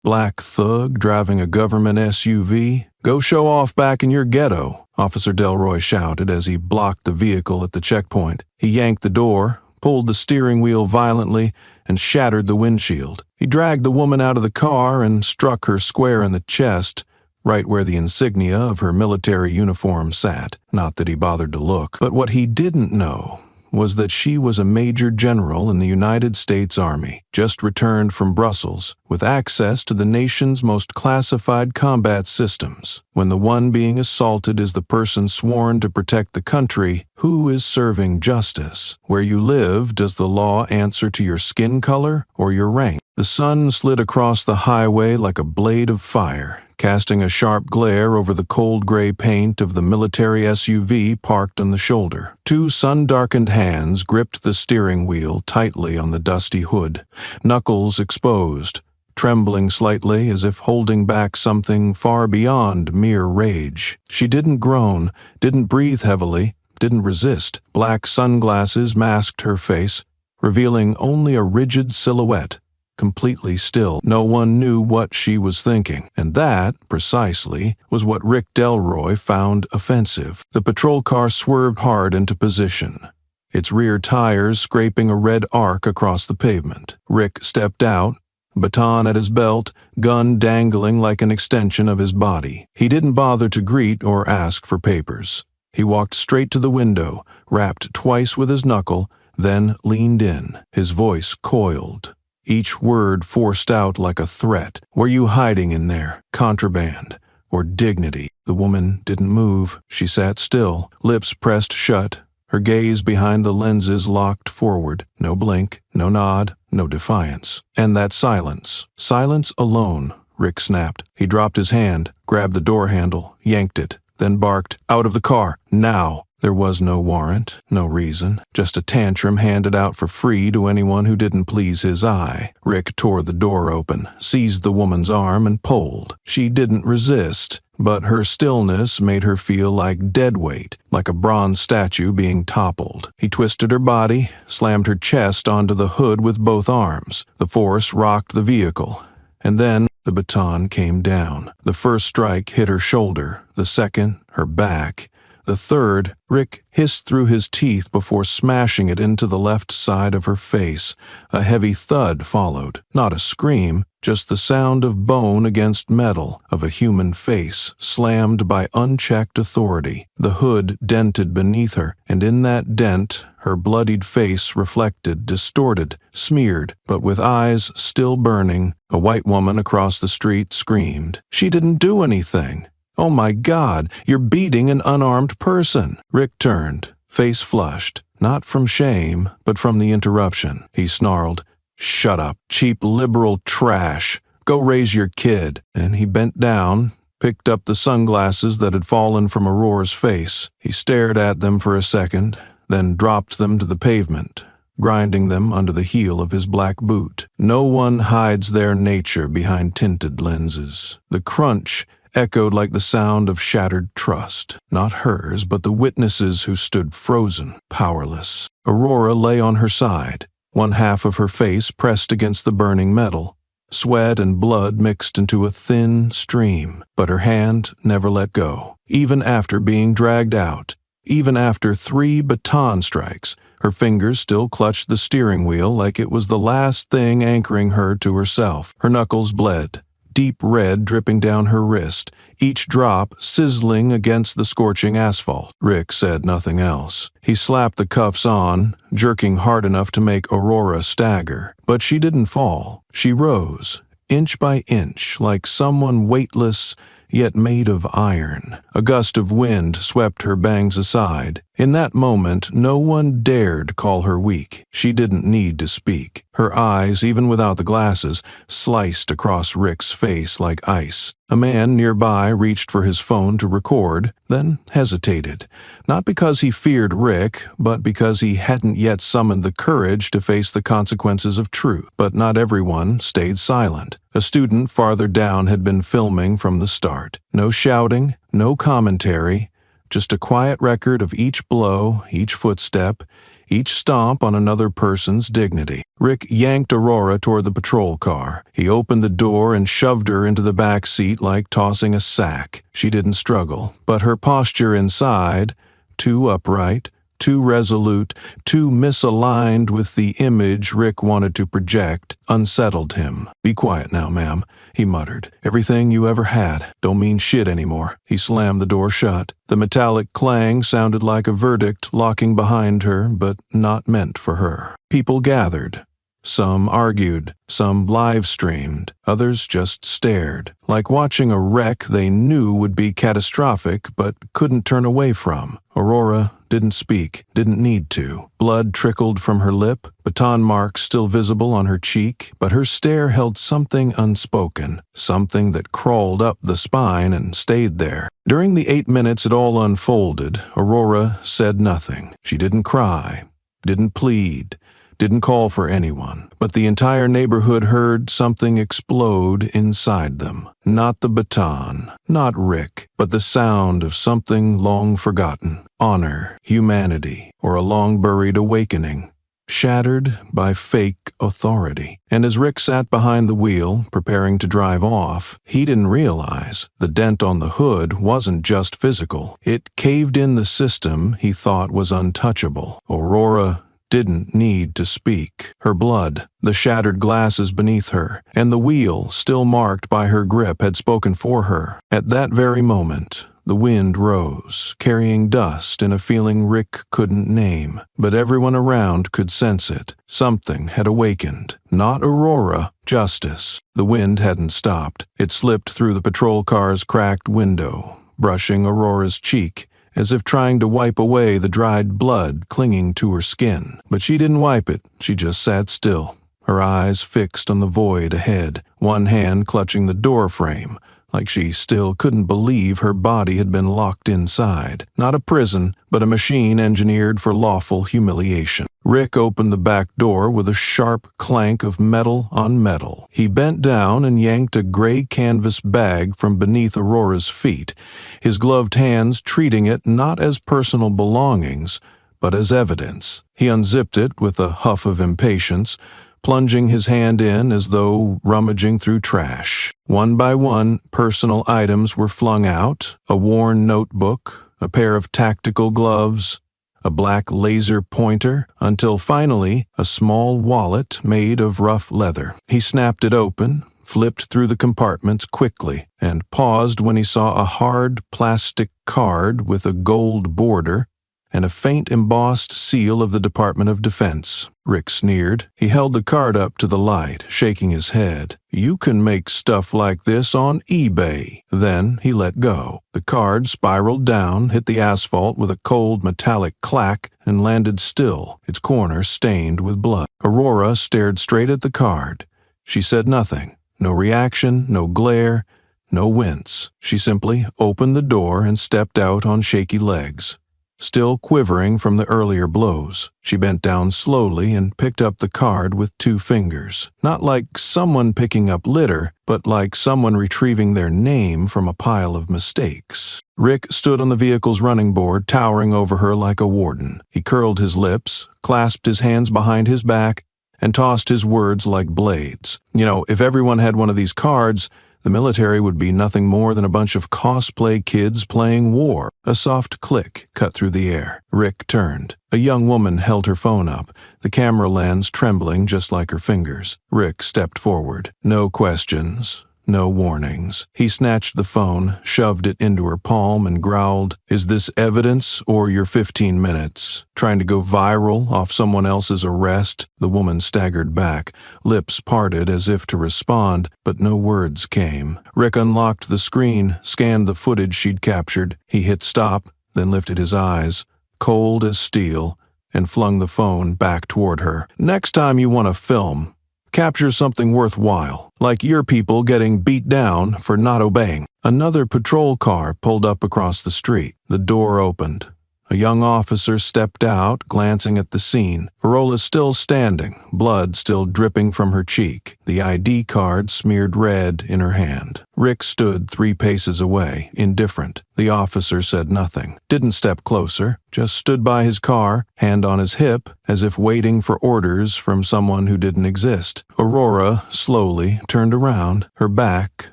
Black thug driving a government SUV? Go show off back in your ghetto, Officer Delroy shouted as he blocked the vehicle at the checkpoint. He yanked the door, pulled the steering wheel violently, and shattered the windshield. He dragged the woman out of the car and struck her square in the chest, right where the insignia of her military uniform sat. Not that he bothered to look, but what he didn't know was that she was a major general in the United States Army, just returned from Brussels, with access to the nation's most classified combat systems. When the one being assaulted is the person sworn to protect the country, who is serving justice? Where you live, does the law answer to your skin color or your rank? The sun slid across the highway like a blade of fire, casting a sharp glare over the cold gray paint of the military SUV parked on the shoulder. Two sun-darkened hands gripped the steering wheel tightly on the dusty hood, knuckles exposed, trembling slightly as if holding back something far beyond mere rage. She didn't groan, didn't breathe heavily, didn't resist. Black sunglasses masked her face, revealing only a rigid silhouette, completely still. No one knew what she was thinking, and that, precisely, was what Rick Delroy found offensive. The patrol car swerved hard into position, its rear tires scraping a red arc across the pavement. Rick stepped out, baton at his belt, gun dangling like an extension of his body. He didn't bother to greet or ask for papers. He walked straight to the window, rapped twice with his knuckle, then leaned in, his voice coiled, each word forced out like a threat. Were you hiding in there? Contraband or dignity? The woman didn't move. She sat still, lips pressed shut, her gaze behind the lenses locked forward. No blink, no nod, no defiance. And that silence. Silence alone, Rick snapped. He dropped his hand, grabbed the door handle, yanked it, then barked, "Out of the car, now!" There was no warrant, no reason, just a tantrum handed out for free to anyone who didn't please his eye. Rick tore the door open, seized the woman's arm, and pulled. She didn't resist, but her stillness made her feel like dead weight, like a bronze statue being toppled. He twisted her body, slammed her chest onto the hood with both arms. The force rocked the vehicle, and then the baton came down. The first strike hit her shoulder, the second, her back. The third, Rick hissed through his teeth before smashing it into the left side of her face. A heavy thud followed. Not a scream, just the sound of bone against metal, of a human face slammed by unchecked authority. The hood dented beneath her, and in that dent, her bloodied face reflected, distorted, smeared, but with eyes still burning. A white woman across the street screamed. She didn't do anything. "Oh my God, you're beating an unarmed person." Rick turned, face flushed, not from shame, but from the interruption. He snarled, "Shut up, cheap liberal trash. Go raise your kid." And he bent down, picked up the sunglasses that had fallen from Aurora's face. He stared at them for a second, then dropped them to the pavement, grinding them under the heel of his black boot. No one hides their nature behind tinted lenses. The crunch echoed like the sound of shattered trust, not hers, but the witnesses who stood frozen, powerless. Aurora lay on her side, one half of her face pressed against the burning metal. Sweat and blood mixed into a thin stream, but her hand never let go. Even after being dragged out, even after 3 baton strikes, her fingers still clutched the steering wheel like it was the last thing anchoring her to herself. Her knuckles bled, deep red dripping down her wrist, each drop sizzling against the scorching asphalt. Rick said nothing else. He slapped the cuffs on, jerking hard enough to make Aurora stagger. But she didn't fall. She rose, inch by inch, like someone weightless yet made of iron. A gust of wind swept her bangs aside. In that moment, no one dared call her weak. She didn't need to speak. Her eyes, even without the glasses, sliced across Rick's face like ice. A man nearby reached for his phone to record, then hesitated. Not because he feared Rick, but because he hadn't yet summoned the courage to face the consequences of truth. But not everyone stayed silent. A student farther down had been filming from the start. No shouting, no commentary, just a quiet record of each blow, each footstep, each stomp on another person's dignity. Rick yanked Aurora toward the patrol car. He opened the door and shoved her into the back seat like tossing a sack. She didn't struggle, but her posture inside, too upright, too resolute, too misaligned with the image Rick wanted to project, unsettled him. "Be quiet now, ma'am," he muttered. "Everything you ever had don't mean shit anymore." He slammed the door shut. The metallic clang sounded like a verdict locking behind her, but not meant for her. People gathered. Some argued, some live-streamed, others just stared, like watching a wreck they knew would be catastrophic but couldn't turn away from. Aurora didn't speak, didn't need to. Blood trickled from her lip, baton marks still visible on her cheek, but her stare held something unspoken, something that crawled up the spine and stayed there. During the 8 minutes it all unfolded, Aurora said nothing. She didn't cry, didn't plead, didn't call for anyone, but the entire neighborhood heard something explode inside them. Not the baton, not Rick, but the sound of something long forgotten. Honor, humanity, or a long-buried awakening. Shattered by fake authority. And as Rick sat behind the wheel, preparing to drive off, he didn't realize the dent on the hood wasn't just physical. It caved in the system he thought was untouchable. Aurora didn't need to speak. Her blood, the shattered glasses beneath her, and the wheel, still marked by her grip, had spoken for her. At that very moment, the wind rose, carrying dust and a feeling Rick couldn't name, but everyone around could sense it. Something had awakened. Not Aurora, justice. The wind hadn't stopped. It slipped through the patrol car's cracked window, brushing Aurora's cheek, as if trying to wipe away the dried blood clinging to her skin. But she didn't wipe it, she just sat still, her eyes fixed on the void ahead, one hand clutching the door frame, like she still couldn't believe her body had been locked inside. Not a prison, but a machine engineered for lawful humiliation. Rick opened the back door with a sharp clank of metal on metal. He bent down and yanked a gray canvas bag from beneath Aurora's feet, his gloved hands treating it not as personal belongings, but as evidence. He unzipped it with a huff of impatience, plunging his hand in as though rummaging through trash. One by one, personal items were flung out: a worn notebook, a pair of tactical gloves, a black laser pointer, until finally a small wallet made of rough leather. He snapped it open, flipped through the compartments quickly, and paused when he saw a hard plastic card with a gold border and a faint embossed seal of the Department of Defense. Rick sneered. He held the card up to the light, shaking his head. "You can make stuff like this on eBay." Then he let go. The card spiraled down, hit the asphalt with a cold metallic clack, and landed still, its corner stained with blood. Aurora stared straight at the card. She said nothing. No reaction, no glare, no wince. She simply opened the door and stepped out on shaky legs. Still quivering from the earlier blows, she bent down slowly and picked up the card with 2 fingers. Not like someone picking up litter, but like someone retrieving their name from a pile of mistakes. Rick stood on the vehicle's running board, towering over her like a warden. He curled his lips, clasped his hands behind his back, and tossed his words like blades. You know, if everyone had one of these cards, the military would be nothing more than a bunch of cosplay kids playing war. A soft click cut through the air. Rick turned. A young woman held her phone up, the camera lens trembling just like her fingers. Rick stepped forward. No questions, no warnings. He snatched the phone, shoved it into her palm, and growled, "Is this evidence or your 15 minutes? Trying to go viral off someone else's arrest?" The woman staggered back, lips parted as if to respond, but no words came. Rick unlocked the screen, scanned the footage she'd captured. He hit stop, then lifted his eyes, cold as steel, and flung the phone back toward her. "Next time you want to film, capture something worthwhile, like your people getting beat down for not obeying." Another patrol car pulled up across the street. The door opened. A young officer stepped out, glancing at the scene. Varola's still standing, blood still dripping from her cheek, the ID card smeared red in her hand. Rick stood 3 paces away, indifferent. The officer said nothing, didn't step closer, just stood by his car, hand on his hip, as if waiting for orders from someone who didn't exist. Aurora slowly turned around, her back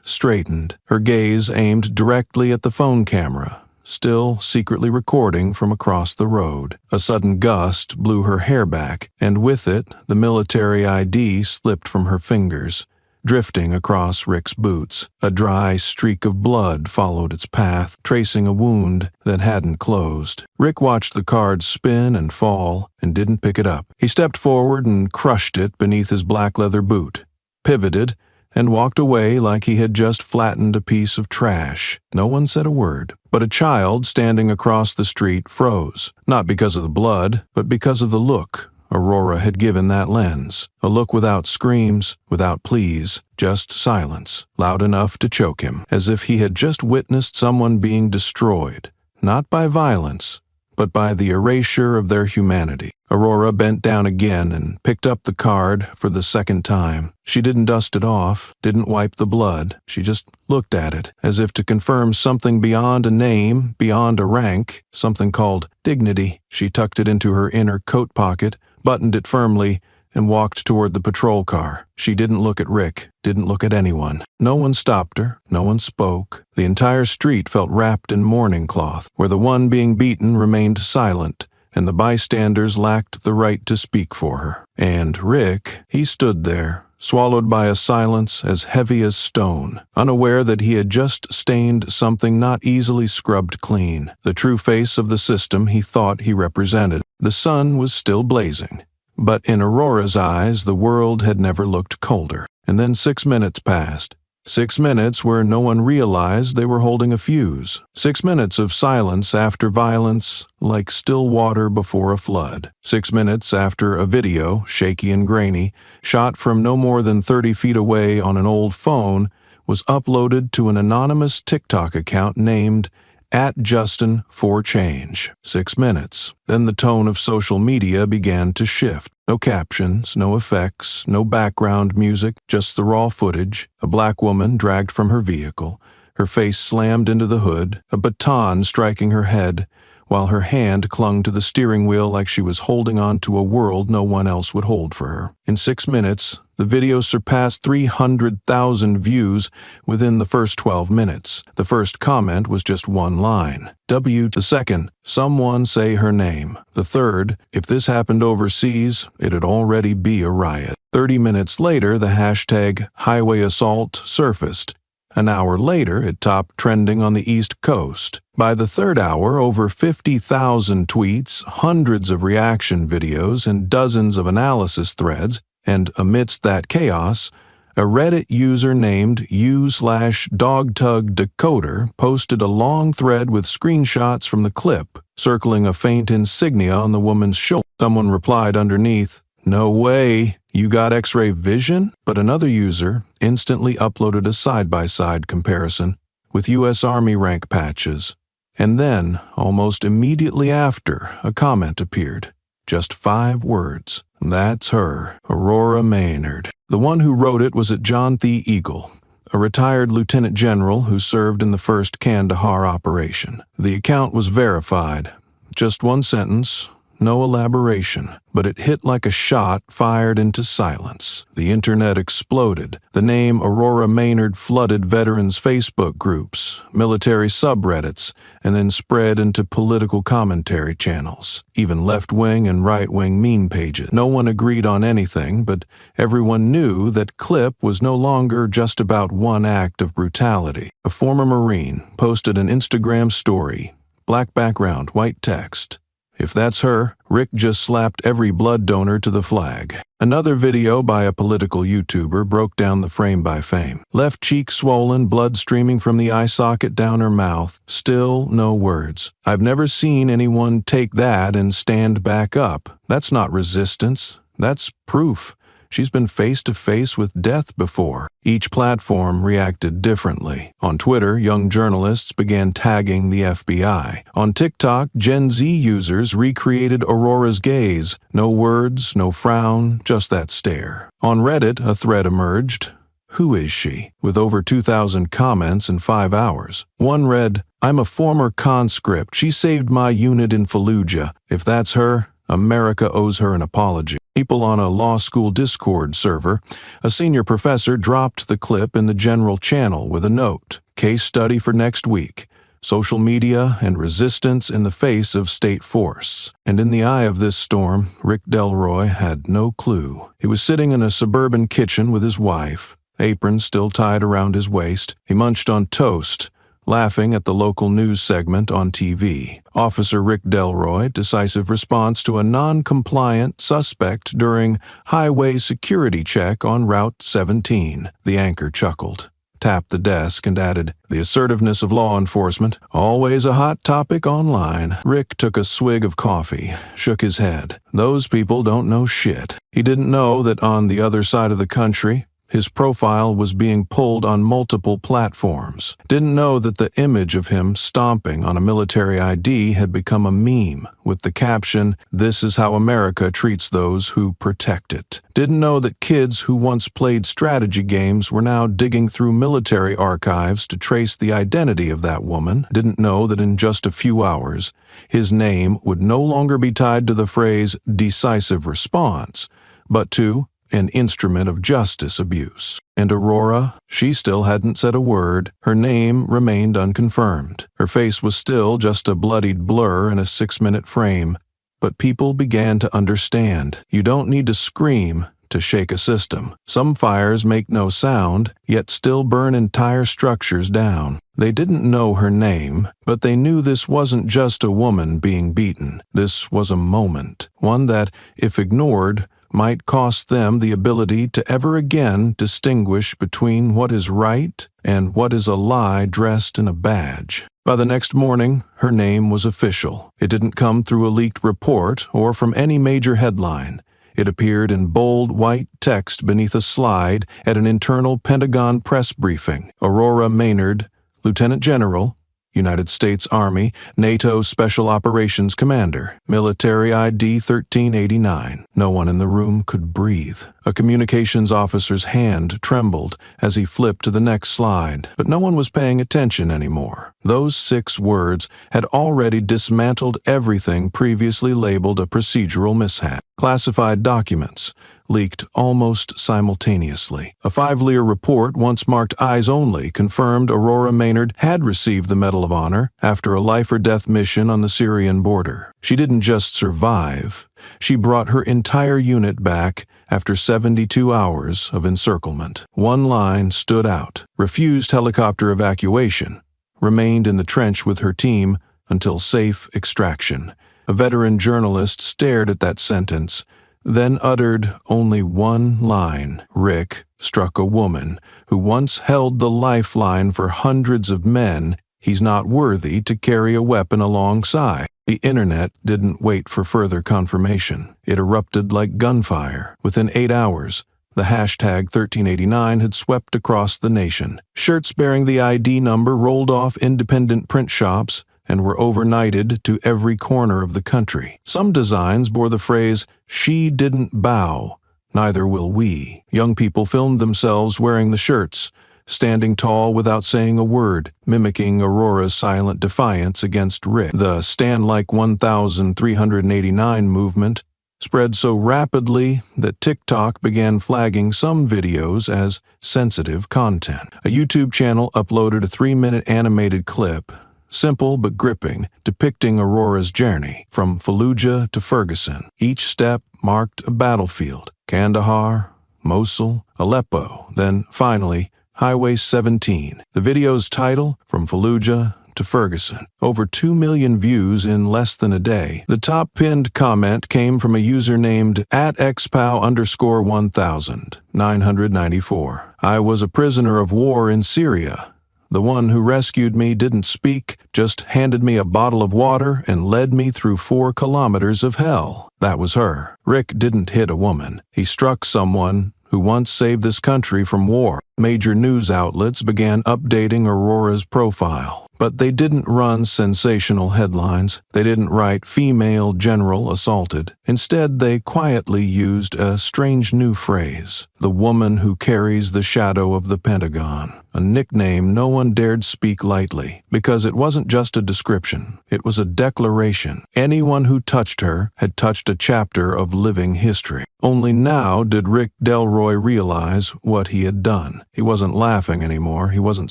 straightened, her gaze aimed directly at the phone camera, still secretly recording from across the road. A sudden gust blew her hair back, and with it, the military ID slipped from her fingers, drifting across Rick's boots. A dry streak of blood followed its path, tracing a wound that hadn't closed. Rick watched the card spin and fall, and didn't pick it up. He stepped forward and crushed it beneath his black leather boot, pivoted, and walked away like he had just flattened a piece of trash. No one said a word, but a child standing across the street froze, not because of the blood, but because of the look Aurora had given that lens. A look without screams, without pleas, just silence, loud enough to choke him, as if he had just witnessed someone being destroyed, not by violence, but by the erasure of their humanity. Aurora bent down again and picked up the card for the second time. She didn't dust it off, didn't wipe the blood. She just looked at it, as if to confirm something beyond a name, beyond a rank, something called dignity. She tucked it into her inner coat pocket, buttoned it firmly, and walked toward the patrol car. She didn't look at Rick, didn't look at anyone. No one stopped her, no one spoke. The entire street felt wrapped in mourning cloth, where the one being beaten remained silent, and the bystanders lacked the right to speak for her. And Rick, he stood there, swallowed by a silence as heavy as stone, unaware that he had just stained something not easily scrubbed clean, the true face of the system he thought he represented. The sun was still blazing, but in Aurora's eyes the world had never looked colder. And then 6 minutes passed. 6 minutes where no one realized they were holding a fuse. 6 minutes of silence after violence, like still water before a flood. 6 minutes after a video, shaky and grainy, shot from no more than 30 feet away on an old phone, was uploaded to an anonymous TikTok account named @Justin4Change. 6 minutes. Then the tone of social media began to shift. No captions, no effects, no background music, just the raw footage. A black woman dragged from her vehicle, her face slammed into the hood, a baton striking her head, while her hand clung to the steering wheel like she was holding on to a world no one else would hold for her. In 6 minutes, the video surpassed 300,000 views within the first 12 minutes. The first comment was just one line. W. The second, someone say her name. The third, if this happened overseas, it'd already be a riot. 30 minutes later, the hashtag highway assault surfaced. An hour later, it topped trending on the East Coast. By the third hour, over 50,000 tweets, hundreds of reaction videos, and dozens of analysis threads, and amidst that chaos, a Reddit user named u/dogtugdecoder posted a long thread with screenshots from the clip, circling a faint insignia on the woman's shoulder. Someone replied underneath, "No way, you got X-ray vision?" But another user instantly uploaded a side-by-side comparison with U.S. Army rank patches. And then, almost immediately after, a comment appeared. Just 5 words. That's her, Aurora Maynard. The one who wrote it was at John The Eagle, a retired lieutenant general who served in the first Kandahar operation. The account was verified. Just one sentence, no elaboration, but it hit like a shot fired into silence. The internet exploded. The name Aurora Maynard flooded veterans' Facebook groups, military subreddits, and then spread into political commentary channels, even left-wing and right-wing meme pages. No one agreed on anything, but everyone knew that clip was no longer just about one act of brutality. A former Marine posted an Instagram story, black background, white text. If that's her, Rick just slapped every blood donor to the flag. Another video by a political YouTuber broke down the frame by frame. Left cheek swollen, blood streaming from the eye socket down her mouth. Still no words. I've never seen anyone take that and stand back up. That's not resistance. That's proof. She's been face to face with death before. Each platform reacted differently. On Twitter, young journalists began tagging the FBI. On TikTok, Gen Z users recreated Aurora's gaze. No words, no frown, just that stare. On Reddit, a thread emerged. Who is she? With over 2,000 comments in 5 hours. One read, I'm a former conscript. She saved my unit in Fallujah. If that's her, America owes her an apology. People on a law school Discord server, a senior professor dropped the clip in the general channel with a note. Case study for next week. Social media and resistance in the face of state force. And in the eye of this storm, Rick Delroy had no clue. He was sitting in a suburban kitchen with his wife, apron still tied around his waist. He munched on toast, laughing at the local news segment on TV. Officer Rick Delroy, decisive response to a non-compliant suspect during highway security check on Route 17. The anchor chuckled, tapped the desk, and added, the assertiveness of law enforcement, always a hot topic online. Rick took a swig of coffee, shook his head. Those people don't know shit. He didn't know that on the other side of the country, his profile was being pulled on multiple platforms. Didn't know that the image of him stomping on a military ID had become a meme with the caption, "This is how America treats those who protect it." Didn't know that kids who once played strategy games were now digging through military archives to trace the identity of that woman. Didn't know that in just a few hours, his name would no longer be tied to the phrase decisive response, but to an instrument of justice abuse. And Aurora, she still hadn't said a word. Her name remained unconfirmed. Her face was still just a bloodied blur in a 6-minute frame. But people began to understand. You don't need to scream to shake a system. Some fires make no sound, yet still burn entire structures down. They didn't know her name, but they knew this wasn't just a woman being beaten. This was a moment, one that, if ignored, might cost them the ability to ever again distinguish between what is right and what is a lie dressed in a badge. By the next morning, her name was official. It didn't come through a leaked report or from any major headline. It appeared in bold white text beneath a slide at an internal Pentagon press briefing. Aurora Maynard, Lieutenant General, United States Army, NATO Special Operations Commander, Military ID 1389. No one in the room could breathe. A communications officer's hand trembled as he flipped to the next slide, but no one was paying attention anymore. Those 6 words had already dismantled everything previously labeled a procedural mishap. Classified documents leaked almost simultaneously. A 5-Lear report, once marked eyes only, confirmed Aurora Maynard had received the Medal of Honor after a life-or-death mission on the Syrian border. She didn't just survive. She brought her entire unit back after 72 hours of encirclement. One line stood out. Refused helicopter evacuation. Remained in the trench with her team until safe extraction. A veteran journalist stared at that sentence, then uttered only one line. Rick struck a woman who once held the lifeline for hundreds of men. He's not worthy to carry a weapon alongside. The internet didn't wait for further confirmation. It erupted like gunfire. Within 8 hours, the hashtag 1389 had swept across the nation. Shirts bearing the ID number rolled off independent print shops and were overnighted to every corner of the country. Some designs bore the phrase, "She didn't bow, neither will we." Young people filmed themselves wearing the shirts, standing tall without saying a word, mimicking Aurora's silent defiance against Rick. The Stand Like 1389 movement spread so rapidly that TikTok began flagging some videos as sensitive content. A YouTube channel uploaded a 3-minute animated clip, simple but gripping, depicting Aurora's journey from Fallujah to Ferguson. Each step marked a battlefield: Kandahar, Mosul, Aleppo, then finally Highway 17. The video's title, From Fallujah to Ferguson. Over 2 million views in less than a day. The top pinned comment came from a user named @xpow_1994. I was a prisoner of war in Syria. The one who rescued me didn't speak, just handed me a bottle of water and led me through 4 kilometers of hell. That was her. Rick didn't hit a woman. He struck someone who once saved this country from war. Major news outlets began updating Aurora's profile. But they didn't run sensational headlines. They didn't write "female general assaulted." Instead, they quietly used a strange new phrase, "the woman who carries the shadow of the Pentagon," a nickname no one dared speak lightly, because it wasn't just a description. It was a declaration. Anyone who touched her had touched a chapter of living history. Only now did Rick Delroy realize what he had done. He wasn't laughing anymore. He wasn't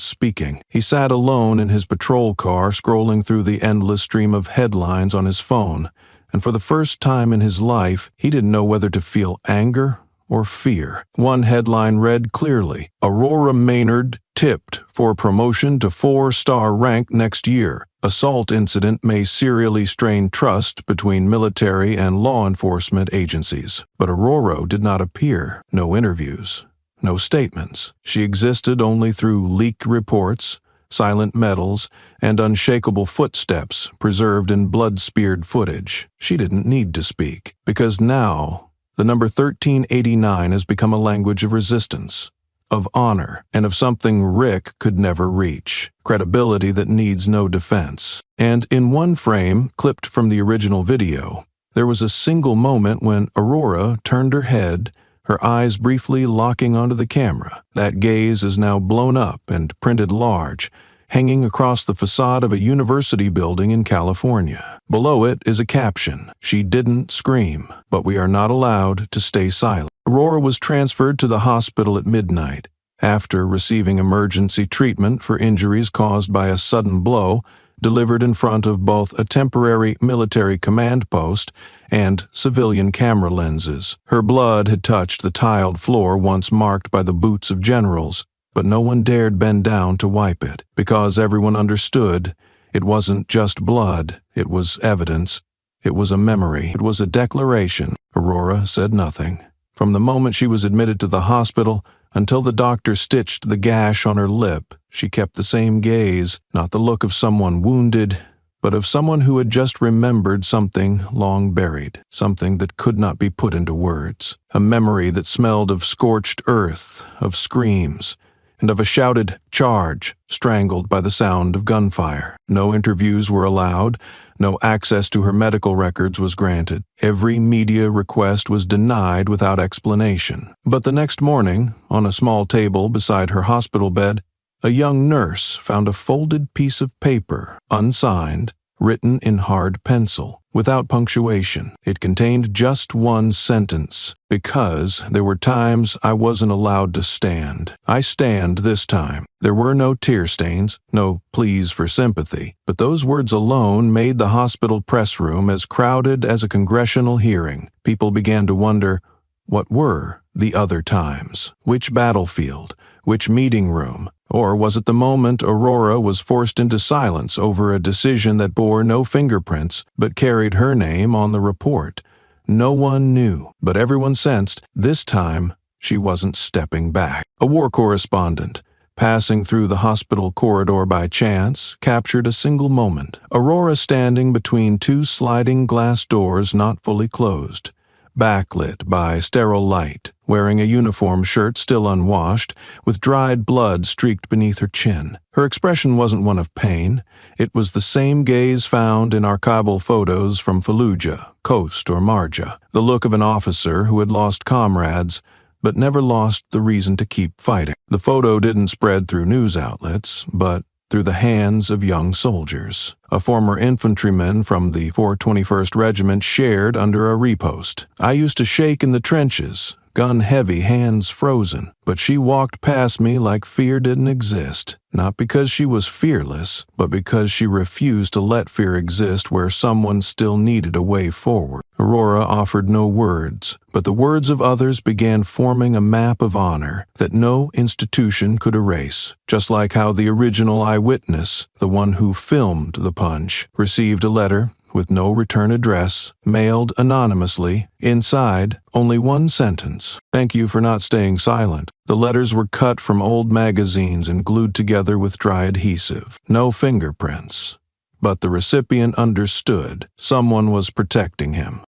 speaking. He sat alone in his patrol car, scrolling through the endless stream of headlines on his phone, and for the first time in his life, he didn't know whether to feel anger or fear. One headline read clearly, "Aurora Maynard tipped for promotion to 4-star rank next year. Assault incident may serially strain trust between military and law enforcement agencies." But Aurora did not appear. No interviews. No statements. She existed only through leaked reports, silent medals, and unshakable footsteps preserved in blood-speared footage. She didn't need to speak, because now the number 1389 has become a language of resistance, of honor, and of something Rick could never reach, credibility that needs no defense. And in one frame, clipped from the original video, there was a single moment when Aurora turned her head, her eyes briefly locking onto the camera. That gaze is now blown up and printed large, hanging across the facade of a university building in California. Below it is a caption, "She didn't scream, but we are not allowed to stay silent." Aurora was transferred to the hospital at midnight. After receiving emergency treatment for injuries caused by a sudden blow, delivered in front of both a temporary military command post and civilian camera lenses. Her blood had touched the tiled floor once marked by the boots of generals, but no one dared bend down to wipe it, because everyone understood it wasn't just blood, it was evidence, it was a memory, it was a declaration. Aurora said nothing. From the moment she was admitted to the hospital until the doctor stitched the gash on her lip, she kept the same gaze, not the look of someone wounded, but of someone who had just remembered something long buried, something that could not be put into words, a memory that smelled of scorched earth, of screams, and of a shouted "charge," strangled by the sound of gunfire. No interviews were allowed, no access to her medical records was granted. Every media request was denied without explanation. But the next morning, on a small table beside her hospital bed, a young nurse found a folded piece of paper, unsigned, written in hard pencil, without punctuation. It contained just one sentence, "Because there were times I wasn't allowed to stand. I stand this time." There were no tear stains, no pleas for sympathy, but those words alone made the hospital press room as crowded as a congressional hearing. People began to wonder, what were the other times? Which battlefield? Which meeting room? Or was it the moment Aurora was forced into silence over a decision that bore no fingerprints but carried her name on the report? No one knew, but everyone sensed this time she wasn't stepping back. A war correspondent, passing through the hospital corridor by chance, captured a single moment. Aurora standing between two sliding glass doors not fully closed, backlit by sterile light, wearing a uniform shirt still unwashed, with dried blood streaked beneath her chin. Her expression wasn't one of pain. It was the same gaze found in archival photos from Fallujah, Khost, or Marja, the look of an officer who had lost comrades, but never lost the reason to keep fighting. The photo didn't spread through news outlets, but through the hands of young soldiers. A former infantryman from the 421st Regiment shared under a repost. "I used to shake in the trenches, gun heavy, hands frozen, but she walked past me like fear didn't exist. Not because she was fearless, but because she refused to let fear exist where someone still needed a way forward." Aurora offered no words, but the words of others began forming a map of honor that no institution could erase, just like how the original eyewitness, the one who filmed the punch, received a letter with no return address, mailed anonymously. Inside, only one sentence: "Thank you for not staying silent." The letters were cut from old magazines and glued together with dry adhesive. No fingerprints. But the recipient understood someone was protecting him.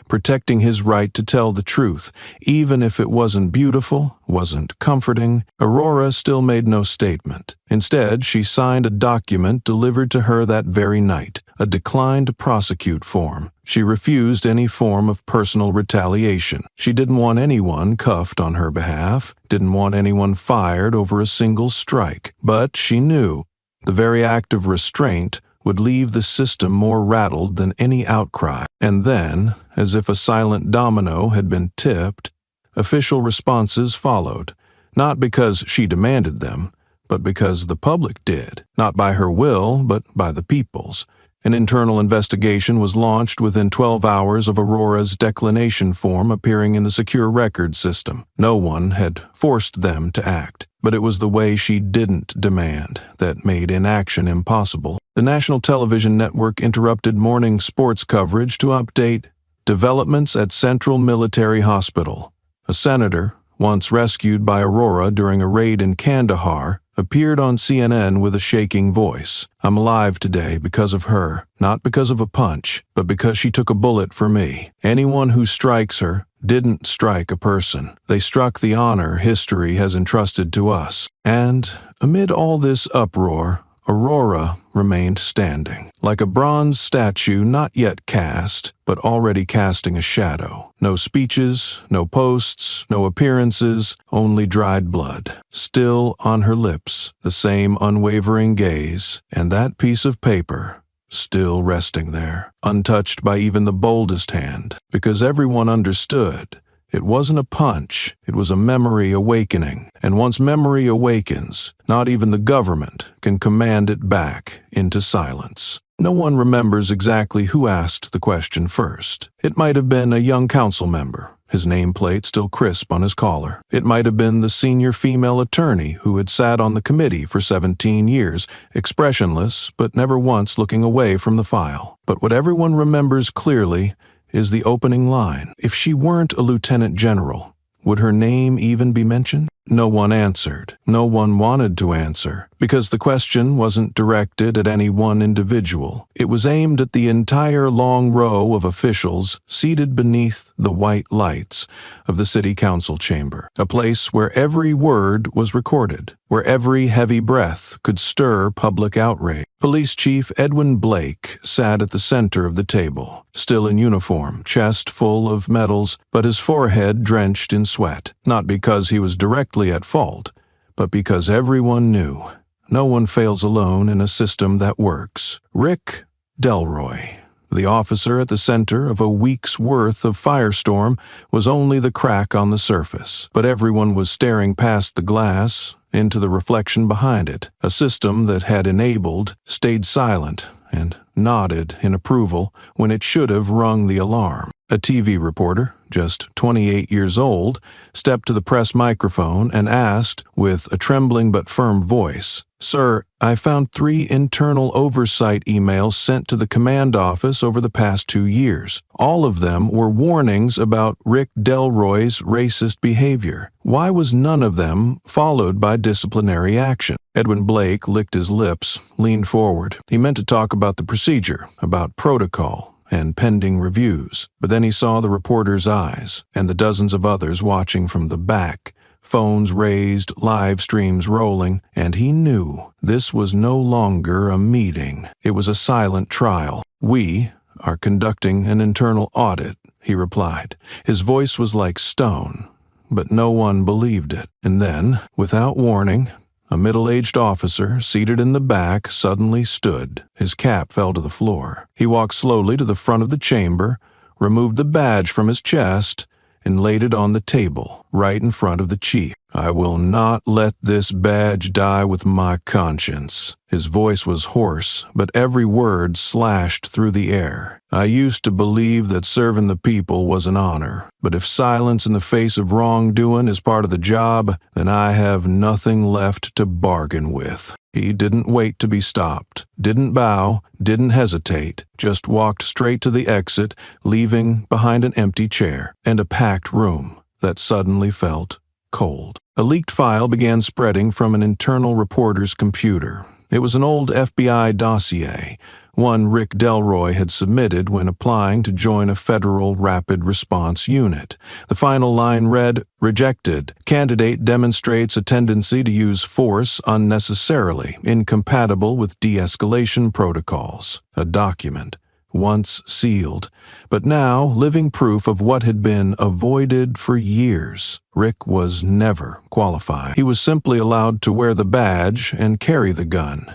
protecting his right to tell the truth. Even if it wasn't beautiful, wasn't comforting, Aurora still made no statement. Instead, she signed a document delivered to her that very night, a decline to prosecute form. She refused any form of personal retaliation. She didn't want anyone cuffed on her behalf, didn't want anyone fired over a single strike. But she knew the very act of restraint would leave the system more rattled than any outcry. And then, as if a silent domino had been tipped, official responses followed, not because she demanded them, but because the public did, not by her will, but by the people's. An internal investigation was launched within 12 hours of Aurora's declination form appearing in the secure record system. No one had forced them to act, but it was the way she didn't demand that made inaction impossible. The national television network interrupted morning sports coverage to update developments at Central Military Hospital. A senator, once rescued by Aurora during a raid in Kandahar, appeared on CNN with a shaking voice. "I'm alive today because of her, not because of a punch, but because she took a bullet for me. Anyone who strikes her didn't strike a person. They struck the honor history has entrusted to us." And amid all this uproar, Aurora remained standing, like a bronze statue not yet cast, but already casting a shadow. No speeches, no posts, no appearances, only dried blood. Still on her lips, the same unwavering gaze, and that piece of paper still resting there, untouched by even the boldest hand, because everyone understood it wasn't a punch, it was a memory awakening. And once memory awakens, not even the government can command it back into silence. No one remembers exactly who asked the question first. It might have been a young council member, his nameplate still crisp on his collar. It might have been the senior female attorney who had sat on the committee for 17 years, expressionless but never once looking away from the file. But what everyone remembers clearly is the opening line. If she weren't a lieutenant general, would her name even be mentioned? No one answered. No one wanted to answer, because the question wasn't directed at any one individual. It was aimed at the entire long row of officials seated beneath the white lights of the city council chamber, a place where every word was recorded, where every heavy breath could stir public outrage. Police Chief Edwin Blake sat at the center of the table, still in uniform, chest full of medals, but his forehead drenched in sweat, not because he was directly at fault, but because everyone knew no one fails alone in a system that works. Rick Delroy, the officer at the center of a week's worth of firestorm, was only the crack on the surface, but everyone was staring past the glass into the reflection behind it. A system that had enabled stayed silent and nodded in approval when it should have rung the alarm. A TV reporter, just 28 years old, stepped to the press microphone and asked, with a trembling but firm voice, "Sir, I found 3 internal oversight emails sent to the command office over the past 2 years. All of them were warnings about Rick Delroy's racist behavior. Why was none of them followed by disciplinary action?" Edwin Blake licked his lips, leaned forward. He meant to talk about the procedure, about protocol, and pending reviews. But then he saw the reporter's eyes, and the dozens of others watching from the back, phones raised, live streams rolling, and he knew this was no longer a meeting. It was a silent trial. "We are conducting an internal audit," he replied. His voice was like stone, but no one believed it. And then, without warning, a middle-aged officer, seated in the back, suddenly stood. His cap fell to the floor. He walked slowly to the front of the chamber, removed the badge from his chest, and laid it on the table, right in front of the chief. "I will not let this badge die with my conscience." His voice was hoarse, but every word slashed through the air. "I used to believe that serving the people was an honor, but if silence in the face of wrongdoing is part of the job, then I have nothing left to bargain with." He didn't wait to be stopped, didn't bow, didn't hesitate, just walked straight to the exit, leaving behind an empty chair and a packed room that suddenly felt cold. A leaked file began spreading from an internal reporter's computer. It was an old FBI dossier, one Rick Delroy had submitted when applying to join a federal rapid response unit. The final line read, "Rejected. Candidate demonstrates a tendency to use force unnecessarily, incompatible with de-escalation protocols." A document, once sealed, but now living proof of what had been avoided for years. Rick was never qualified. He was simply allowed to wear the badge and carry the gun,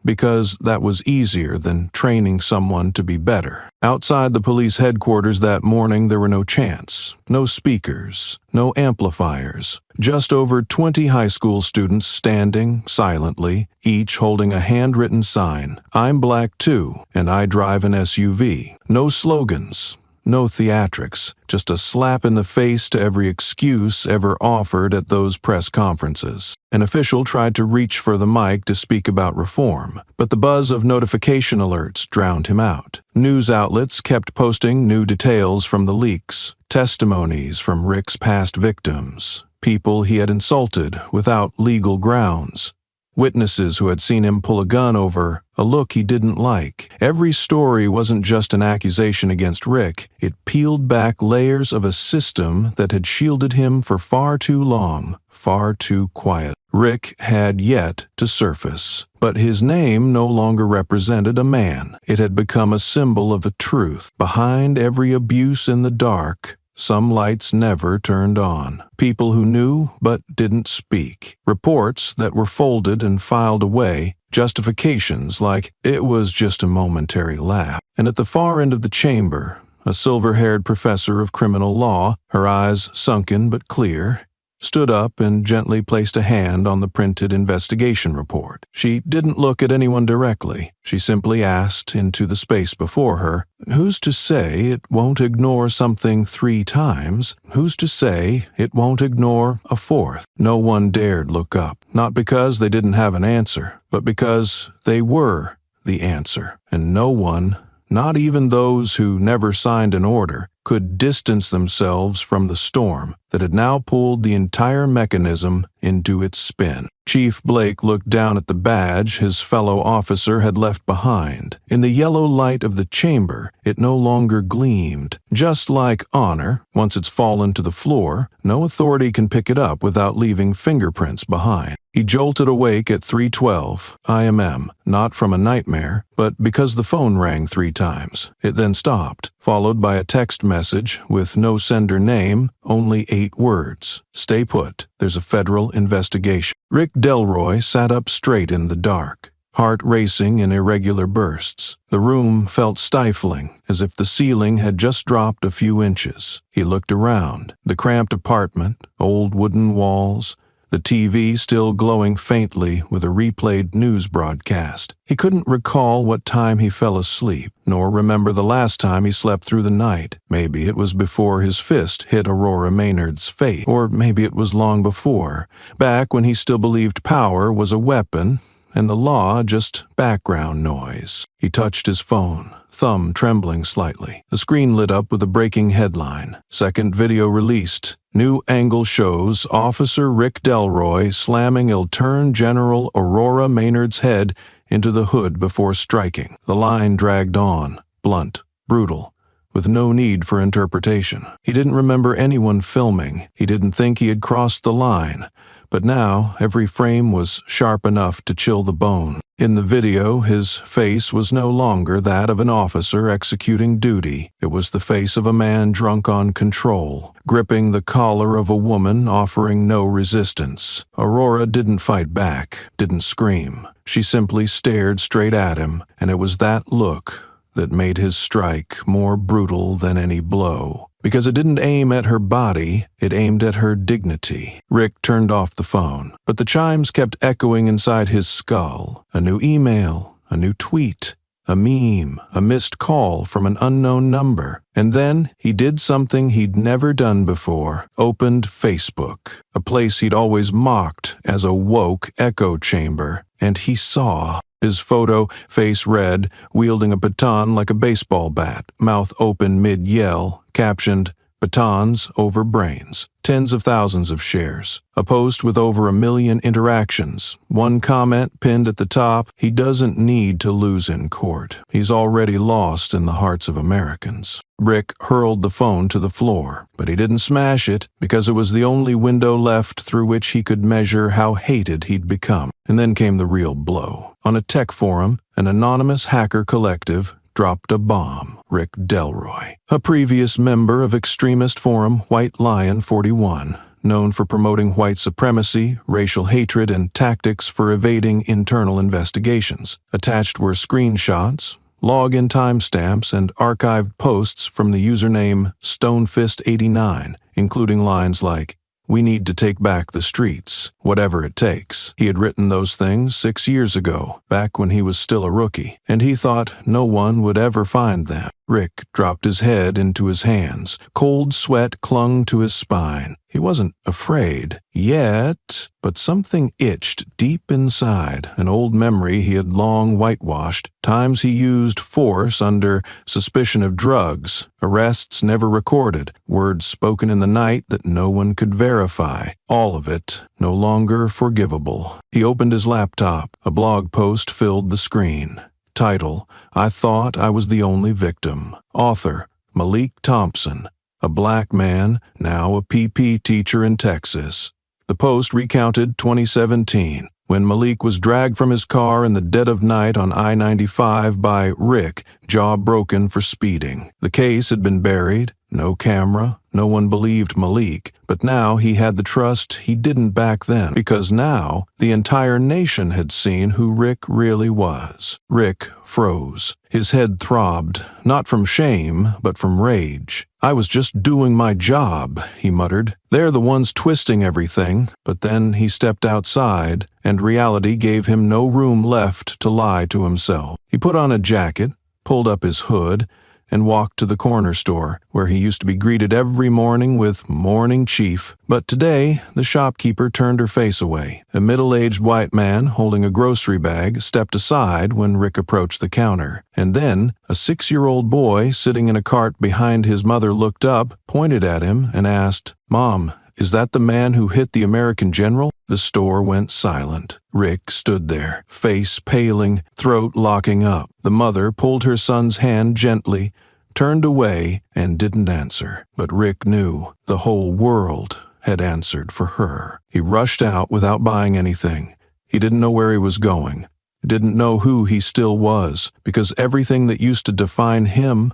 because that was easier than training someone to be better. Outside the police headquarters that morning, there were no chants, no speakers, no amplifiers, just over 20 high school students standing silently, each holding a handwritten sign, "I'm black too, and I drive an SUV." No slogans, no theatrics, just a slap in the face to every excuse ever offered at those press conferences. An official tried to reach for the mic to speak about reform, but the buzz of notification alerts drowned him out. News outlets kept posting new details from the leaks, testimonies from Rick's past victims, people he had insulted without legal grounds, witnesses who had seen him pull a gun over a look he didn't like. Every story wasn't just an accusation against Rick. It peeled back layers of a system that had shielded him for far too long, far too quiet. Rick had yet to surface, but his name no longer represented a man. It had become a symbol of a truth. Behind every abuse in the dark, some lights never turned on. People who knew but didn't speak. Reports that were folded and filed away. Justifications like, "It was just a momentary lapse." And at the far end of the chamber, a silver-haired professor of criminal law, her eyes sunken but clear, stood up and gently placed a hand on the printed investigation report. She didn't look at anyone directly. She simply asked into the space before her, "Who's to say it won't ignore something 3 times? Who's to say it won't ignore a 4th? No one dared look up, not because they didn't have an answer, but because they were the answer. And no one, not even those who never signed an order, could distance themselves from the storm that had now pulled the entire mechanism into its spin. Chief Blake looked down at the badge his fellow officer had left behind. In the yellow light of the chamber, it no longer gleamed. Just like honor, once it's fallen to the floor, no authority can pick it up without leaving fingerprints behind. He jolted awake at 3:12 IMM, not from a nightmare, but because the phone rang 3 times. It then stopped, followed by a text message with no sender name, only 8 words. "Stay put. There's a federal investigation." Rick Delroy sat up straight in the dark, heart racing in irregular bursts. The room felt stifling, as if the ceiling had just dropped a few inches. He looked around. The cramped apartment, old wooden walls, the TV still glowing faintly with a replayed news broadcast. He couldn't recall what time he fell asleep, nor remember the last time he slept through the night. Maybe it was before his fist hit Aurora Maynard's face, or maybe it was long before, back when he still believed power was a weapon and the law just background noise. He touched his phone, thumb trembling slightly. The screen lit up with a breaking headline. Second video released. New angle shows Officer Rick Delroy slamming Lieutenant General Aurora Maynard's head into the hood before striking. The line dragged on, blunt, brutal, with no need for interpretation. He didn't remember anyone filming. He didn't think he had crossed the line. But now, every frame was sharp enough to chill the bone. In the video, his face was no longer that of an officer executing duty. It was the face of a man drunk on control, gripping the collar of a woman offering no resistance. Aurora didn't fight back, didn't scream. She simply stared straight at him, and it was that look that made his strike more brutal than any blow. Because it didn't aim at her body, it aimed at her dignity. Rick turned off the phone, but the chimes kept echoing inside his skull. A new email, a new tweet, a meme, a missed call from an unknown number. And then he did something he'd never done before, opened Facebook, a place he'd always mocked as a woke echo chamber, and he saw his photo, face red, wielding a baton like a baseball bat, mouth open mid-yell, captioned, Batons over brains. Tens of thousands of shares. A post with over 1 million interactions. One comment pinned at the top, "He doesn't need to lose in court. He's already lost in the hearts of Americans." Rick hurled the phone to the floor, but he didn't smash it because it was the only window left through which he could measure how hated he'd become. And then came the real blow. On a tech forum, an anonymous hacker collective dropped a bomb. Rick Delroy, a previous member of extremist forum White Lion 41, known for promoting white supremacy, racial hatred, and tactics for evading internal investigations. Attached were screenshots, login timestamps, and archived posts from the username Stonefist89, including lines like, "We need to take back the streets, whatever it takes." He had written those things 6 years ago, back when he was still a rookie, and he thought no one would ever find them. Rick dropped his head into his hands. Cold sweat clung to his spine. He wasn't afraid yet, but something itched deep inside, an old memory he had long whitewashed, times he used force under suspicion of drugs, arrests never recorded, words spoken in the night that no one could verify, all of it no longer forgivable. He opened his laptop. A blog post filled the screen. Title, "I Thought I Was the Only Victim." Author, Malik Thompson, a black man, now a PP teacher in Texas. The post recounted 2017, when Malik was dragged from his car in the dead of night on I-95 by Rick, jaw broken for speeding. The case had been buried, no camera, no one believed Malik, but now he had the trust he didn't back then, because now the entire nation had seen who Rick really was. Rick froze. His head throbbed, not from shame, but from rage. "I was just doing my job," he muttered. "They're the ones twisting everything." But then he stepped outside, and reality gave him no room left to lie to himself. He put on a jacket, pulled up his hood, and walked to the corner store, where he used to be greeted every morning with "Morning, Chief." But today, the shopkeeper turned her face away. A middle-aged white man holding a grocery bag stepped aside when Rick approached the counter. And then, a 6-year-old boy sitting in a cart behind his mother looked up, pointed at him, and asked, "Mom, is that the man who hit the American general?" The store went silent. Rick stood there, face paling, throat locking up. The mother pulled her son's hand gently, turned away, and didn't answer. But Rick knew the whole world had answered for her. He rushed out without buying anything. He didn't know where he was going. He didn't know who he still was, because everything that used to define him,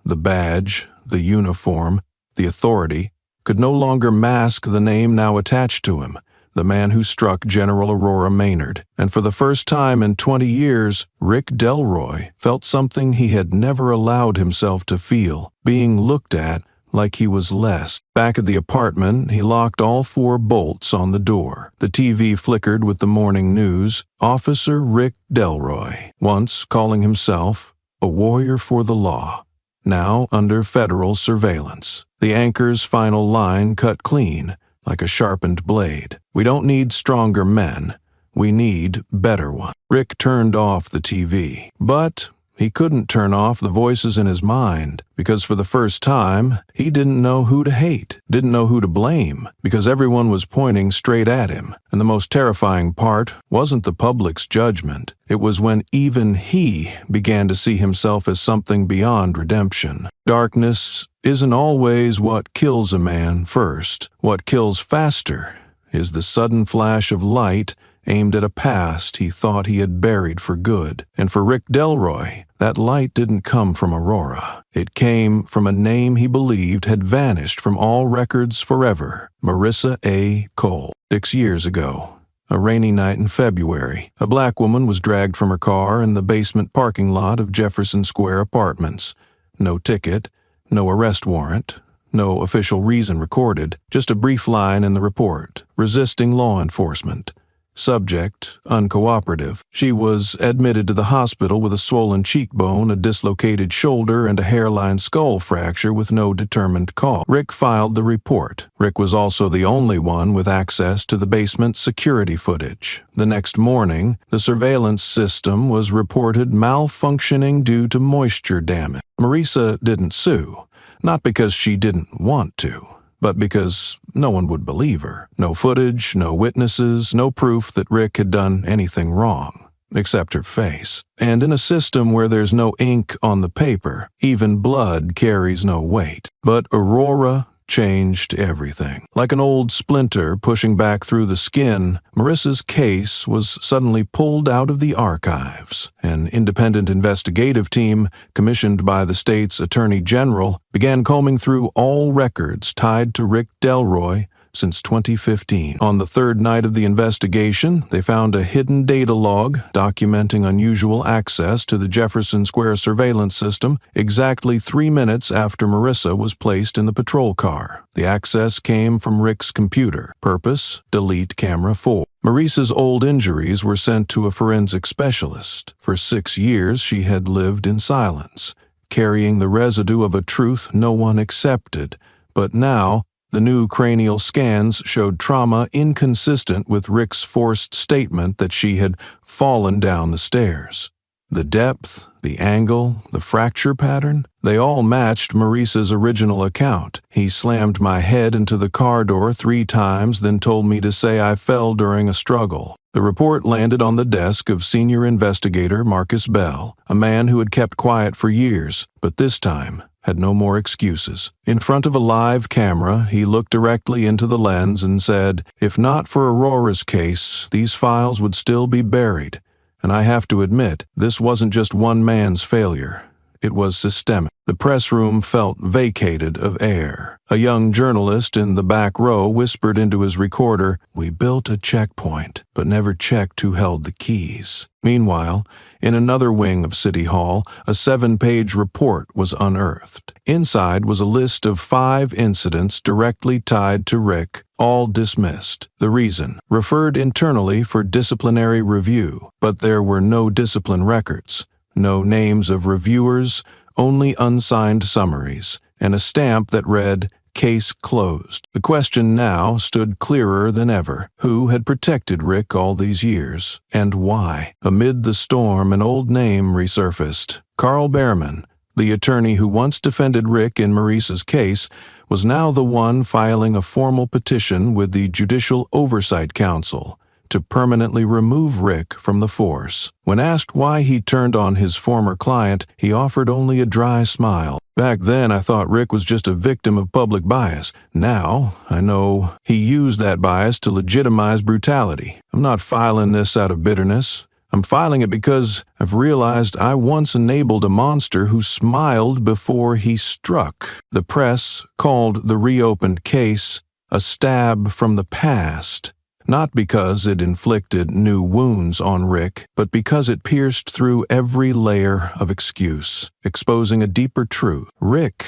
the badge, the uniform, the authority, could no longer mask the name now attached to him, the man who struck General Aurora Maynard. And for the first time in 20 years, Rick Delroy felt something he had never allowed himself to feel, being looked at like he was less. Back at the apartment, he locked all 4 bolts on the door. The TV flickered with the morning news. Officer Rick Delroy, once calling himself a warrior for the law, now under federal surveillance. The anchor's final line cut clean, like a sharpened blade. "We don't need stronger men. We need better ones." Rick turned off the TV, but he couldn't turn off the voices in his mind, because for the first time, he didn't know who to hate, didn't know who to blame, because everyone was pointing straight at him. And the most terrifying part wasn't the public's judgment. It was when even he began to see himself as something beyond redemption. Darkness isn't always what kills a man first. What kills faster is the sudden flash of light aimed at a past he thought he had buried for good. And for Rick Delroy, that light didn't come from Aurora. It came from a name he believed had vanished from all records forever: Marissa A. Cole. 6 years ago, a rainy night in February, a black woman was dragged from her car in the basement parking lot of Jefferson Square Apartments. No ticket, no arrest warrant, no official reason recorded, just a brief line in the report: resisting law enforcement. Subject, uncooperative. She was admitted to the hospital with a swollen cheekbone, a dislocated shoulder, and a hairline skull fracture with no determined cause. Rick filed the report. Rick was also the only one with access to the basement security footage. The next morning, the surveillance system was reported malfunctioning due to moisture damage. Marissa didn't sue. Not because she didn't want to, but because no one would believe her. No footage, no witnesses, no proof that Rick had done anything wrong, except her face. And in a system where there's no ink on the paper, even blood carries no weight. But Aurora changed everything. Like an old splinter pushing back through the skin, Marissa's case was suddenly pulled out of the archives. An independent investigative team, commissioned by the state's attorney general, began combing through all records tied to Rick Delroy since 2015. On the third night of the investigation, they found a hidden data log documenting unusual access to the Jefferson Square surveillance system exactly 3 minutes after Marissa was placed in the patrol car. The access came from Rick's computer. Purpose: delete camera 4. Marissa's old injuries were sent to a forensic specialist. For 6 years, she had lived in silence, carrying the residue of a truth no one accepted. But now, the new cranial scans showed trauma inconsistent with Rick's forced statement that she had fallen down the stairs. The depth, the angle, the fracture pattern, they all matched Marissa's original account. He slammed my head into the car door 3 times, then told me to say I fell during a struggle. The report landed on the desk of senior investigator Marcus Bell, a man who had kept quiet for years, but this time had no more excuses. In front of a live camera, he looked directly into the lens and said, "If not for Aurora's case, these files would still be buried. And I have to admit, this wasn't just one man's failure. It was systemic." The press room felt vacated of air. A young journalist in the back row whispered into his recorder, "We built a checkpoint, but never checked who held the keys." Meanwhile, in another wing of City Hall, a 7-page report was unearthed. Inside was a list of 5 incidents directly tied to Rick, all dismissed. The reason: referred internally for disciplinary review, but there were no discipline records, no names of reviewers, only unsigned summaries, and a stamp that read, "Case closed." The question now stood clearer than ever. Who had protected Rick all these years, and why? Amid the storm, an old name resurfaced. Carl Behrman, the attorney who once defended Rick in Marissa's case, was now the one filing a formal petition with the Judicial Oversight Council to permanently remove Rick from the force. When asked why he turned on his former client, he offered only a dry smile. "Back then, I thought Rick was just a victim of public bias. Now, I know he used that bias to legitimize brutality. I'm not filing this out of bitterness. I'm filing it because I've realized I once enabled a monster who smiled before he struck." The press called the reopened case a stab from the past. Not because it inflicted new wounds on Rick, but because it pierced through every layer of excuse, exposing a deeper truth. Rick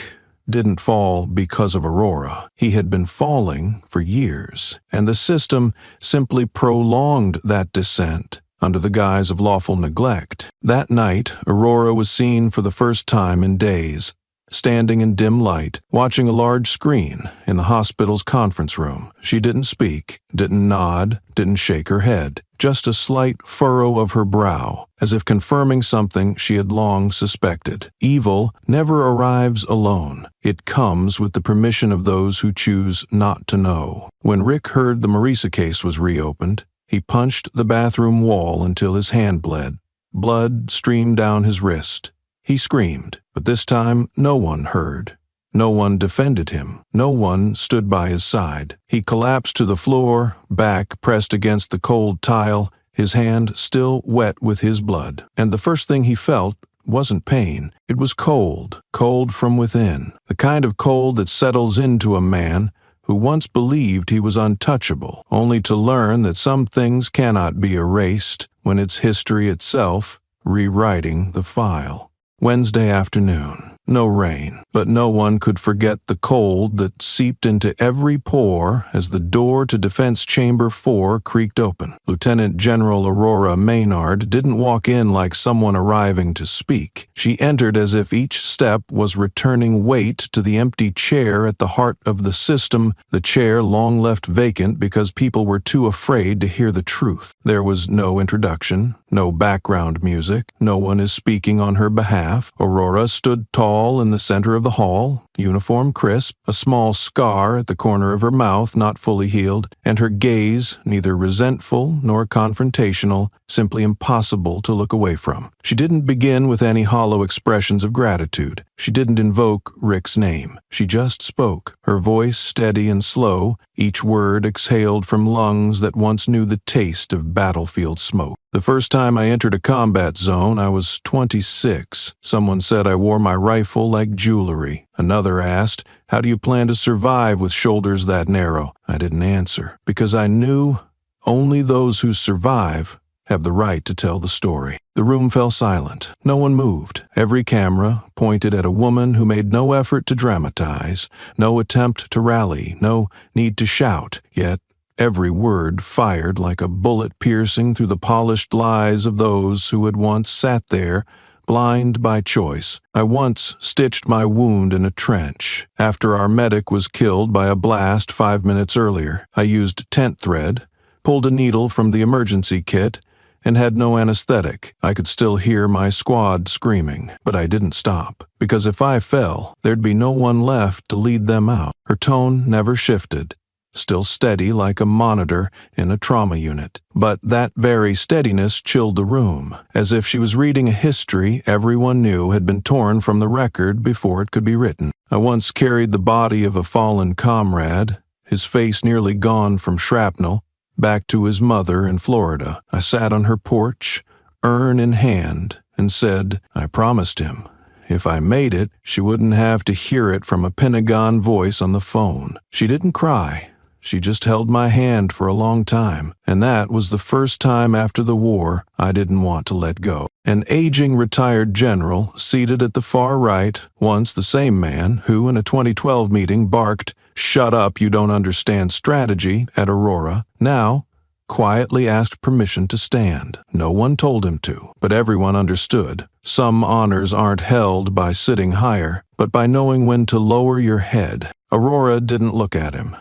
didn't fall because of Aurora. He had been falling for years, and the system simply prolonged that descent under the guise of lawful neglect. That night, Aurora was seen for the first time in days, standing in dim light, watching a large screen in the hospital's conference room. She didn't speak, didn't nod, didn't shake her head, just a slight furrow of her brow, as if confirming something she had long suspected. Evil never arrives alone. It comes with the permission of those who choose not to know. When Rick heard the Marissa case was reopened, he punched the bathroom wall until his hand bled. Blood streamed down his wrist. He screamed, but this time no one heard. No one defended him. No one stood by his side. He collapsed to the floor, back pressed against the cold tile, his hand still wet with his blood. And the first thing he felt wasn't pain. It was cold, cold from within. The kind of cold that settles into a man who once believed he was untouchable, only to learn that some things cannot be erased when it's history itself rewriting the file. Wednesday afternoon. No rain, but no one could forget the cold that seeped into every pore as the door to Defense Chamber 4 creaked open. Lieutenant General Aurora Maynard didn't walk in like someone arriving to speak. She entered as if each step was returning weight to the empty chair at the heart of the system, the chair long left vacant because people were too afraid to hear the truth. There was no introduction, no background music, no one is speaking on her behalf. Aurora stood tall in the center of the hall, uniform crisp, a small scar at the corner of her mouth not fully healed, and her gaze neither resentful nor confrontational, simply impossible to look away from. She didn't begin with any hollow expressions of gratitude. She didn't invoke Rick's name. She just spoke, her voice steady and slow, each word exhaled from lungs that once knew the taste of battlefield smoke. The first time I entered a combat zone, I was 26. Someone said I wore my rifle like jewelry. Another asked, "How do you plan to survive with shoulders that narrow?" I didn't answer, because I knew only those who survive have the right to tell the story. The room fell silent. No one moved. Every camera pointed at a woman who made no effort to dramatize, no attempt to rally, no need to shout, yet every word fired like a bullet piercing through the polished lies of those who had once sat there, blind by choice. I once stitched my wound in a trench. After our medic was killed by a blast 5 minutes earlier, I used tent thread, pulled a needle from the emergency kit, and had no anesthetic. I could still hear my squad screaming, but I didn't stop, because if I fell, there'd be no one left to lead them out. Her tone never shifted, still steady like a monitor in a trauma unit. But that very steadiness chilled the room, as if she was reading a history everyone knew had been torn from the record before it could be written. I once carried the body of a fallen comrade, his face nearly gone from shrapnel, back to his mother in Florida. I sat on her porch, urn in hand, and said I promised him if I made it, she wouldn't have to hear it from a Pentagon voice on the phone. She didn't cry. She just held my hand for a long time, and that was the first time after the war I didn't want to let go. An aging retired general, seated at the far right, once the same man who in a 2012 meeting barked, "Shut up, you don't understand strategy," at Aurora, now quietly asked permission to stand. No one told him to, but everyone understood. Some honors aren't held by sitting higher, but by knowing when to lower your head. Aurora didn't look at him.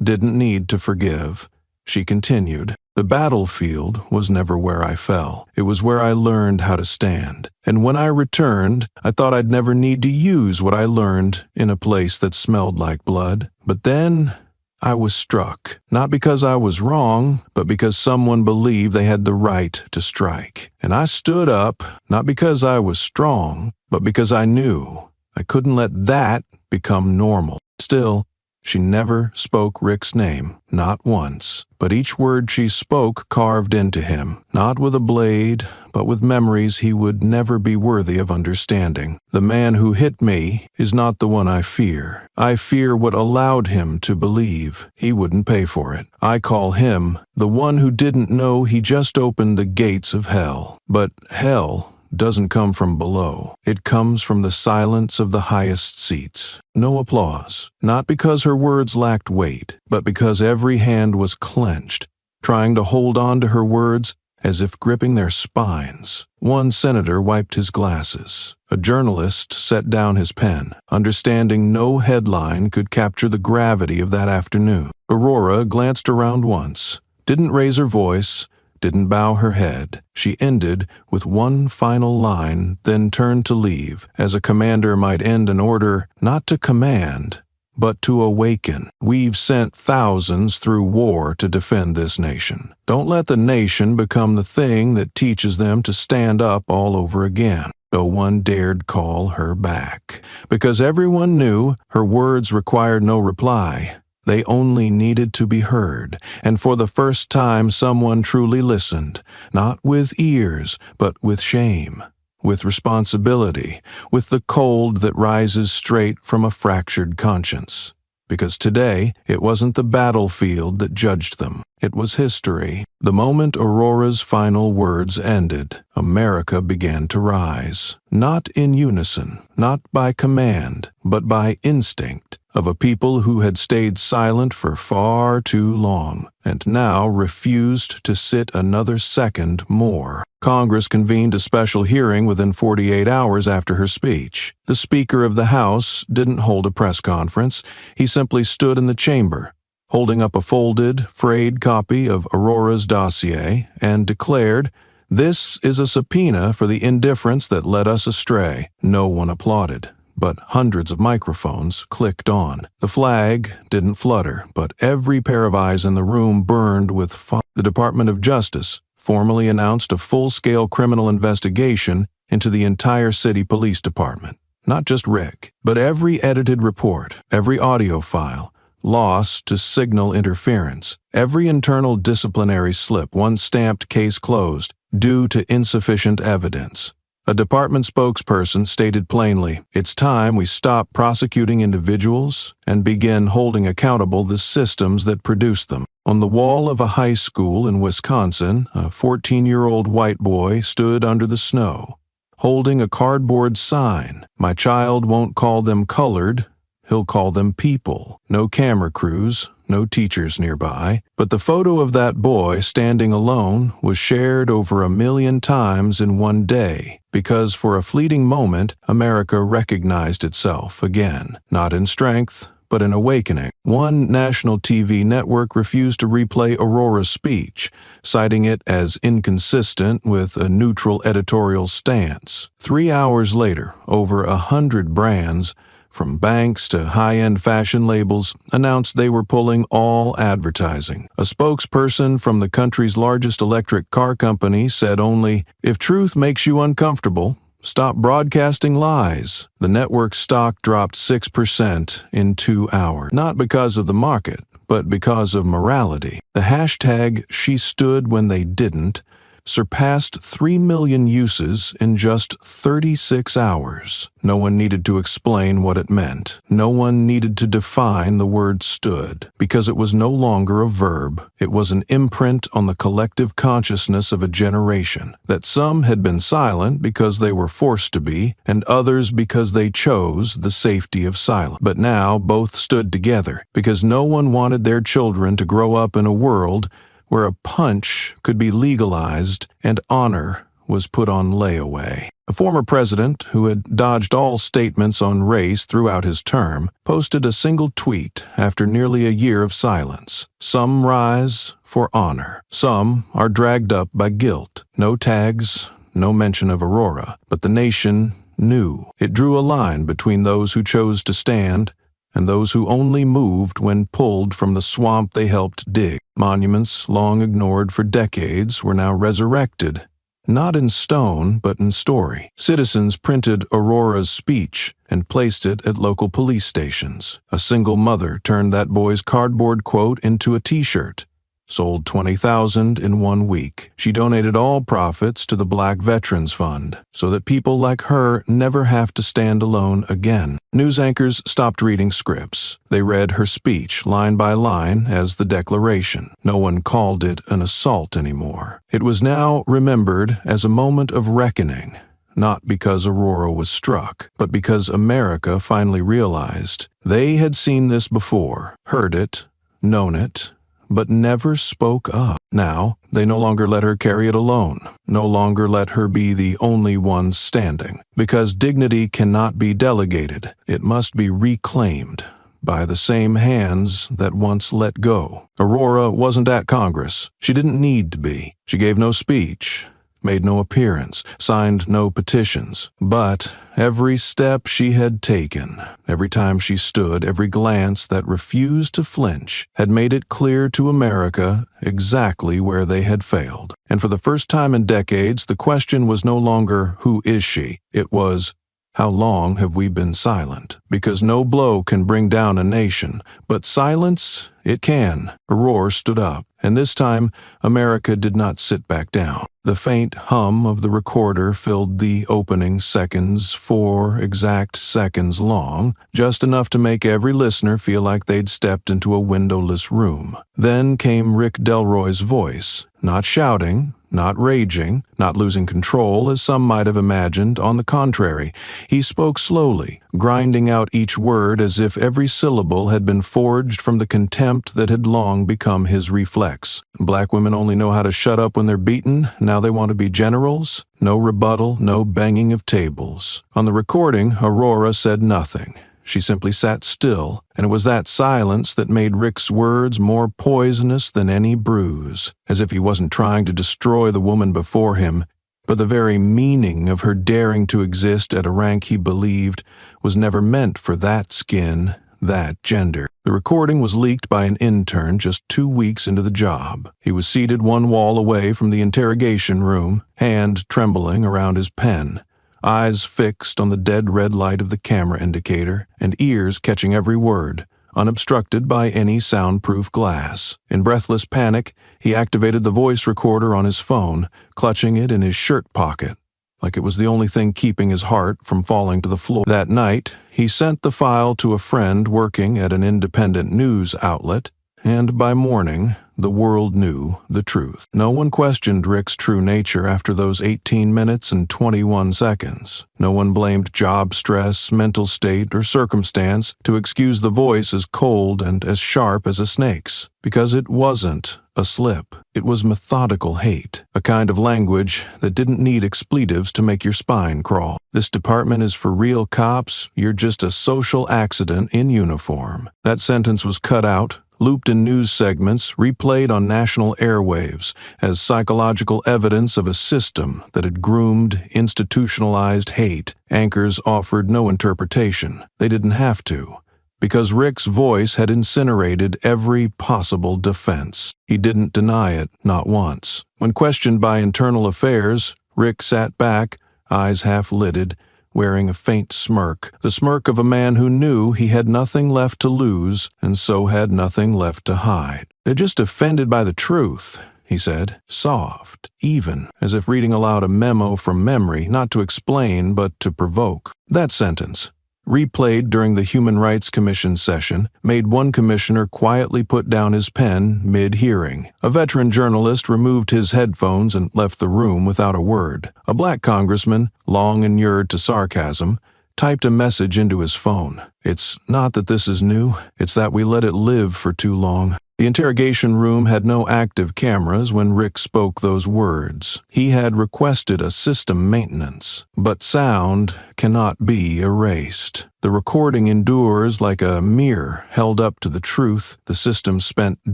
Didn't need to forgive. She continued, "The battlefield was never where I fell. It was where I learned how to stand. And when I returned, I thought I'd never need to use what I learned in a place that smelled like blood. But then I was struck, not because I was wrong, but because someone believed they had the right to strike. And I stood up, not because I was strong, but because I knew I couldn't let that become normal." Still, she never spoke Rick's name, not once, but each word she spoke carved into him, not with a blade, but with memories he would never be worthy of understanding. The man who hit me is not the one I fear. I fear what allowed him to believe he wouldn't pay for it. I call him the one who didn't know he just opened the gates of hell. But hell doesn't come from below. It comes from the silence of the highest seats. No applause, not because her words lacked weight, but because every hand was clenched, trying to hold on to her words as if gripping their spines. One senator wiped his glasses. A journalist set down his pen, understanding no headline could capture the gravity of that afternoon. Aurora glanced around once, didn't raise her voice, didn't bow her head. She ended with one final line, then turned to leave, as a commander might end an order not to command, but to awaken. We've sent thousands through war to defend this nation. Don't let the nation become the thing that teaches them to stand up all over again. No one dared call her back, because everyone knew her words required no reply. They only needed to be heard, and for the first time someone truly listened, not with ears, but with shame, with responsibility, with the cold that rises straight from a fractured conscience. Because today, it wasn't the battlefield that judged them. It was history. The moment Aurora's final words ended, America began to rise. Not in unison, not by command, but by instinct, of a people who had stayed silent for far too long, and now refused to sit another second more. Congress convened a special hearing within 48 hours after her speech. The Speaker of the House didn't hold a press conference. He simply stood in the chamber, holding up a folded, frayed copy of Aurora's dossier, and declared, "This is a subpoena for the indifference that led us astray." No one applauded, but hundreds of microphones clicked on. The flag didn't flutter, but every pair of eyes in the room burned with fire. The Department of Justice formally announced a full-scale criminal investigation into the entire city police department. Not just Rick, but every edited report, every audio file, lost to signal interference, every internal disciplinary slip, one stamped case closed, due to insufficient evidence. A department spokesperson stated plainly, "It's time we stop prosecuting individuals and begin holding accountable the systems that produced them." On the wall of a high school in Wisconsin, a 14-year-old white boy stood under the snow, holding a cardboard sign. "My child won't call them colored, he'll call them people." No camera crews, no teachers nearby, but the photo of that boy standing alone was shared over 1 million times in one day, because for a fleeting moment, America recognized itself again, not in strength, but in awakening. One national TV network refused to replay Aurora's speech, citing it as inconsistent with a neutral editorial stance. 3 hours later, over 100 brands, from banks to high-end fashion labels, announced they were pulling all advertising. A spokesperson from the country's largest electric car company said only, "If truth makes you uncomfortable, stop broadcasting lies." The network's stock dropped 6% in 2 hours, not because of the market, but because of morality. The hashtag "She Stood When They Didn't" surpassed 3 million uses in just 36 hours. No one needed to explain what it meant. No one needed to define the word stood, because it was no longer a verb. It was an imprint on the collective consciousness of a generation, that some had been silent because they were forced to be, and others because they chose the safety of silence. But now both stood together, because no one wanted their children to grow up in a world where a punch could be legalized and honor was put on layaway. A former president, who had dodged all statements on race throughout his term, posted a single tweet after nearly a year of silence. "Some rise for honor. Some are dragged up by guilt." No tags, no mention of Aurora, but the nation knew. It drew a line between those who chose to stand and those who only moved when pulled from the swamp they helped dig. Monuments, long ignored for decades, were now resurrected, not in stone, but in story. Citizens printed Aurora's speech and placed it at local police stations. A single mother turned that boy's cardboard quote into a t-shirt, sold 20,000 in 1 week. She donated all profits to the Black Veterans Fund, so that people like her never have to stand alone again. News anchors stopped reading scripts. They read her speech line by line as the declaration. No one called it an assault anymore. It was now remembered as a moment of reckoning, not because Aurora was struck, but because America finally realized they had seen this before, heard it, known it, but never spoke up. Now, they no longer let her carry it alone, no longer let her be the only one standing. Because dignity cannot be delegated, it must be reclaimed by the same hands that once let go. Aurora wasn't at Congress. She didn't need to be. She gave no speech, made no appearance, signed no petitions. But every step she had taken, every time she stood, every glance that refused to flinch, had made it clear to America exactly where they had failed. And for the first time in decades, the question was no longer, "Who is she?" It was, "How long have we been silent?" Because no blow can bring down a nation, but silence, it can. Aurora stood up, and this time, America did not sit back down. The faint hum of the recorder filled the opening seconds, 4 exact seconds long, just enough to make every listener feel like they'd stepped into a windowless room. Then came Rick Delroy's voice, not shouting, not raging, not losing control as some might have imagined. On the contrary, he spoke slowly, grinding out each word as if every syllable had been forged from the contempt that had long become his reflex. Black women only know how to shut up when they're beaten. Now they want to be generals. No rebuttal, no banging of tables. On the recording, Aurora said nothing. She simply sat still, and it was that silence that made Rick's words more poisonous than any bruise, as if he wasn't trying to destroy the woman before him, but the very meaning of her daring to exist at a rank he believed was never meant for that skin, that gender. The recording was leaked by an intern just 2 weeks into the job. He was seated one wall away from the interrogation room, hand trembling around his pen, eyes fixed on the dead red light of the camera indicator, and ears catching every word, unobstructed by any soundproof glass. In breathless panic, he activated the voice recorder on his phone, clutching it in his shirt pocket, like it was the only thing keeping his heart from falling to the floor. That night, he sent the file to a friend working at an independent news outlet, and by morning, the world knew the truth. No one questioned Rick's true nature after those 18 minutes and 21 seconds. No one blamed job stress, mental state, or circumstance to excuse the voice as cold and as sharp as a snake's, because it wasn't a slip. It was methodical hate, a kind of language that didn't need expletives to make your spine crawl. This department is for real cops, you're just a social accident in uniform. That sentence was cut out, looped in news segments, replayed on national airwaves as psychological evidence of a system that had groomed, institutionalized hate. Anchors offered no interpretation. They didn't have to, because Rick's voice had incinerated every possible defense. He didn't deny it, not once. When questioned by Internal Affairs, Rick sat back, eyes half-lidded, wearing a faint smirk, the smirk of a man who knew he had nothing left to lose and so had nothing left to hide. "They're just offended by the truth," he said, soft, even, as if reading aloud a memo from memory, not to explain but to provoke. That sentence, replayed during the Human Rights Commission session, made one commissioner quietly put down his pen mid-hearing. A veteran journalist removed his headphones and left the room without a word. A black congressman, long inured to sarcasm, typed a message into his phone. "It's not that this is new, it's that we let it live for too long." The interrogation room had no active cameras when Rick spoke those words. He had requested a system maintenance, but sound cannot be erased. The recording endures like a mirror held up to the truth the system spent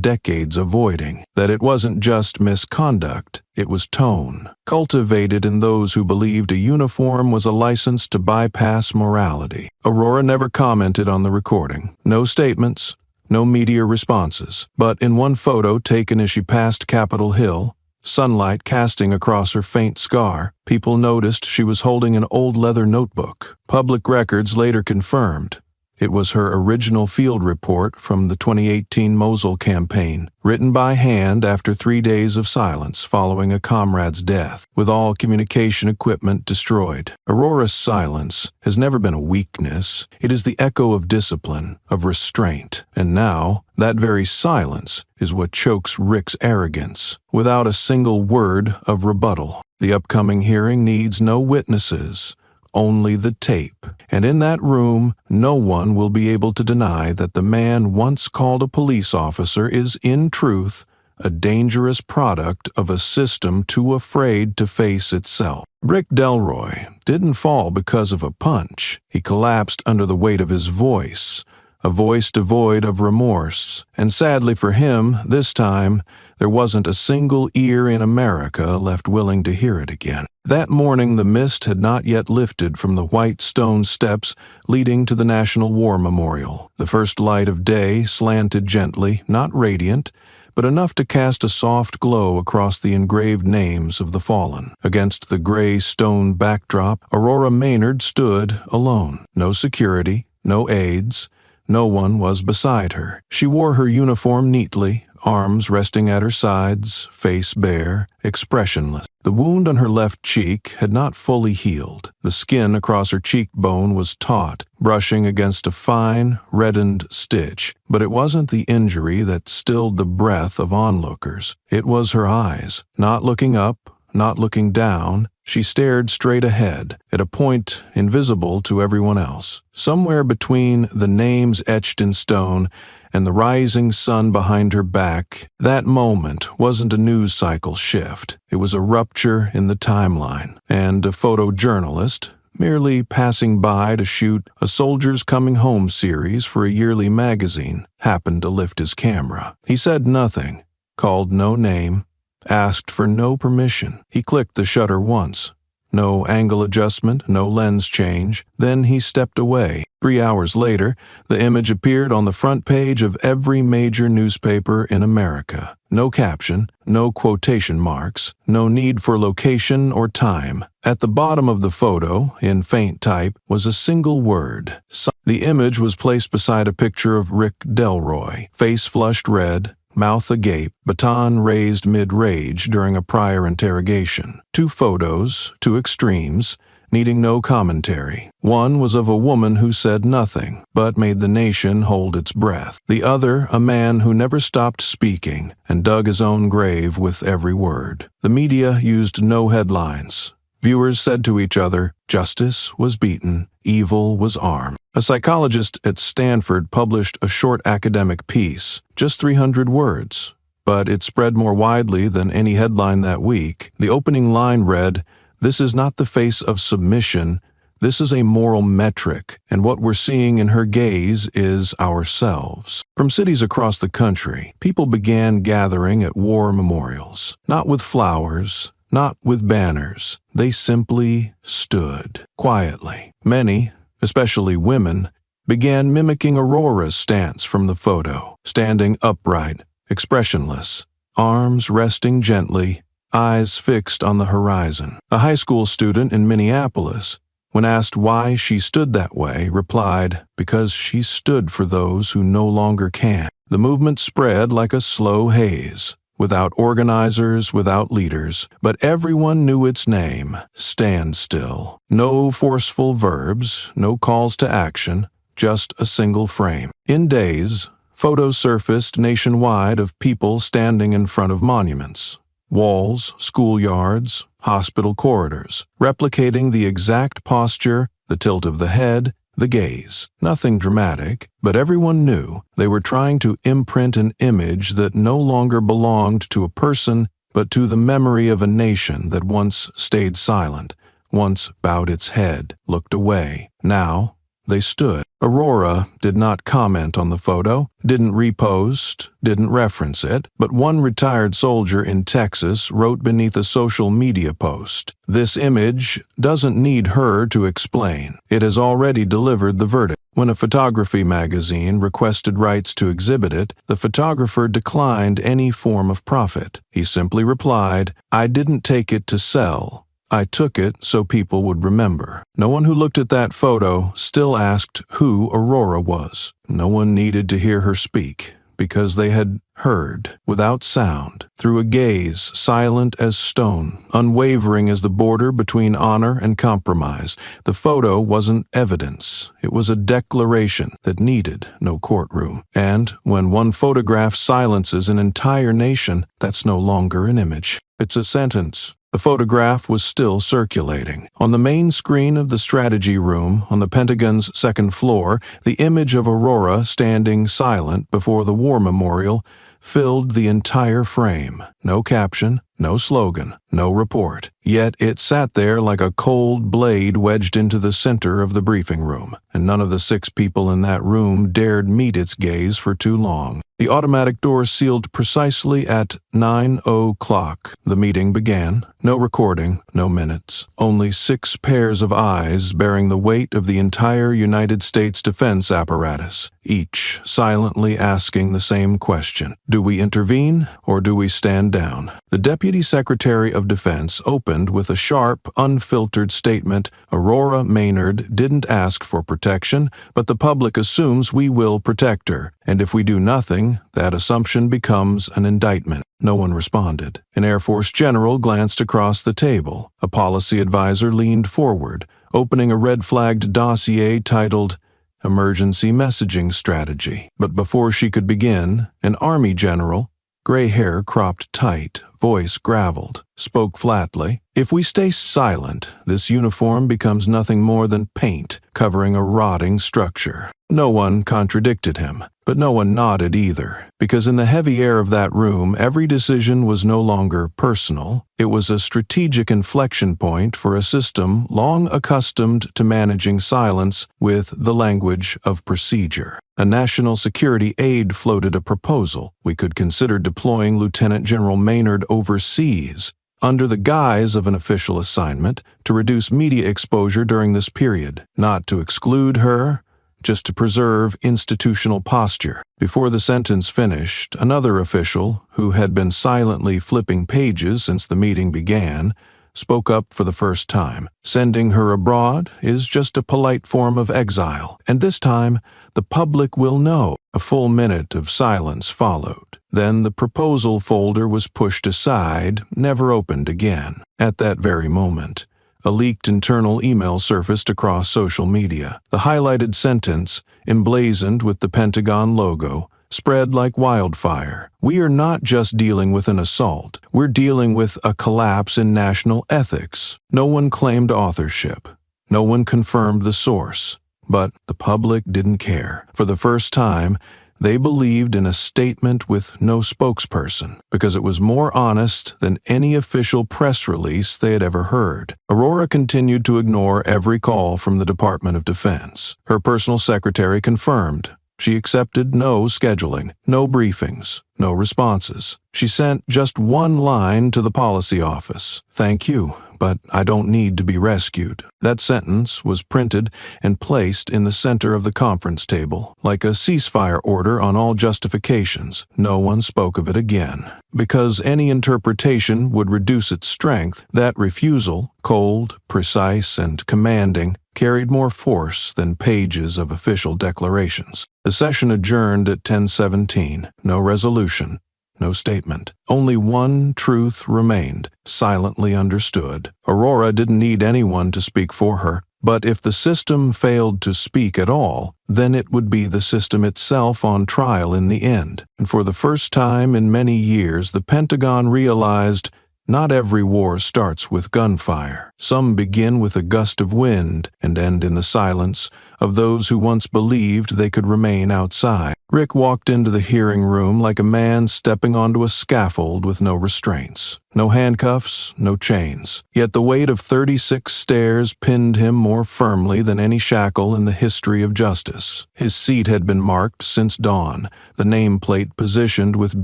decades avoiding, that it wasn't just misconduct, it was tone, cultivated in those who believed a uniform was a license to bypass morality. Aurora never commented on the recording. No statements. No media responses, but in one photo taken as she passed Capitol Hill, sunlight casting across her faint scar, people noticed she was holding an old leather notebook. Public records later confirmed it was her original field report from the 2018 Mosul campaign, written by hand after 3 days of silence following a comrade's death, with all communication equipment destroyed. Aurora's silence has never been a weakness. It is the echo of discipline, of restraint. And now, that very silence is what chokes Rick's arrogance, without a single word of rebuttal. The upcoming hearing needs no witnesses, only the tape. And in that room, no one will be able to deny that the man once called a police officer is, in truth, a dangerous product of a system too afraid to face itself. Rick Delroy didn't fall because of a punch. He collapsed under the weight of his voice, a voice devoid of remorse. And sadly for him, this time, there wasn't a single ear in America left willing to hear it again. That morning, the mist had not yet lifted from the white stone steps leading to the National War Memorial. The first light of day slanted gently, not radiant, but enough to cast a soft glow across the engraved names of the fallen. Against the gray stone backdrop, Aurora Maynard stood alone. No security, no aides. No one was beside her. She wore her uniform neatly, arms resting at her sides, face bare, expressionless. The wound on her left cheek had not fully healed. The skin across her cheekbone was taut, brushing against a fine, reddened stitch. But it wasn't the injury that stilled the breath of onlookers. It was her eyes. Not looking up, not looking down, she stared straight ahead, at a point invisible to everyone else. Somewhere between the names etched in stone and the rising sun behind her back, that moment wasn't a news cycle shift. It was a rupture in the timeline, and a photojournalist, merely passing by to shoot a Soldiers Coming Home series for a yearly magazine, happened to lift his camera. He said nothing, called no name, asked for no permission. He clicked the shutter once. No angle adjustment, no lens change. Then he stepped away. 3 hours later, the image appeared on the front page of every major newspaper in America. No caption, no quotation marks, no need for location or time. At the bottom of the photo, in faint type, was a single word. The image was placed beside a picture of Rick Delroy, face flushed red, mouth agape, baton raised mid-rage during a prior interrogation. 2 photos, 2 extremes, needing no commentary. One was of a woman who said nothing, but made the nation hold its breath. The other, a man who never stopped speaking and dug his own grave with every word. The media used no headlines. Viewers said to each other, justice was beaten, evil was armed. A psychologist at Stanford published a short academic piece, just 300 words, but it spread more widely than any headline that week. The opening line read, "This is not the face of submission, this is a moral metric, and what we're seeing in her gaze is ourselves." From cities across the country, people began gathering at war memorials, not with flowers, not with banners. They simply stood, quietly. Many, especially women, began mimicking Aurora's stance from the photo, standing upright, expressionless, arms resting gently, eyes fixed on the horizon. A high school student in Minneapolis, when asked why she stood that way, replied, "Because she stood for those who no longer can." The movement spread like a slow haze, without organizers, without leaders, but everyone knew its name: stand still. No forceful verbs, no calls to action, just a single frame. In days, photos surfaced nationwide of people standing in front of monuments, walls, schoolyards, hospital corridors, replicating the exact posture, the tilt of the head, the gaze. Nothing dramatic, but everyone knew they were trying to imprint an image that no longer belonged to a person, but to the memory of a nation that once stayed silent, once bowed its head, looked away. Now, they stood. Aurora did not comment on the photo, didn't repost, didn't reference it, but one retired soldier in Texas wrote beneath a social media post, "This image doesn't need her to explain. It has already delivered the verdict." When a photography magazine requested rights to exhibit it, the photographer declined any form of profit. He simply replied, "I didn't take it to sell. I took it so people would remember." No one who looked at that photo still asked who Aurora was. No one needed to hear her speak, because they had heard, without sound, through a gaze silent as stone, unwavering as the border between honor and compromise. The photo wasn't evidence. It was a declaration that needed no courtroom. And when one photograph silences an entire nation, that's no longer an image. It's a sentence. The photograph was still circulating. On the main screen of the strategy room on the Pentagon's second floor, the image of Aurora standing silent before the war memorial filled the entire frame. No caption, no slogan, no report. Yet it sat there like a cold blade wedged into the center of the briefing room, and none of the 6 people in that room dared meet its gaze for too long. The automatic door sealed precisely at 9:00. The meeting began. No recording, no minutes. Only 6 pairs of eyes bearing the weight of the entire United States defense apparatus, each silently asking the same question. Do we intervene or do we stand down? The Deputy Secretary of Defense opened with a sharp, unfiltered statement. Aurora Maynard didn't ask for protection, but the public assumes we will protect her, and if we do nothing, that assumption becomes an indictment. No one responded. An Air Force general glanced across the table. A policy advisor leaned forward, opening a red-flagged dossier titled Emergency Messaging Strategy. But before she could begin, an Army general, gray hair cropped tight, voice graveled, spoke flatly. If we stay silent, this uniform becomes nothing more than paint covering a rotting structure. No one contradicted him, but no one nodded either, because in the heavy air of that room, every decision was no longer personal. It was a strategic inflection point for a system long accustomed to managing silence with the language of procedure. A national security aide floated a proposal. We could consider deploying Lieutenant General Maynard overseas, under the guise of an official assignment, to reduce media exposure during this period, not to exclude her, just to preserve institutional posture. Before the sentence finished, another official, who had been silently flipping pages since the meeting began, spoke up for the first time. Sending her abroad is just a polite form of exile, and this time the public will know. A full minute of silence followed. Then the proposal folder was pushed aside, never opened again. At that very moment, a leaked internal email surfaced across social media. The highlighted sentence, emblazoned with the Pentagon logo, spread like wildfire. We are not just dealing with an assault. We're dealing with a collapse in national ethics. No one claimed authorship. No one confirmed the source. But the public didn't care. For the first time, they believed in a statement with no spokesperson, because it was more honest than any official press release they had ever heard. Aurora continued to ignore every call from the Department of Defense. Her personal secretary confirmed. She accepted no scheduling, no briefings, no responses. She sent just one line to the policy office. "Thank you, but I don't need to be rescued." That sentence was printed and placed in the center of the conference table, like a ceasefire order on all justifications. No one spoke of it again. Because any interpretation would reduce its strength, that refusal, cold, precise, and commanding, carried more force than pages of official declarations. The session adjourned at 10:17. No resolution. No statement. Only one truth remained, silently understood. Aurora didn't need anyone to speak for her, but if the system failed to speak at all, then it would be the system itself on trial in the end. And for the first time in many years, the Pentagon realized not every war starts with gunfire. Some begin with a gust of wind and end in the silence of those who once believed they could remain outside. Rick walked into the hearing room like a man stepping onto a scaffold with no restraints. No handcuffs, no chains. Yet the weight of 36 stairs pinned him more firmly than any shackle in the history of justice. His seat had been marked since dawn, the nameplate positioned with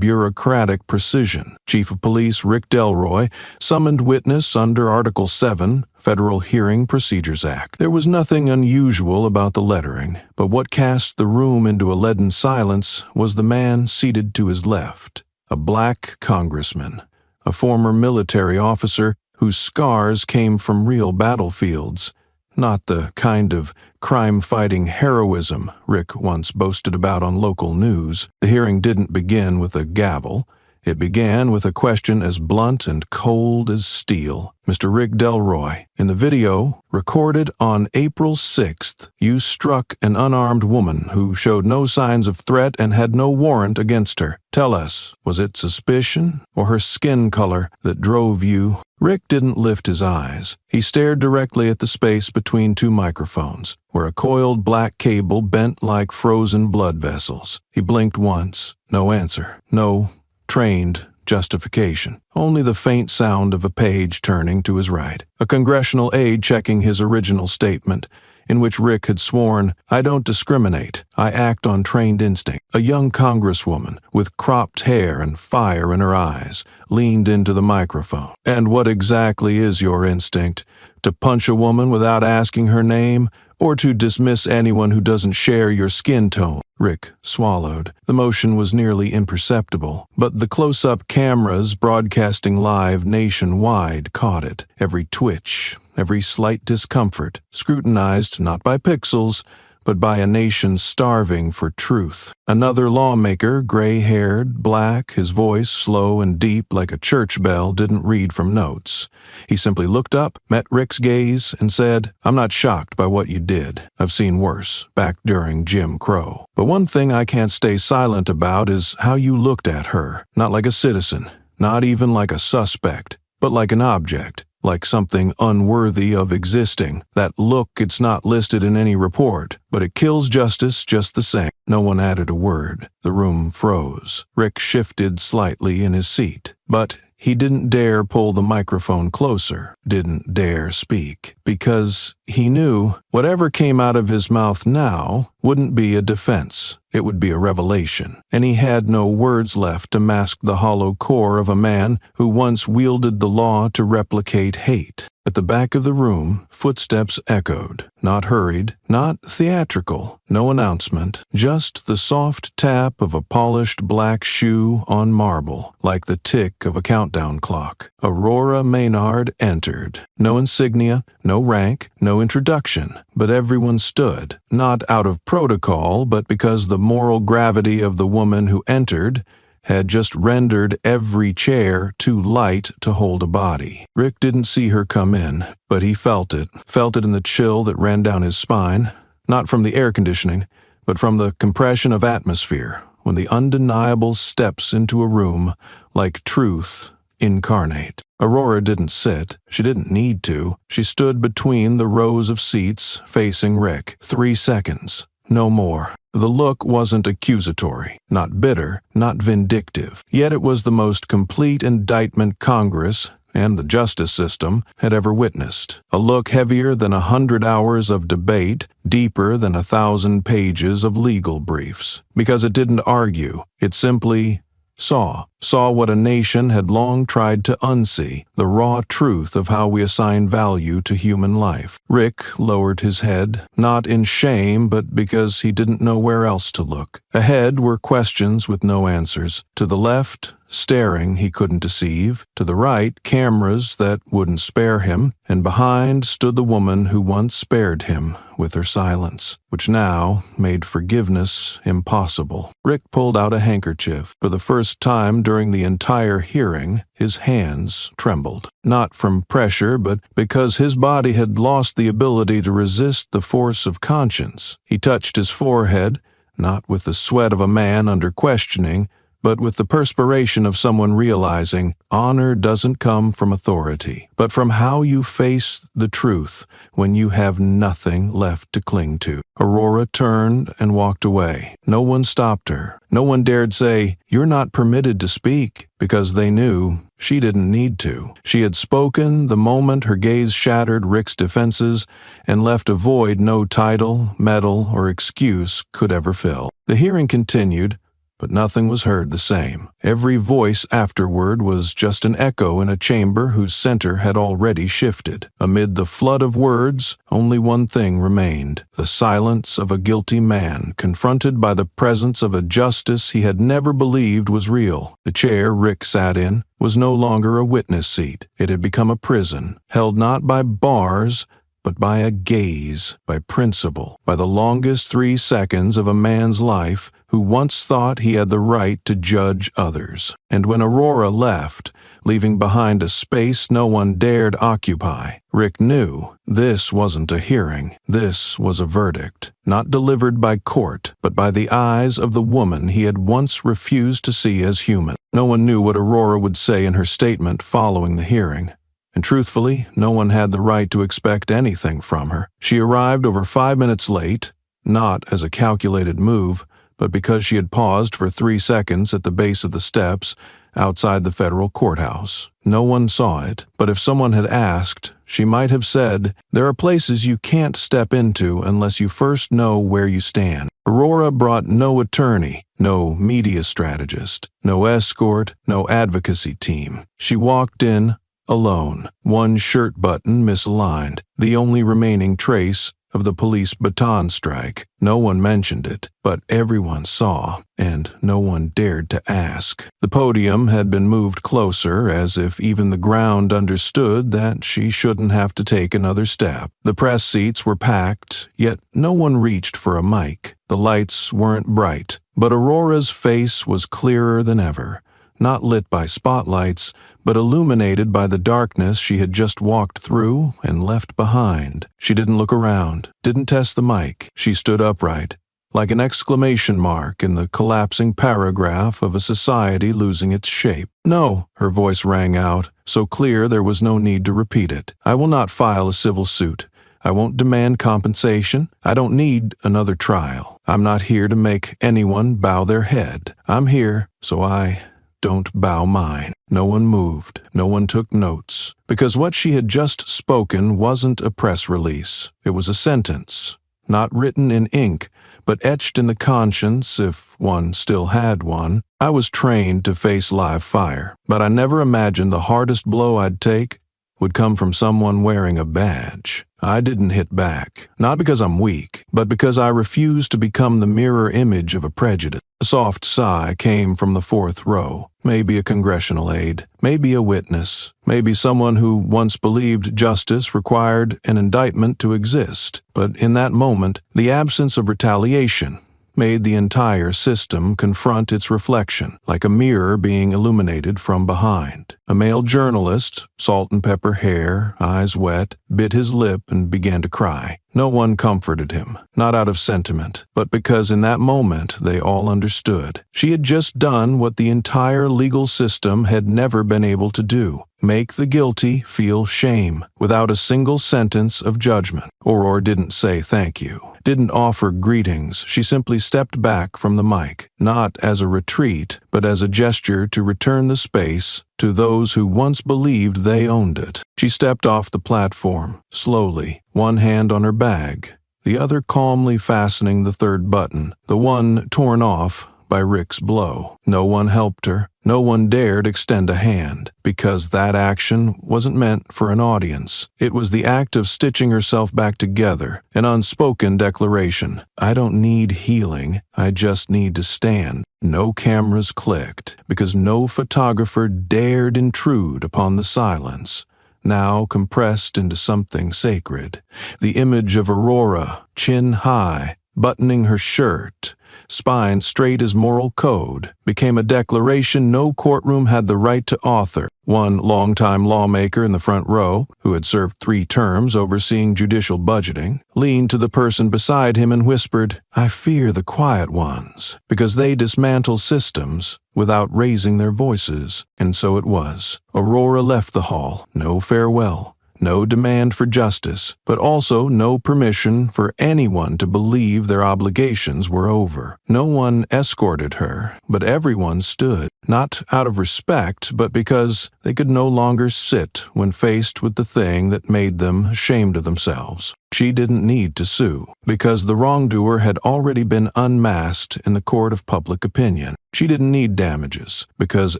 bureaucratic precision. Chief of Police Rick Delroy summoned witness under Article 7, Federal Hearing Procedures Act. There was nothing unusual about the lettering, but what cast the room into a leaden silence was the man seated to his left, a black congressman, a former military officer whose scars came from real battlefields, not the kind of crime-fighting heroism Rick once boasted about on local news. The hearing didn't begin with a gavel. It began with a question as blunt and cold as steel. "Mr. Rick Delroy, in the video, recorded on April 6th, you struck an unarmed woman who showed no signs of threat and had no warrant against her. Tell us, was it suspicion or her skin color that drove you?" Rick didn't lift his eyes. He stared directly at the space between two microphones, where a coiled black cable bent like frozen blood vessels. He blinked once. No answer. No trained justification. Only the faint sound of a page turning to his right. A congressional aide checking his original statement, in which Rick had sworn, "I don't discriminate. I act on trained instinct." A young congresswoman, with cropped hair and fire in her eyes, leaned into the microphone. "And what exactly is your instinct? To punch a woman without asking her name, or to dismiss anyone who doesn't share your skin tone?" Rick swallowed. The motion was nearly imperceptible, but the close-up cameras broadcasting live nationwide caught it. Every twitch, every slight discomfort, scrutinized not by pixels, but by a nation starving for truth. Another lawmaker, gray-haired, black, his voice slow and deep like a church bell, didn't read from notes. He simply looked up, met Rick's gaze, and said, "I'm not shocked by what you did. I've seen worse, back during Jim Crow. But one thing I can't stay silent about is how you looked at her. Not like a citizen, not even like a suspect, but like an object. like something unworthy of existing. That look, it's not listed in any report, but it kills justice just the same. No one added a word. The room froze. Rick shifted slightly in his seat, but he didn't dare pull the microphone closer, didn't dare speak, because he knew whatever came out of his mouth now wouldn't be a defense. It would be a revelation, and he had no words left to mask the hollow core of a man who once wielded the law to replicate hate. At the back of the room, footsteps echoed, not hurried, not theatrical, no announcement, just the soft tap of a polished black shoe on marble, like the tick of a countdown clock. Aurora Maynard entered. No insignia, no rank, no introduction, but everyone stood, not out of protocol, but because the moral gravity of the woman who entered had just rendered every chair too light to hold a body. Rick didn't see her come in, but he felt it in the chill that ran down his spine, not from the air conditioning, but from the compression of atmosphere, when the undeniable steps into a room like truth incarnate. Aurora didn't sit. She didn't need to. She stood between the rows of seats, facing Rick. 3 seconds. No more. The look wasn't accusatory, not bitter, not vindictive, yet it was the most complete indictment Congress and the justice system had ever witnessed. A look heavier than 100 hours of debate, deeper than 1,000 pages of legal briefs. Because it didn't argue, it simply saw what a nation had long tried to unsee, the raw truth of how we assign value to human life. Rick lowered his head, not in shame, but because he didn't know where else to look. Ahead were questions with no answers. To the left, staring he couldn't deceive. To the right, cameras that wouldn't spare him. And behind stood the woman who once spared him with her silence, which now made forgiveness impossible. Rick pulled out a handkerchief. For the first time during the entire hearing, his hands trembled. Not from pressure, but because his body had lost the ability to resist the force of conscience. He touched his forehead, not with the sweat of a man under questioning, but with the perspiration of someone realizing honor doesn't come from authority, but from how you face the truth when you have nothing left to cling to. Aurora turned and walked away. No one stopped her. No one dared say, "You're not permitted to speak," because they knew she didn't need to. She had spoken the moment her gaze shattered Rick's defenses and left a void no title, medal, or excuse could ever fill. The hearing continued, but nothing was heard the same. Every voice afterward was just an echo in a chamber whose center had already shifted. Amid the flood of words, only one thing remained: the silence of a guilty man confronted by the presence of a justice he had never believed was real. The chair Rick sat in was no longer a witness seat. It had become a prison, held not by bars, but by a gaze, by principle, by the longest 3 seconds of a man's life who once thought he had the right to judge others. And when Aurora left, leaving behind a space no one dared occupy, Rick knew this wasn't a hearing. This was a verdict, not delivered by court, but by the eyes of the woman he had once refused to see as human. No one knew what Aurora would say in her statement following the hearing. And truthfully, no one had the right to expect anything from her. She arrived over 5 minutes late, not as a calculated move, but because she had paused for 3 seconds at the base of the steps outside the federal courthouse. No one saw it, but if someone had asked, she might have said, "There are places you can't step into unless you first know where you stand." Aurora brought no attorney, no media strategist, no escort, no advocacy team. She walked in alone, one shirt button misaligned, the only remaining trace of the police baton strike. No one mentioned it, but everyone saw, and no one dared to ask. The podium had been moved closer, as if even the ground understood that she shouldn't have to take another step. The press seats were packed, yet no one reached for a mic. The lights weren't bright, but Aurora's face was clearer than ever. Not lit by spotlights, but illuminated by the darkness she had just walked through and left behind. She didn't look around, didn't test the mic. She stood upright, like an exclamation mark in the collapsing paragraph of a society losing its shape. "No," her voice rang out, so clear there was no need to repeat it. "I will not file a civil suit. I won't demand compensation. I don't need another trial. I'm not here to make anyone bow their head. I'm here so I don't bow mine." No one moved. No one took notes. Because what she had just spoken wasn't a press release. It was a sentence, not written in ink, but etched in the conscience, if one still had one. "I was trained to face live fire, but I never imagined the hardest blow I'd take would come from someone wearing a badge. I didn't hit back, not because I'm weak, but because I refused to become the mirror image of a prejudice." A soft sigh came from the fourth row. Maybe a congressional aide, maybe a witness, maybe someone who once believed justice required an indictment to exist. But in that moment, the absence of retaliation made the entire system confront its reflection, like a mirror being illuminated from behind. A male journalist, salt and pepper hair, eyes wet, bit his lip and began to cry. No one comforted him, not out of sentiment, but because in that moment they all understood. She had just done what the entire legal system had never been able to do: make the guilty feel shame without a single sentence of judgment. Aurora didn't say thank you, didn't offer greetings. She simply stepped back from the mic, not as a retreat, but as a gesture to return the space to those who once believed they owned it. She stepped off the platform, slowly, one hand on her bag, the other calmly fastening the third button, the one torn off by Rick's blow. No one helped her. No one dared extend a hand, because that action wasn't meant for an audience. It was the act of stitching herself back together, an unspoken declaration. "I don't need healing, I just need to stand." No cameras clicked, because no photographer dared intrude upon the silence, now compressed into something sacred. The image of Aurora, chin high, buttoning her shirt, spine straight as moral code, became a declaration no courtroom had the right to author. One longtime lawmaker in the front row, who had served 3 terms overseeing judicial budgeting, leaned to the person beside him and whispered, "I fear the quiet ones, because they dismantle systems without raising their voices." And so it was. Aurora left the hall, no farewell. No demand for justice, but also no permission for anyone to believe their obligations were over. No one escorted her, but everyone stood, not out of respect, but because they could no longer sit when faced with the thing that made them ashamed of themselves. She didn't need to sue, because the wrongdoer had already been unmasked in the court of public opinion. She didn't need damages, because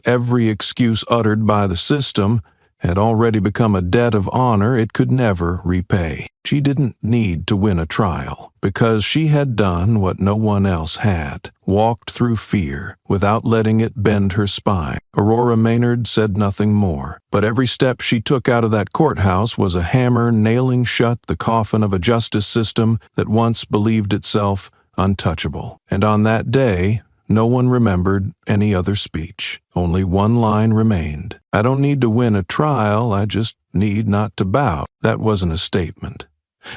every excuse uttered by the system had already become a debt of honor it could never repay. She didn't need to win a trial, because she had done what no one else had, walked through fear without letting it bend her spine. Aurora Maynard said nothing more, but every step she took out of that courthouse was a hammer nailing shut the coffin of a justice system that once believed itself untouchable. And on that day, no one remembered any other speech. Only one line remained. "I don't need to win a trial, I just need not to bow." That wasn't a statement.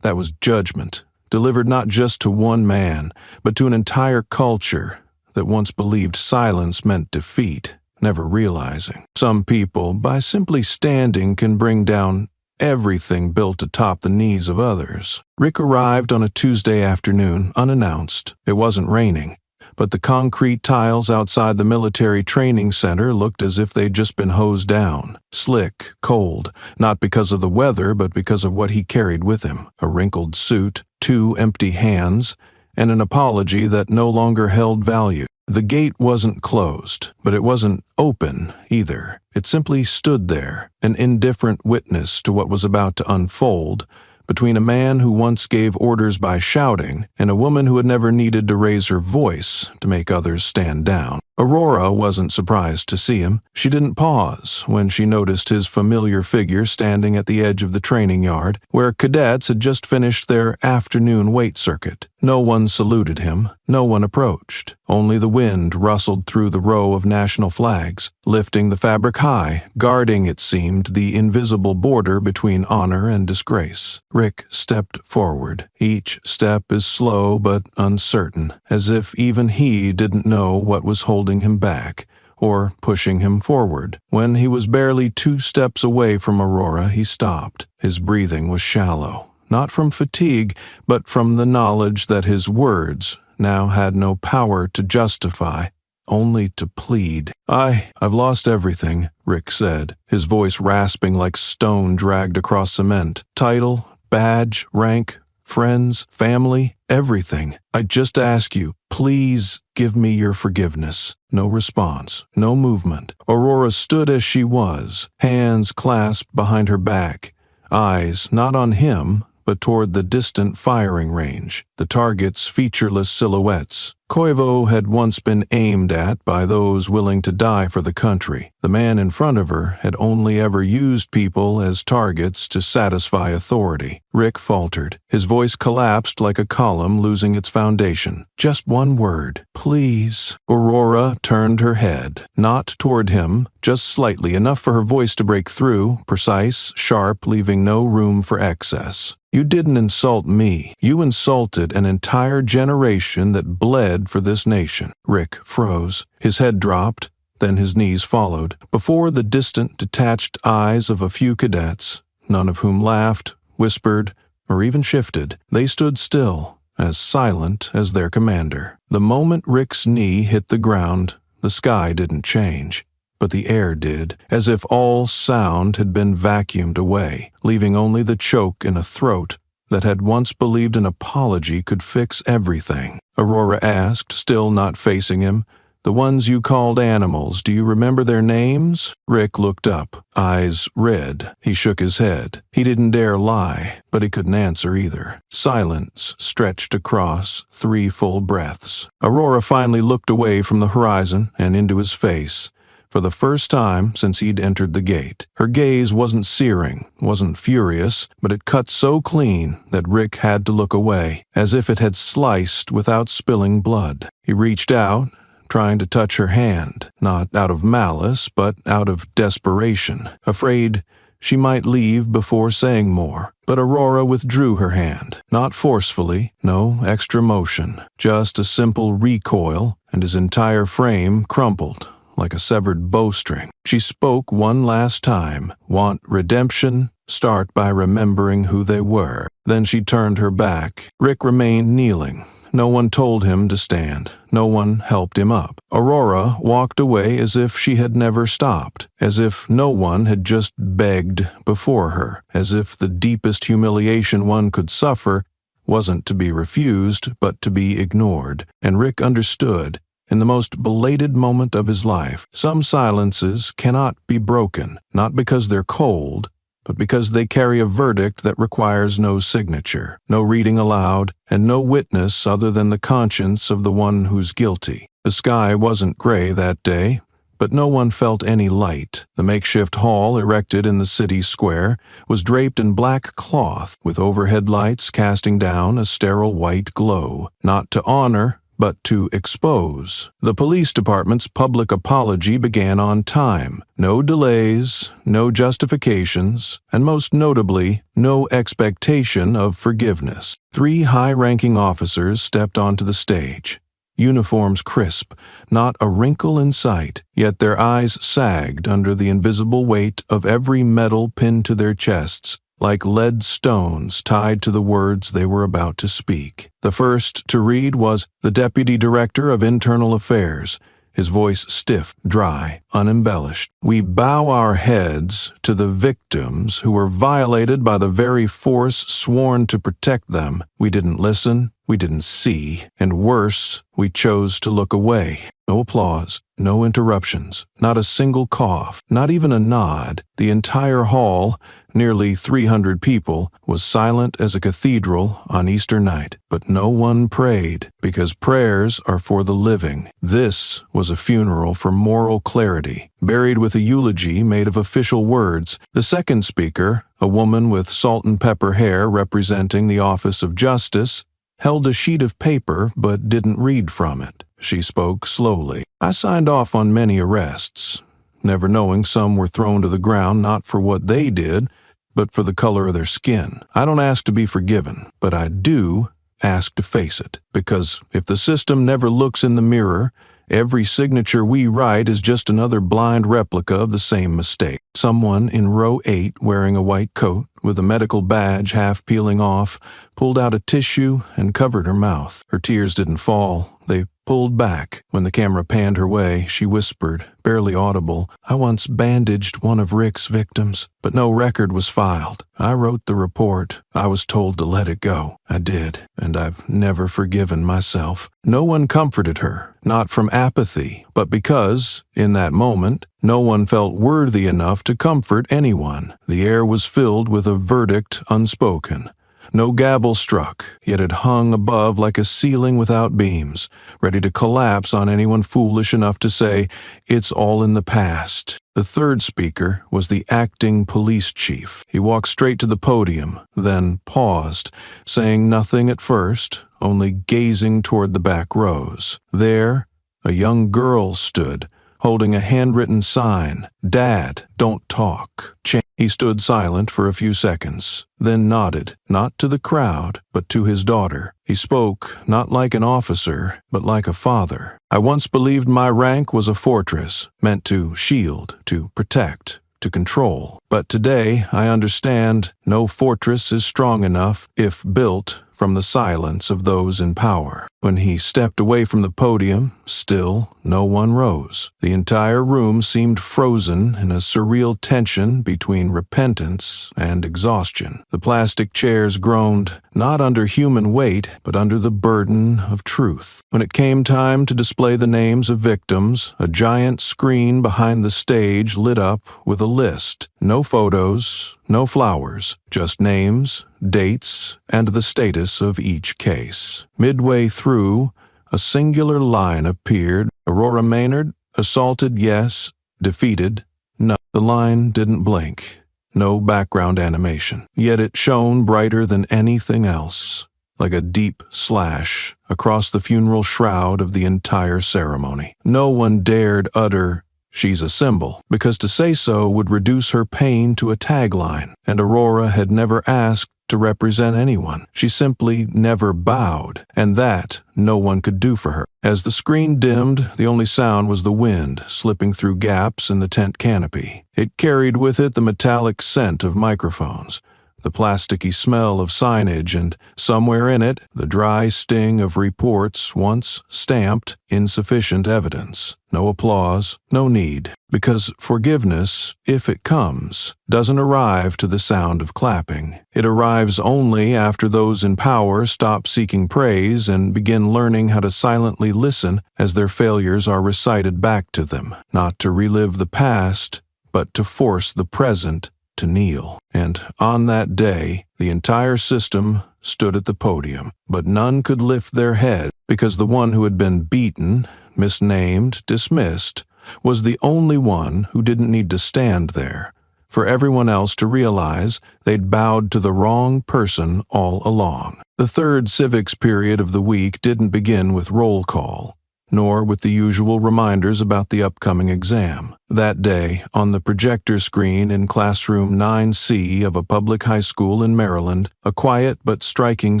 That was judgment, delivered not just to one man, but to an entire culture that once believed silence meant defeat, never realizing. Some people, by simply standing, can bring down everything built atop the knees of others. Rick arrived on a Tuesday afternoon, unannounced. It wasn't raining, but the concrete tiles outside the military training center looked as if they'd just been hosed down. Slick, cold, not because of the weather, but because of what he carried with him. A wrinkled suit, 2 empty hands, and an apology that no longer held value. The gate wasn't closed, but it wasn't open either. It simply stood there, an indifferent witness to what was about to unfold, between a man who once gave orders by shouting and a woman who had never needed to raise her voice to make others stand down. Aurora wasn't surprised to see him. She didn't pause when she noticed his familiar figure standing at the edge of the training yard, where cadets had just finished their afternoon weight circuit. No one saluted him. No one approached. Only the wind rustled through the row of national flags, lifting the fabric high, guarding, it seemed, the invisible border between honor and disgrace. Rick stepped forward, each step as slow but uncertain, as if even he didn't know what was holding him back or pushing him forward. When he was barely 2 steps away from Aurora, he stopped. His breathing was shallow, not from fatigue, but from the knowledge that his words now had no power to justify, only to plead. I've lost everything," Rick said, his voice rasping like stone dragged across cement. "Title, badge, rank, friends, family, everything. I just ask you, please give me your forgiveness." No response, no movement. Aurora stood as she was, hands clasped behind her back, eyes not on him, but toward the distant firing range, the target's featureless silhouettes. Koivu had once been aimed at by those willing to die for the country. The man in front of her had only ever used people as targets to satisfy authority. Rick faltered. His voice collapsed like a column losing its foundation. "Just one word, please." Aurora turned her head, not toward him, just slightly, enough for her voice to break through, precise, sharp, leaving no room for excess. "You didn't insult me. You insulted an entire generation that bled for this nation." Rick froze. His head dropped, then his knees followed. Before the distant, detached eyes of a few cadets, none of whom laughed, whispered, or even shifted, they stood still, as silent as their commander. The moment Rick's knee hit the ground, the sky didn't change, but the air did, as if all sound had been vacuumed away, leaving only the choke in a throat that had once believed an apology could fix everything. Aurora asked, still not facing him, "The ones you called animals, do you remember their names?" Rick looked up, eyes red. He shook his head. He didn't dare lie, but he couldn't answer either. Silence stretched across 3 full breaths. Aurora finally looked away from the horizon and into his face. For the first time since he'd entered the gate. Her gaze wasn't searing, wasn't furious, but it cut so clean that Rick had to look away, as if it had sliced without spilling blood. He reached out, trying to touch her hand, not out of malice, but out of desperation, afraid she might leave before saying more. But Aurora withdrew her hand, not forcefully, no extra motion, just a simple recoil, and his entire frame crumpled like a severed bowstring. She spoke one last time. "Want redemption? Start by remembering who they were." Then she turned her back. Rick remained kneeling. No one told him to stand. No one helped him up. Aurora walked away as if she had never stopped, as if no one had just begged before her, as if the deepest humiliation one could suffer wasn't to be refused, but to be ignored. And Rick understood. In the most belated moment of his life, some silences cannot be broken, not because they're cold, but because they carry a verdict that requires no signature, no reading aloud, and no witness other than the conscience of the one who's guilty. The sky wasn't gray that day, but no one felt any light. The makeshift hall erected in the city square was draped in black cloth, with overhead lights casting down a sterile white glow, not to honor, but to expose. The police department's public apology began on time. No delays, no justifications, and most notably, no expectation of forgiveness. 3 high-ranking officers stepped onto the stage. Uniforms crisp, not a wrinkle in sight, yet their eyes sagged under the invisible weight of every medal pinned to their chests, like lead stones tied to the words they were about to speak. The first to read was the Deputy Director of Internal Affairs, his voice stiff, dry, unembellished. "We bow our heads to the victims who were violated by the very force sworn to protect them. We didn't listen, we didn't see, and worse, we chose to look away." No applause, no interruptions, not a single cough, not even a nod. The entire hall, nearly 300 people, was silent as a cathedral on Easter night. But no one prayed, because prayers are for the living. This was a funeral for moral clarity, buried with a eulogy made of official words. The second speaker, a woman with salt and pepper hair representing the Office of Justice, held a sheet of paper but didn't read from it. She spoke slowly. "I signed off on many arrests, never knowing some were thrown to the ground not for what they did, but for the color of their skin. I don't ask to be forgiven, but I do ask to face it, because if the system never looks in the mirror, every signature we write is just another blind replica of the same mistake." Someone in row 8, wearing a white coat, with a medical badge half peeling off, pulled out a tissue and covered her mouth. Her tears didn't fall. They pulled back. When the camera panned her way, she whispered, barely audible, "I once bandaged one of Rick's victims, but no record was filed. I wrote the report. I was told to let it go. I did, and I've never forgiven myself." No one comforted her, not from apathy, but because, in that moment, no one felt worthy enough to comfort anyone. The air was filled with a verdict unspoken. No gavel struck, yet it hung above like a ceiling without beams, ready to collapse on anyone foolish enough to say, "It's all in the past." The third speaker was the acting police chief. He walked straight to the podium, then paused, saying nothing at first, only gazing toward the back rows. There, a young girl stood, holding a handwritten sign, "Dad, don't talk." He stood silent for a few seconds, then nodded, not to the crowd, but to his daughter. He spoke not like an officer, but like a father. "I once believed my rank was a fortress, meant to shield, to protect, to control. But today I understand no fortress is strong enough if built from the silence of those in power." When he stepped away from the podium, still no one rose. The entire room seemed frozen in a surreal tension between repentance and exhaustion. The plastic chairs groaned, not under human weight, but under the burden of truth. When it came time to display the names of victims, a giant screen behind the stage lit up with a list. No photos, no flowers, just names, dates, and the status of each case. Midway through, a singular line appeared. "Aurora Maynard, assaulted, yes. Defeated, no." The line didn't blink. No background animation. Yet it shone brighter than anything else, like a deep slash across the funeral shroud of the entire ceremony. No one dared utter, "She's a symbol," because to say so would reduce her pain to a tagline, and Aurora had never asked to represent anyone. She simply never bowed, and that no one could do for her. As the screen dimmed, the only sound was the wind slipping through gaps in the tent canopy. It carried with it the metallic scent of microphones, the plasticky smell of signage, and somewhere in it, the dry sting of reports once stamped insufficient evidence. No applause, no need, because forgiveness, if it comes, doesn't arrive to the sound of clapping. It arrives only after those in power stop seeking praise and begin learning how to silently listen as their failures are recited back to them, not to relive the past, but to force the present to kneel. And on that day, the entire system stood at the podium, but none could lift their head because the one who had been beaten, misnamed, dismissed, was the only one who didn't need to stand there, for everyone else to realize they'd bowed to the wrong person all along. The third civics period of the week didn't begin with roll call, nor with the usual reminders about the upcoming exam. That day, on the projector screen in classroom 9C of a public high school in Maryland, a quiet but striking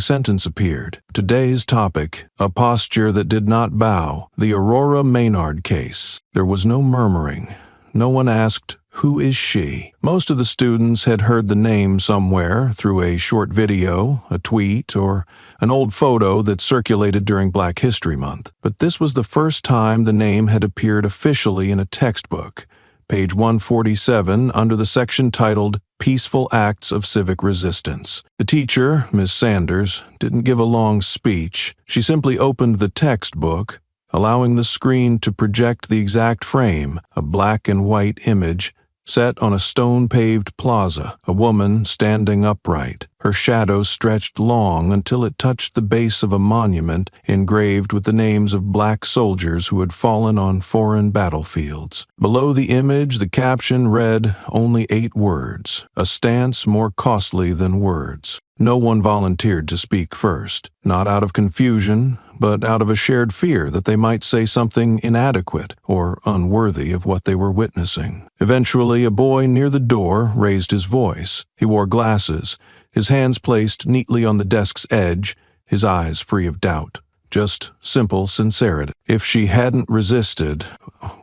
sentence appeared. Today's topic, a posture that did not bow, the Aurora Maynard case. There was no murmuring. No one asked, "Who is she?" Most of the students had heard the name somewhere through a short video, a tweet, or an old photo that circulated during Black History Month. But this was the first time the name had appeared officially in a textbook, page 147, under the section titled Peaceful Acts of Civic Resistance. The teacher, Miss Sanders, didn't give a long speech. She simply opened the textbook, allowing the screen to project the exact frame, a black and white image, Set on a stone-paved plaza, a woman standing upright. Her shadow stretched long until it touched the base of a monument engraved with the names of black soldiers who had fallen on foreign battlefields. Below the image, the caption read only 8 words, a stance more costly than words. No one volunteered to speak first, not out of confusion, but out of a shared fear that they might say something inadequate or unworthy of what they were witnessing. Eventually, a boy near the door raised his voice. He wore glasses, his hands placed neatly on the desk's edge, his eyes free of doubt. Just simple sincerity. If she hadn't resisted,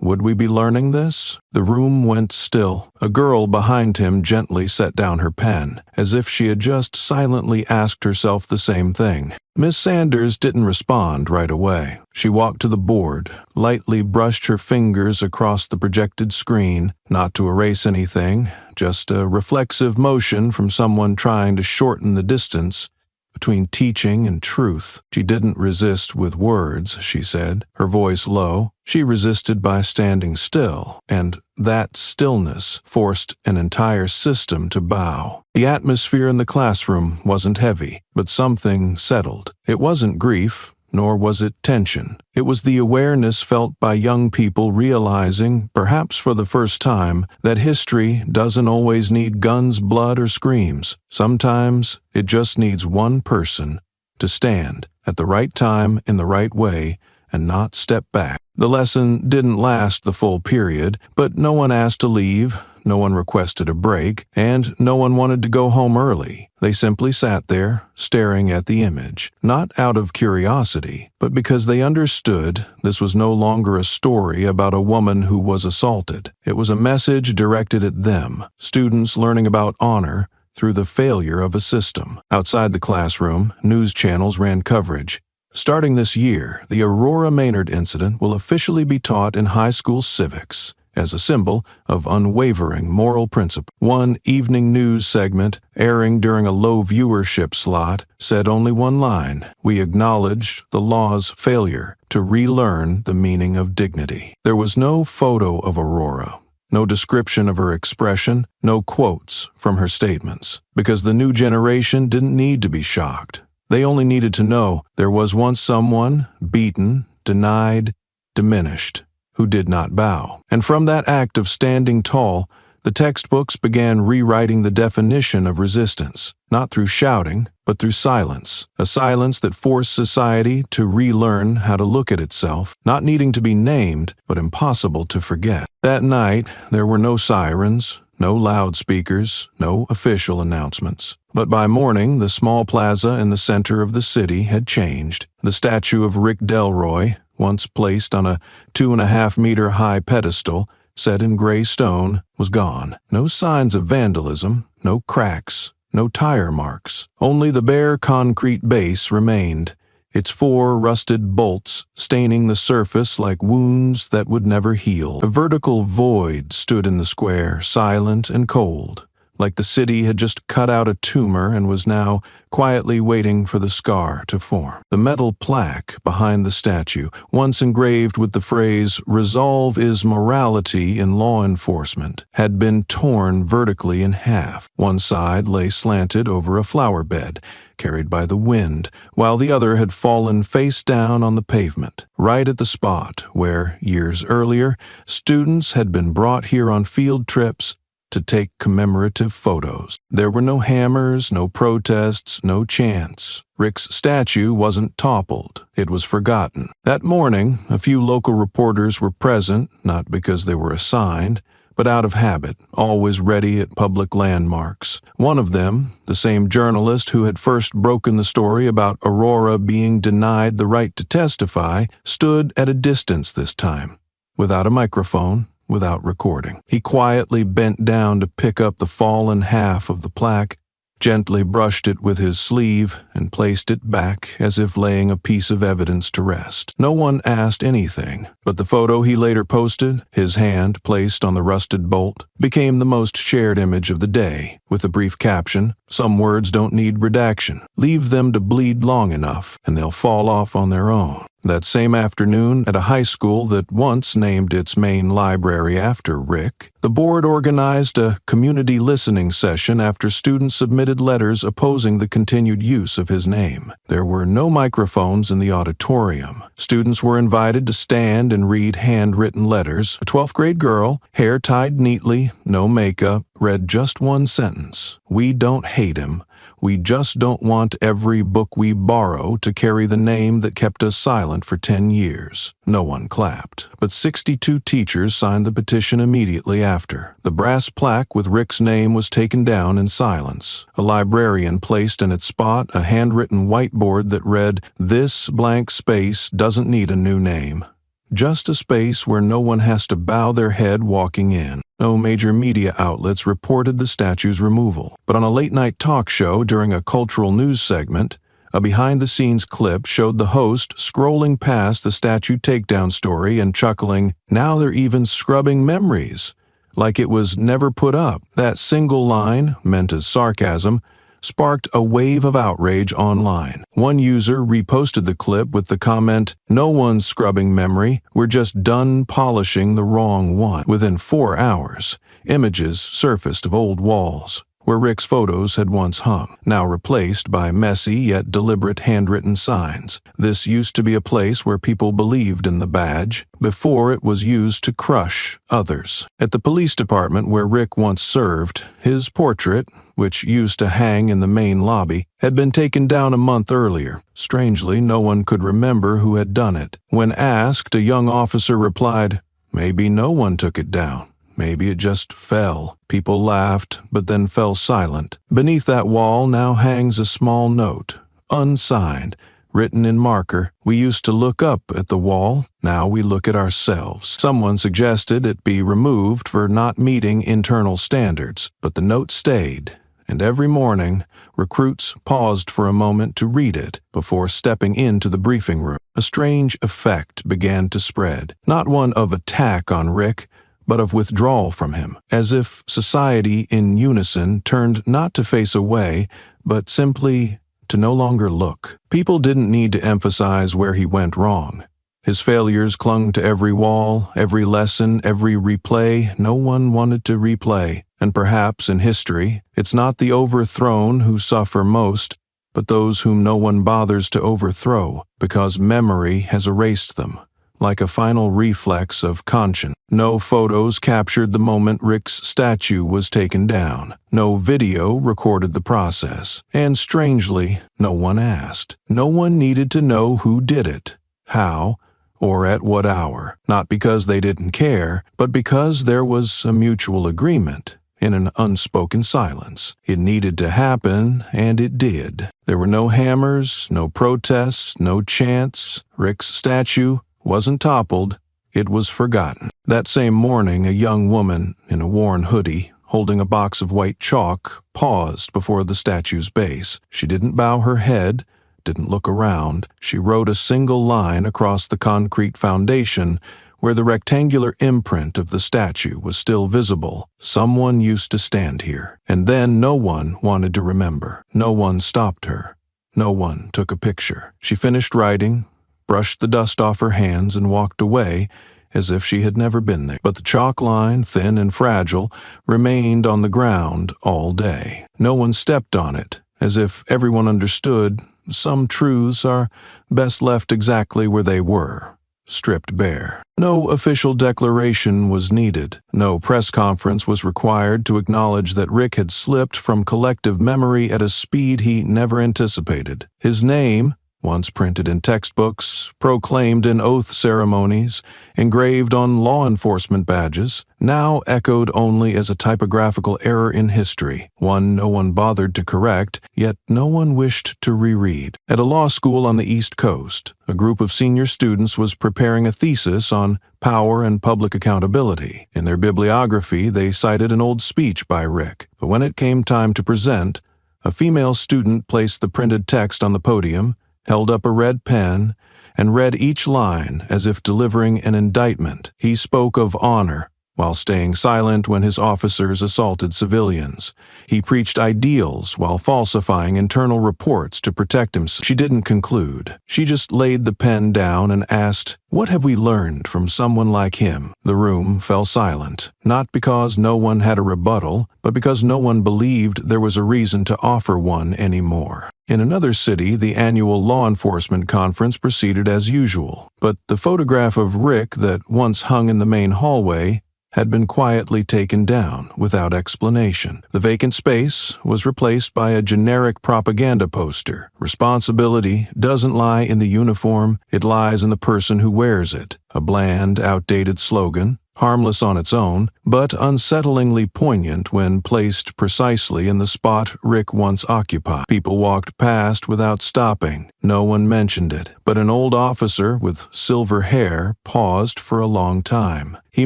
would we be learning this? The room went still. A girl behind him gently set down her pen, as if she had just silently asked herself the same thing. Miss Sanders didn't respond right away. She walked to the board, lightly brushed her fingers across the projected screen, not to erase anything, just a reflexive motion from someone trying to shorten the distance between teaching and truth. She didn't resist with words, she said, her voice low. She resisted by standing still, and that stillness forced an entire system to bow. The atmosphere in the classroom wasn't heavy, but something settled. It wasn't grief, nor was it tension. It was the awareness felt by young people realizing, perhaps for the first time, that history doesn't always need guns, blood, or screams. Sometimes it just needs one person to stand at the right time in the right way and not step back. The lesson didn't last the full period, but no one asked to leave, no one requested a break, and no one wanted to go home early. They simply sat there, staring at the image, not out of curiosity, but because they understood this was no longer a story about a woman who was assaulted. It was a message directed at them, students learning about honor through the failure of a system. Outside the classroom, news channels ran coverage. Starting this year, the Aurora Maynard incident will officially be taught in high school civics as a symbol of unwavering moral principle. One evening news segment, airing during a low viewership slot, said only one line: "We acknowledge the law's failure to relearn the meaning of dignity." There was no photo of Aurora, no description of her expression, no quotes from her statements, because the new generation didn't need to be shocked. They only needed to know there was once someone beaten, denied, diminished, who did not bow. And from that act of standing tall, the textbooks began rewriting the definition of resistance, not through shouting, but through silence, a silence that forced society to relearn how to look at itself, not needing to be named, but impossible to forget. That night, there were no sirens, no loudspeakers, no official announcements. But by morning, the small plaza in the center of the city had changed. The statue of Rick Delroy, once placed on a 2.5-meter high pedestal, set in gray stone, was gone. No signs of vandalism, no cracks, no tire marks. Only the bare concrete base remained, its 4 rusted bolts staining the surface like wounds that would never heal. A vertical void stood in the square, silent and cold, like the city had just cut out a tumor and was now quietly waiting for the scar to form. The metal plaque behind the statue, once engraved with the phrase "Resolve is morality in law enforcement," had been torn vertically in half. One side lay slanted over a flower bed, carried by the wind, while the other had fallen face down on the pavement, right at the spot where, years earlier, students had been brought here on field trips to take commemorative photos. There were no hammers, no protests, no chants. Rick's statue wasn't toppled. It was forgotten. That morning, a few local reporters were present, not because they were assigned, but out of habit, always ready at public landmarks. One of them, the same journalist who had first broken the story about Aurora being denied the right to testify, stood at a distance this time, without a microphone, without recording. He quietly bent down to pick up the fallen half of the plaque, gently brushed it with his sleeve, and placed it back as if laying a piece of evidence to rest. No one asked anything, but the photo he later posted, his hand placed on the rusted bolt, became the most shared image of the day, with the brief caption, "Some words don't need redaction. Leave them to bleed long enough, and they'll fall off on their own." That same afternoon, at a high school that once named its main library after Rick, the board organized a community listening session after students submitted letters opposing the continued use of his name. There were no microphones in the auditorium. Students were invited to stand and read handwritten letters. A 12th grade girl, hair tied neatly, no makeup, read just one sentence. "We don't hate him. We just don't want every book we borrow to carry the name that kept us silent for 10 years. No one clapped, but 62 teachers signed the petition immediately after. The brass plaque with Rick's name was taken down in silence. A librarian placed in its spot a handwritten whiteboard that read, "This blank space doesn't need a new name." Just a space where no one has to bow their head walking in. No major media outlets reported the statue's removal, but on a late-night talk show during a cultural news segment, a behind-the-scenes clip showed the host scrolling past the statue takedown story and chuckling, "Now they're even scrubbing memories," like it was never put up. That single line, meant as sarcasm, sparked a wave of outrage online. One user reposted the clip with the comment, "No one's scrubbing memory, we're just done polishing the wrong one." Within 4 hours, images surfaced of old walls, where Rick's photos had once hung, now replaced by messy yet deliberate handwritten signs. This used to be a place where people believed in the badge, before it was used to crush others. At the police department where Rick once served, his portrait, which used to hang in the main lobby, had been taken down a month earlier. Strangely, no one could remember who had done it. When asked, a young officer replied, "Maybe no one took it down. Maybe it just fell." People laughed, but then fell silent. Beneath that wall now hangs a small note, unsigned, written in marker. "We used to look up at the wall, now we look at ourselves." Someone suggested it be removed for not meeting internal standards, but the note stayed, and every morning, recruits paused for a moment to read it before stepping into the briefing room. A strange effect began to spread, not one of attack on Rick, but of withdrawal from him, as if society in unison turned not to face away, but simply to no longer look. People didn't need to emphasize where he went wrong. His failures clung to every wall, every lesson, every replay no one wanted to replay. And perhaps in history, it's not the overthrown who suffer most, but those whom no one bothers to overthrow, because memory has erased them, like a final reflex of conscience. No photos captured the moment Rick's statue was taken down. No video recorded the process. And strangely, no one asked. No one needed to know who did it, how, or at what hour. Not because they didn't care, but because there was a mutual agreement. In an unspoken silence. It needed to happen, and it did. There were no hammers, no protests, no chants. Rick's statue wasn't toppled, it was forgotten. That same morning, a young woman in a worn hoodie, holding a box of white chalk, paused before the statue's base. She didn't bow her head, didn't look around. She wrote a single line across the concrete foundation where the rectangular imprint of the statue was still visible. Someone used to stand here. And then no one wanted to remember. No one stopped her. No one took a picture. She finished writing, brushed the dust off her hands, and walked away as if she had never been there. But the chalk line, thin and fragile, remained on the ground all day. No one stepped on it, as if everyone understood some truths are best left exactly where they were, stripped bare. No official declaration was needed. No press conference was required to acknowledge that Rick had slipped from collective memory at a speed he never anticipated. His name, once printed in textbooks, proclaimed in oath ceremonies, engraved on law enforcement badges, now echoed only as a typographical error in history, one no one bothered to correct, yet no one wished to reread. At a law school on the East Coast, a group of senior students was preparing a thesis on power and public accountability. In their bibliography, they cited an old speech by Rick, but when it came time to present, a female student placed the printed text on the podium, held up a red pen, and read each line as if delivering an indictment. He spoke of honor, while staying silent when his officers assaulted civilians. He preached ideals while falsifying internal reports to protect himself. She didn't conclude. She just laid the pen down and asked, "What have we learned from someone like him?" The room fell silent, not because no one had a rebuttal, but because no one believed there was a reason to offer one anymore. In another city, the annual law enforcement conference proceeded as usual, but the photograph of Rick that once hung in the main hallway had been quietly taken down without explanation. The vacant space was replaced by a generic propaganda poster. Responsibility doesn't lie in the uniform, it lies in the person who wears it. A bland, outdated slogan, harmless on its own, but unsettlingly poignant when placed precisely in the spot Rick once occupied. People walked past without stopping. No one mentioned it, but an old officer with silver hair paused for a long time. He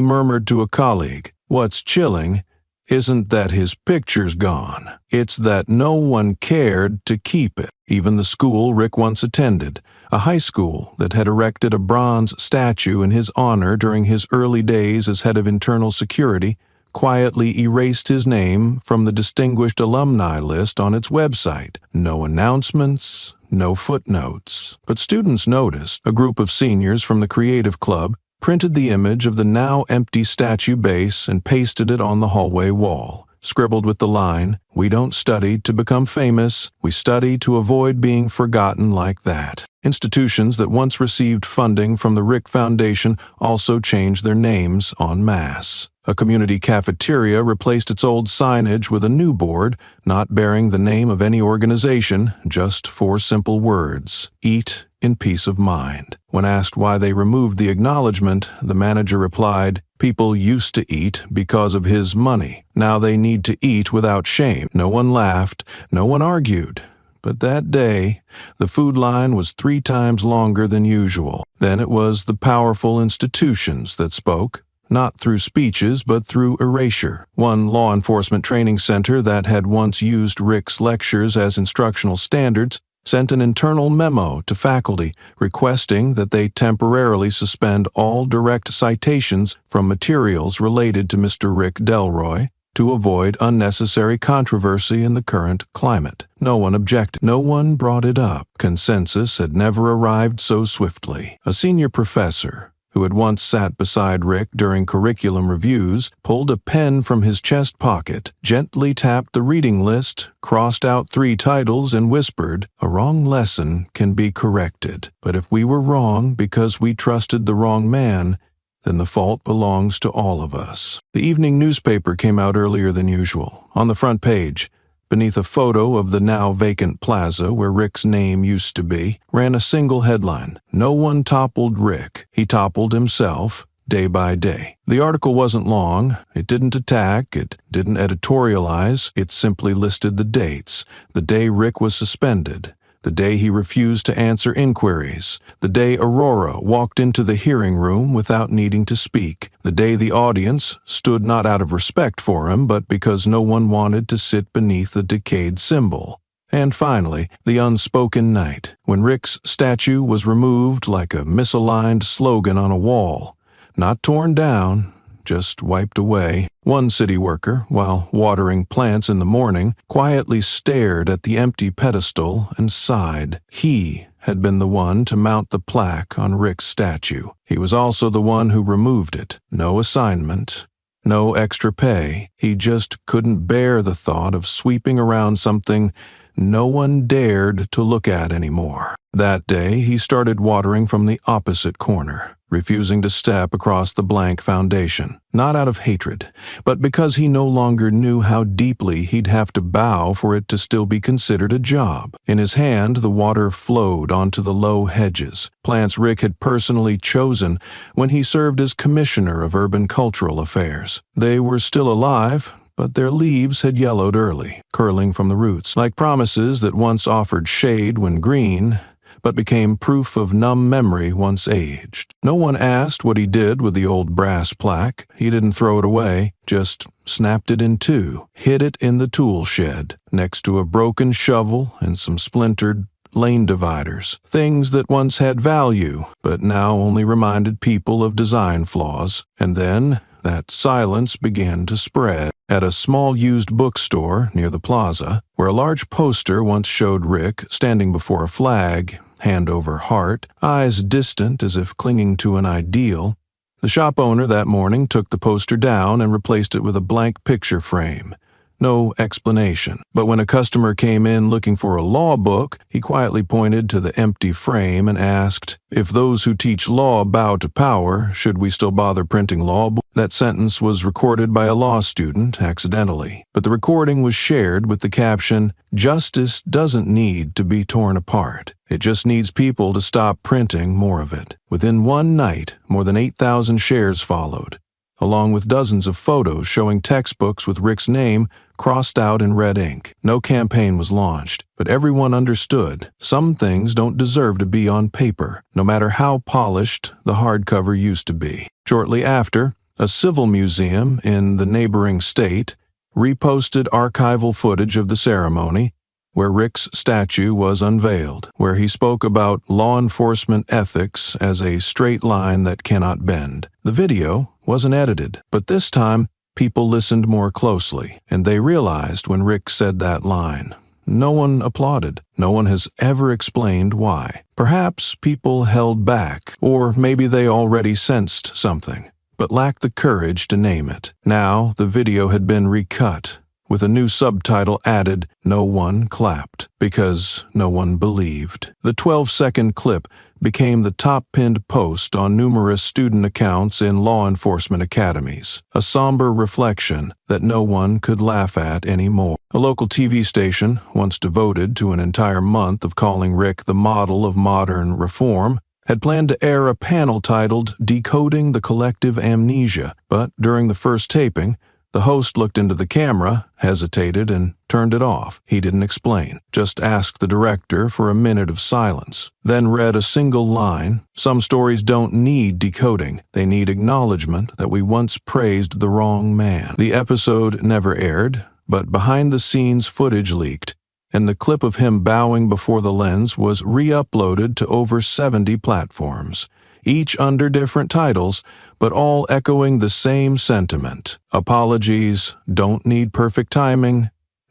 murmured to a colleague, "What's chilling isn't that his picture's gone. It's that no one cared to keep it." Even the school Rick once attended, a high school that had erected a bronze statue in his honor during his early days as head of internal security, quietly erased his name from the distinguished alumni list on its website. No announcements, no footnotes. But students noticed. A group of seniors from the Creative Club printed the image of the now empty statue base and pasted it on the hallway wall, scribbled with the line, "We don't study to become famous, we study to avoid being forgotten like that." Institutions that once received funding from the Rick Foundation also changed their names en masse. A community cafeteria replaced its old signage with a new board, not bearing the name of any organization, just 4 simple words: "Eat in peace of mind." When asked why they removed the acknowledgement, the manager replied, "People used to eat because of his money. Now they need to eat without shame." No one laughed, no one argued. But that day, the food line was 3 times longer than usual. Then it was the powerful institutions that spoke, not through speeches but through erasure. One law enforcement training center that had once used Rick's lectures as instructional standards sent an internal memo to faculty requesting that they temporarily suspend all direct citations from materials related to Mr. Rick Delroy to avoid unnecessary controversy in the current climate. No one objected. No one brought it up. Consensus had never arrived so swiftly. A senior professor, who had once sat beside Rick during curriculum reviews, pulled a pen from his chest pocket, gently tapped the reading list, crossed out 3 titles, and whispered, "A wrong lesson can be corrected. But if we were wrong because we trusted the wrong man, then the fault belongs to all of us." The evening newspaper came out earlier than usual. On the front page, beneath a photo of the now vacant plaza where Rick's name used to be, ran a single headline: "No one toppled Rick. He toppled himself, day by day." The article wasn't long. It didn't attack. It didn't editorialize. It simply listed the dates: the day Rick was suspended, the day he refused to answer inquiries, the day Aurora walked into the hearing room without needing to speak, the day the audience stood not out of respect for him but because no one wanted to sit beneath the decayed symbol, and finally, the unspoken night, when Rick's statue was removed like a misaligned slogan on a wall, not torn down, just wiped away. One city worker, while watering plants in the morning, quietly stared at the empty pedestal and sighed. He had been the one to mount the plaque on Rick's statue. He was also the one who removed it. No assignment, no extra pay. He just couldn't bear the thought of sweeping around something no one dared to look at anymore. That day, he started watering from the opposite corner, refusing to step across the blank foundation, not out of hatred, but because he no longer knew how deeply he'd have to bow for it to still be considered a job. In his hand, the water flowed onto the low hedges, plants Rick had personally chosen when he served as Commissioner of Urban Cultural Affairs. They were still alive, but their leaves had yellowed early, curling from the roots, like promises that once offered shade when green, but became proof of numb memory once aged. No one asked what he did with the old brass plaque. He didn't throw it away, just snapped it in 2, hid it in the tool shed, next to a broken shovel and some splintered lane dividers, things that once had value, but now only reminded people of design flaws. And then that silence began to spread. At a small used bookstore near the plaza, where a large poster once showed Rick standing before a flag, hand over heart, eyes distant as if clinging to an ideal, the shop owner that morning took the poster down and replaced it with a blank picture frame. No explanation. But when a customer came in looking for a law book, he quietly pointed to the empty frame and asked, "If those who teach law bow to power, should we still bother printing law books?" That sentence was recorded by a law student accidentally, but the recording was shared with the caption, "Justice doesn't need to be torn apart. It just needs people to stop printing more of it." Within one night, more than 8,000 shares followed, along with dozens of photos showing textbooks with Rick's name crossed out in red ink. No campaign was launched, but everyone understood some things don't deserve to be on paper, no matter how polished the hardcover used to be. Shortly after, a civil museum in the neighboring state reposted archival footage of the ceremony, where Rick's statue was unveiled, where he spoke about law enforcement ethics as a straight line that cannot bend. The video wasn't edited, but this time people listened more closely, and they realized when Rick said that line. No one applauded. No one has ever explained why. Perhaps people held back, or maybe they already sensed something, but lacked the courage to name it. Now the video had been recut, with a new subtitle added. No one clapped, because no one believed. The 12-second clip became the top-pinned post on numerous student accounts in law enforcement academies, a somber reflection that no one could laugh at anymore. A local TV station, once devoted to an entire month of calling Rick the model of modern reform, had planned to air a panel titled "Decoding the Collective Amnesia," but during the first taping, the host looked into the camera, hesitated, and turned it off. He didn't explain, just asked the director for a minute of silence, then read a single line. "Some stories don't need decoding. They need acknowledgement that we once praised the wrong man." The episode never aired, but behind-the-scenes footage leaked, and the clip of him bowing before the lens was re-uploaded to over 70 platforms, each under different titles, but all echoing the same sentiment. Apologies don't need perfect timing,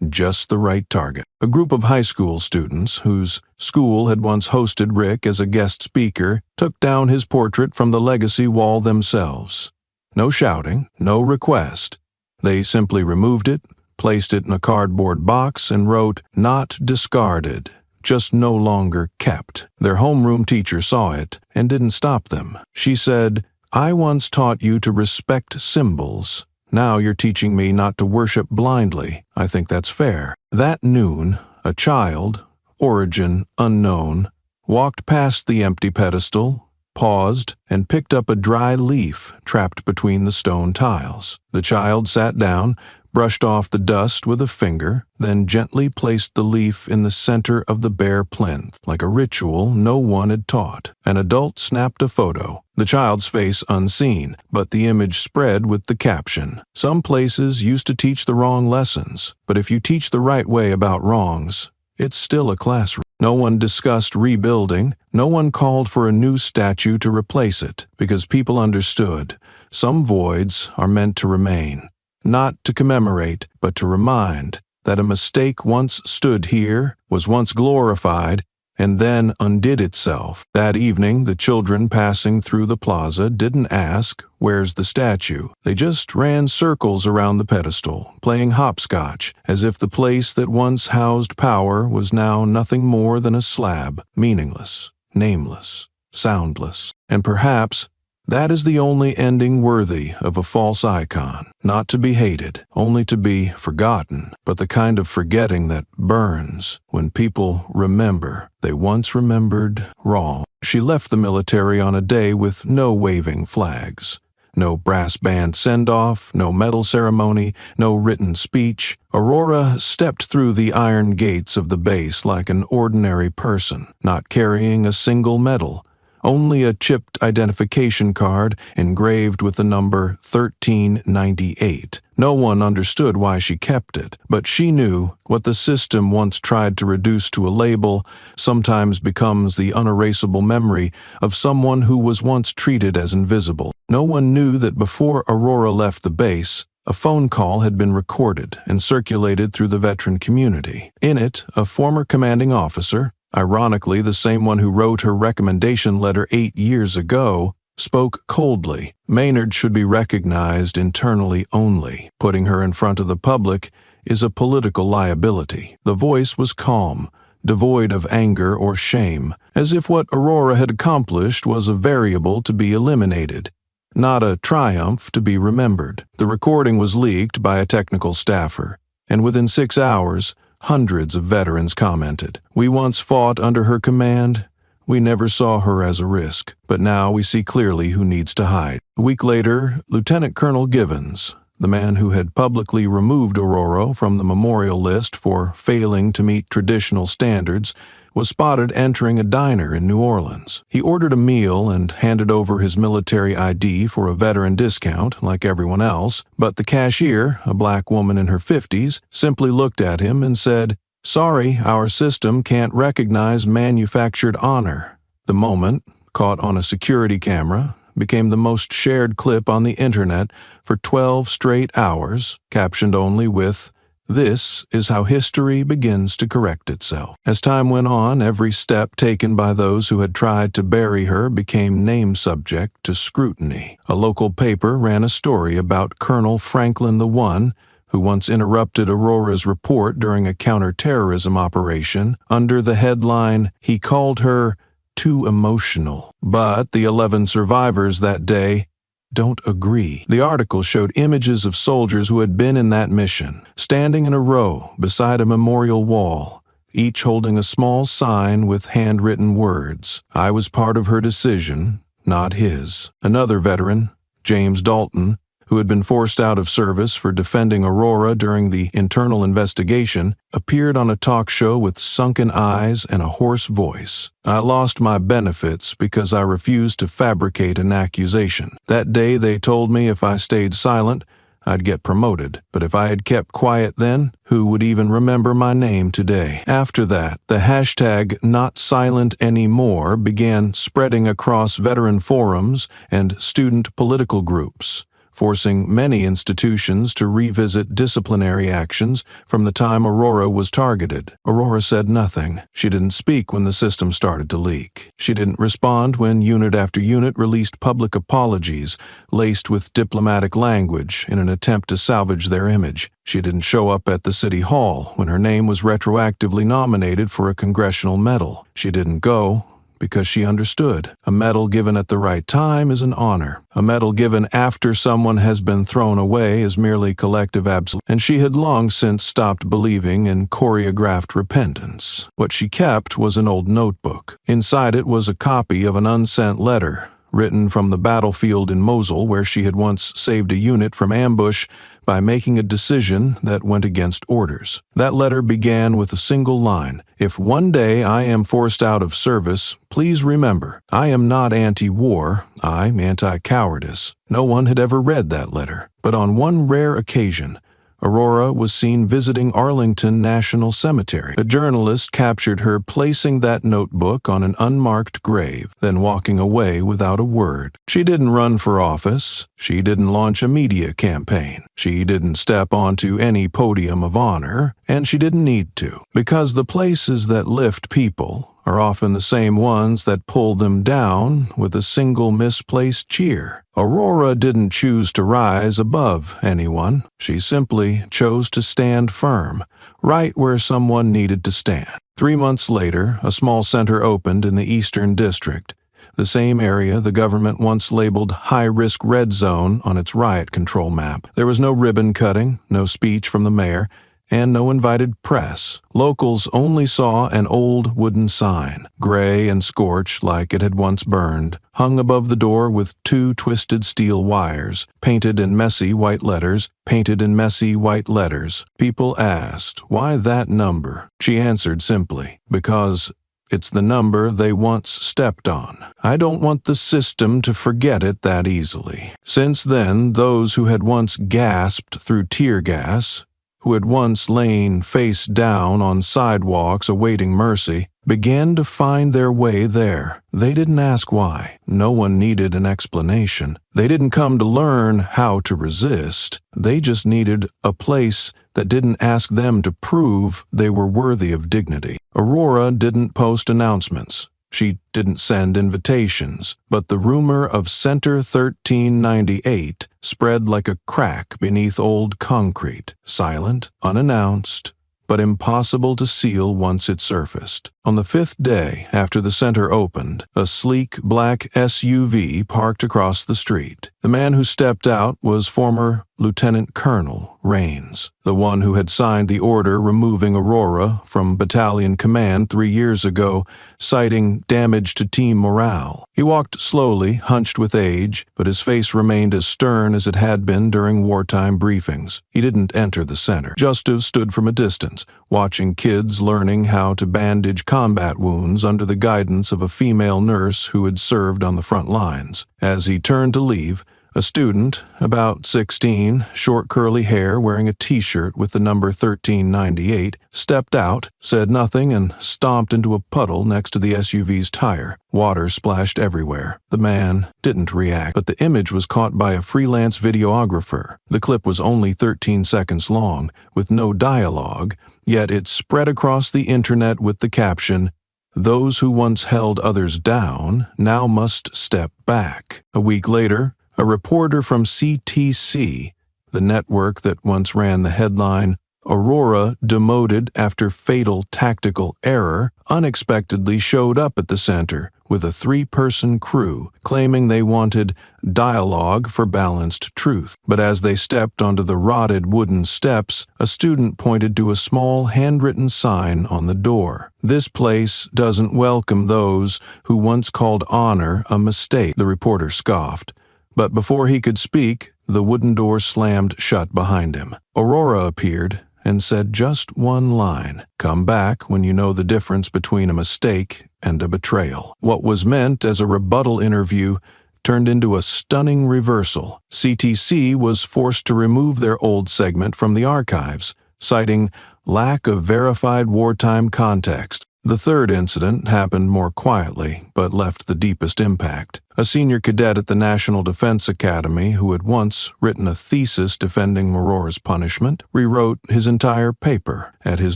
just the right target. A group of high school students, whose school had once hosted Rick as a guest speaker, took down his portrait from the legacy wall themselves. No shouting, no request. They simply removed it, placed it in a cardboard box, and wrote, "Not discarded, just no longer kept." Their homeroom teacher saw it and didn't stop them. She said, "I once taught you to respect symbols. Now you're teaching me not to worship blindly. I think that's fair." That noon, a child, origin unknown, walked past the empty pedestal, paused, and picked up a dry leaf trapped between the stone tiles. The child sat down, brushed off the dust with a finger, then gently placed the leaf in the center of the bare plinth, like a ritual no one had taught. An adult snapped a photo, the child's face unseen, but the image spread with the caption, "Some places used to teach the wrong lessons, but if you teach the right way about wrongs, it's still a classroom." No one discussed rebuilding, no one called for a new statue to replace it, because people understood some voids are meant to remain. Not to commemorate, but to remind that a mistake once stood here, was once glorified, and then undid itself. That evening, the children passing through the plaza didn't ask, "Where's the statue?" They just ran circles around the pedestal, playing hopscotch, as if the place that once housed power was now nothing more than a slab, meaningless, nameless, soundless. And perhaps that is the only ending worthy of a false icon, not to be hated, only to be forgotten, but the kind of forgetting that burns when people remember they once remembered wrong. She left the military on a day with no waving flags. No brass band send-off, no medal ceremony, no written speech. Aurora stepped through the iron gates of the base like an ordinary person, not carrying a single medal, only a chipped identification card engraved with the number 1398, No one understood why she kept it, but she knew what the system once tried to reduce to a label sometimes becomes the unerasable memory of someone who was once treated as invisible. No one knew that before Aurora left the base, a phone call had been recorded and circulated through the veteran community. In it, a former commanding officer, ironically the same one who wrote her recommendation letter 8 years ago, spoke coldly. Maynard should be recognized internally only. Putting her in front of the public is a political liability. The voice was calm, devoid of anger or shame, as if what Aurora had accomplished was a variable to be eliminated, not a triumph to be remembered. The recording was leaked by a technical staffer, and within 6 hours, hundreds of veterans commented, "We once fought under her command. We never saw her as a risk, but now we see clearly who needs to hide." A week later, Lieutenant Colonel Givens, the man who had publicly removed Aurora from the memorial list for failing to meet traditional standards, was spotted entering a diner in New Orleans. He ordered a meal and handed over his military ID for a veteran discount like everyone else, but the cashier, a black woman in her 50s, simply looked at him and said, "Sorry, our system can't recognize manufactured honor." The moment, caught on a security camera, became the most shared clip on the internet for 12 straight hours, captioned only with, "This is how history begins to correct itself." As time went on, every step taken by those who had tried to bury her became named subject to scrutiny. A local paper ran a story about Colonel Franklin I, who once interrupted Aurora's report during a counterterrorism operation under the headline, "He called her too emotional." But the 11 survivors that day don't agree. The article showed images of soldiers who had been in that mission, standing in a row beside a memorial wall, each holding a small sign with handwritten words, "I was part of her decision, not his." Another veteran, James Dalton, who had been forced out of service for defending Aurora during the internal investigation, appeared on a talk show with sunken eyes and a hoarse voice. "I lost my benefits because I refused to fabricate an accusation. That day they told me if I stayed silent, I'd get promoted. But if I had kept quiet then, who would even remember my name today?" After that, the hashtag #NotSilentAnymore began spreading across veteran forums and student political groups, forcing many institutions to revisit disciplinary actions from the time Aurora was targeted. Aurora said nothing. She didn't speak when the system started to leak. She didn't respond when unit after unit released public apologies laced with diplomatic language in an attempt to salvage their image. She didn't show up at the city hall when her name was retroactively nominated for a congressional medal. She didn't go because she understood. A medal given at the right time is an honor. A medal given after someone has been thrown away is merely collective absolution, and she had long since stopped believing in choreographed repentance. What she kept was an old notebook. Inside it was a copy of an unsent letter, written from the battlefield in Mosul where she had once saved a unit from ambush by making a decision that went against orders. That letter began with a single line, "If one day I am forced out of service, please remember, I am not anti-war, I'm anti-cowardice." No one had ever read that letter, but on one rare occasion, Aurora was seen visiting Arlington National Cemetery. A journalist captured her placing that notebook on an unmarked grave, then walking away without a word. She didn't run for office. She didn't launch a media campaign. She didn't step onto any podium of honor, and she didn't need to, because the places that lift people are often the same ones that pull them down with a single misplaced cheer. Aurora didn't choose to rise above anyone. She simply chose to stand firm, right where someone needed to stand. 3 months later, a small center opened in the Eastern District, the same area the government once labeled high-risk red zone on its riot control map. There was no ribbon cutting, no speech from the mayor, and no invited press. Locals only saw an old wooden sign, gray and scorched like it had once burned, hung above the door with 2 twisted steel wires, painted in messy white letters. People asked, "Why that number?" She answered simply, "Because It's the number they once stepped on. I don't want the system to forget it that easily. Since then, those who had once gasped through tear gas, who had once lain face down on sidewalks awaiting mercy, began to find their way there. They didn't ask why. No one needed an explanation. They didn't come to learn how to resist. They just needed a place that didn't ask them to prove they were worthy of dignity. Aurora didn't post announcements. She didn't send invitations, but the rumor of Center 1398 spread like a crack beneath old concrete, silent, unannounced, but impossible to seal once it surfaced. On the 5th day after the center opened, a sleek black SUV parked across the street. The man who stepped out was former Lieutenant Colonel Raines, the one who had signed the order removing Aurora from battalion command 3 years ago, citing damage to team morale. He walked slowly, hunched with age, but his face remained as stern as it had been during wartime briefings. He didn't enter the center. Justice stood from a distance, watching kids learning how to bandage combat wounds under the guidance of a female nurse who had served on the front lines. As he turned to leave, a student, about 16, short curly hair, wearing a t-shirt with the number 1398, stepped out, said nothing, and stomped into a puddle next to the SUV's tire. Water splashed everywhere. The man didn't react, but the image was caught by a freelance videographer. The clip was only 13 seconds long, with no dialogue, yet it spread across the internet with the caption, "Those who once held others down now must step back." A week later, a reporter from CTC, the network that once ran the headline, "Aurora demoted after fatal tactical error," unexpectedly showed up at the center with a 3-person crew, claiming they wanted dialogue for balanced truth. But as they stepped onto the rotted wooden steps, a student pointed to a small handwritten sign on the door. "This place doesn't welcome those who once called honor a mistake," the reporter scoffed. But before he could speak, the wooden door slammed shut behind him. Aurora appeared and said just one line, "Come back when you know the difference between a mistake and a betrayal." What was meant as a rebuttal interview turned into a stunning reversal. CTC was forced to remove their old segment from the archives, citing lack of verified wartime context. The third incident happened more quietly, but left the deepest impact. A senior cadet at the National Defense Academy, who had once written a thesis defending Aurora's punishment, rewrote his entire paper. At his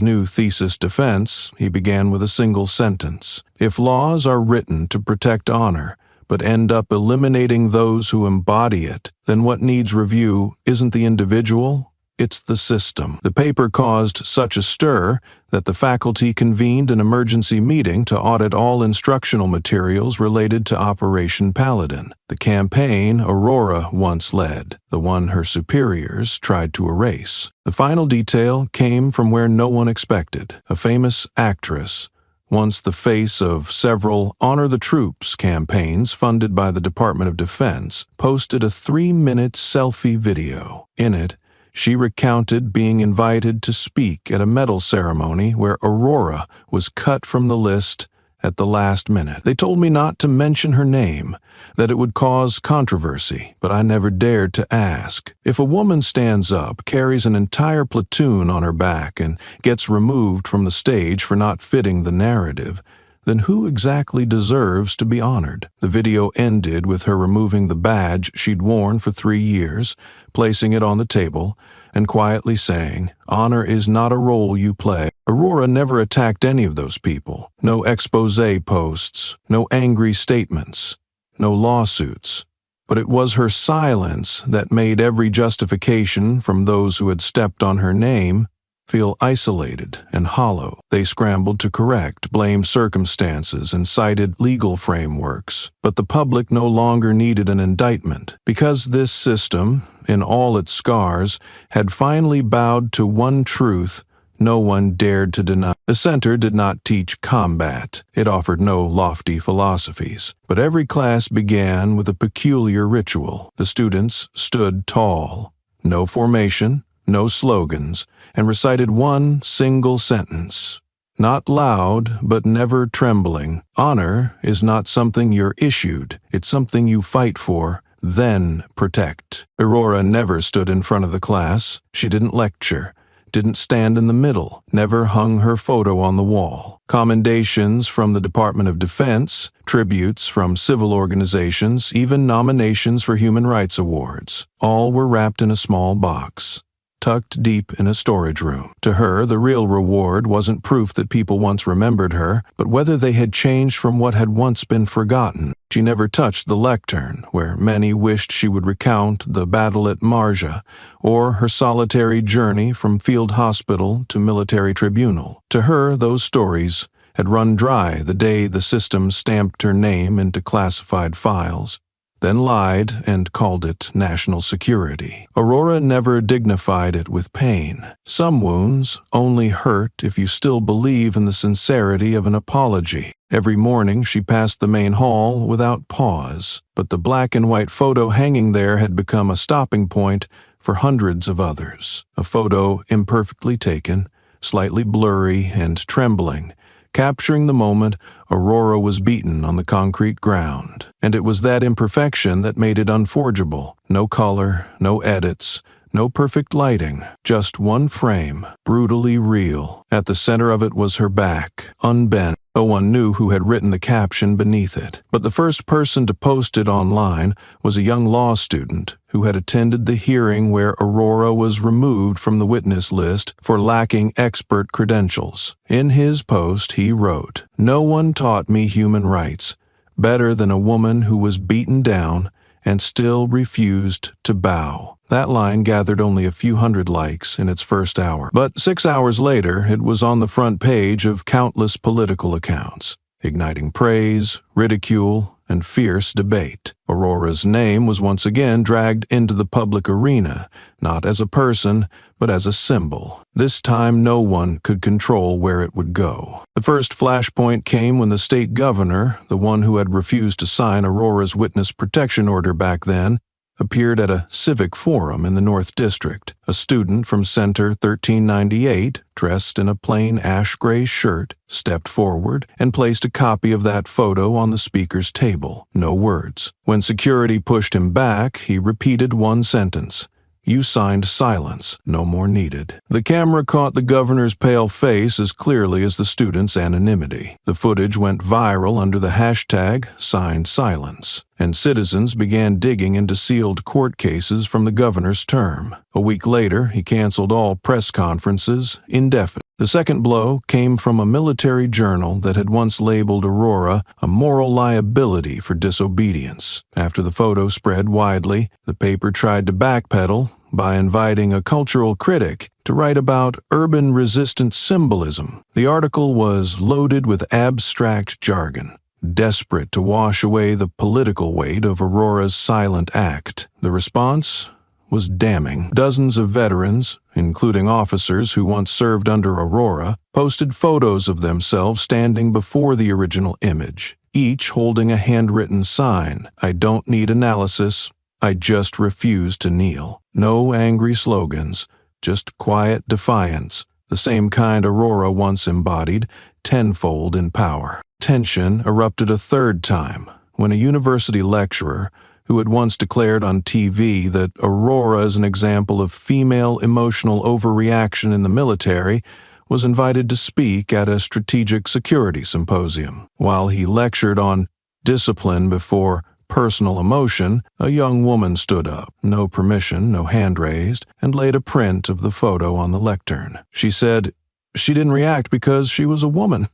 new thesis defense, he began with a single sentence: "If laws are written to protect honor, but end up eliminating those who embody it, then what needs review isn't the individual, it's the system." The paper caused such a stir that the faculty convened an emergency meeting to audit all instructional materials related to Operation Paladin, the campaign Aurora once led, the one her superiors tried to erase. The final detail came from where no one expected. A famous actress, once the face of several Honor the Troops campaigns funded by the Department of Defense, posted a 3-minute selfie video. In it, she recounted being invited to speak at a medal ceremony where Aurora was cut from the list at the last minute. "They told me not to mention her name, that it would cause controversy, but I never dared to ask. If a woman stands up, carries an entire platoon on her back, and gets removed from the stage for not fitting the narrative, then who exactly deserves to be honored?" The video ended with her removing the badge she'd worn for 3 years, placing it on the table, and quietly saying, "Honor is not a role you play." Aurora never attacked any of those people. No expose posts, no angry statements, no lawsuits. But it was her silence that made every justification from those who had stepped on her name feel isolated and hollow. They scrambled to correct, blame circumstances, and cited legal frameworks. But the public no longer needed an indictment, because this system, in all its scars, had finally bowed to one truth no one dared to deny. The center did not teach combat. It offered no lofty philosophies. But every class began with a peculiar ritual. The students stood tall. No formation, no slogans, and recited one single sentence: Not loud, but never trembling. Honor is not something you're issued. It's something you fight for, then protect. Aurora never stood in front of the class. She didn't lecture, didn't stand in the middle, never hung her photo on the wall. Commendations from the Department of Defense, tributes from civil organizations, even nominations for human rights awards, all were wrapped in a small box, tucked deep in a storage room. To her, the real reward wasn't proof that people once remembered her, but whether they had changed from what had once been forgotten. She never touched the lectern, where many wished she would recount the battle at Marja, or her solitary journey from field hospital to military tribunal. To her, those stories had run dry the day the system stamped her name into classified files, then lied and called it national security. Aurora never dignified it with pain. Some wounds only hurt if you still believe in the sincerity of an apology. Every morning she passed the main hall without pause, but the black and white photo hanging there had become a stopping point for hundreds of others. A photo imperfectly taken, slightly blurry and trembling, capturing the moment Aurora was beaten on the concrete ground. And it was that imperfection that made it unforgeable. No color, no edits, no perfect lighting, just one frame, brutally real. At the center of it was her back, unbent. No one knew who had written the caption beneath it. But the first person to post it online was a young law student who had attended the hearing where Aurora was removed from the witness list for lacking expert credentials. In his post, he wrote, "No one taught me human rights better than a woman who was beaten down and still refused to bow." That line gathered only a few hundred likes in its first hour, but 6 hours later it was on the front page of countless political accounts, igniting praise, ridicule, and fierce debate. Aurora's name was once again dragged into the public arena, not as a person, but as a symbol. This time no one could control where it would go. The first flashpoint came when the state governor, the one who had refused to sign Aurora's witness protection order back then, appeared at a civic forum in the North District. A student from Center 1398, dressed in a plain ash-gray shirt, stepped forward and placed a copy of that photo on the speaker's table. No words. When security pushed him back, he repeated one sentence. "You signed silence. No more needed." The camera caught the governor's pale face as clearly as the student's anonymity. The footage went viral under the hashtag #SignedSilence, and citizens began digging into sealed court cases from the governor's term. A week later, he canceled all press conferences indefinitely. The second blow came from a military journal that had once labeled Aurora a moral liability for disobedience. After the photo spread widely, the paper tried to backpedal by inviting a cultural critic to write about urban resistance symbolism. The article was loaded with abstract jargon, desperate to wash away the political weight of Aurora's silent act. The response was damning. Dozens of veterans, including officers who once served under Aurora, posted photos of themselves standing before the original image, each holding a handwritten sign, "I don't need analysis, I just refuse to kneel." No angry slogans, just quiet defiance, the same kind Aurora once embodied, tenfold in power. Tension erupted a third time when a university lecturer, who had once declared on TV that Aurora is an example of female emotional overreaction in the military, was invited to speak at a strategic security symposium. While he lectured on discipline before personal emotion, a young woman stood up, no permission, no hand raised, and laid a print of the photo on the lectern. She said she didn't react because she was a woman.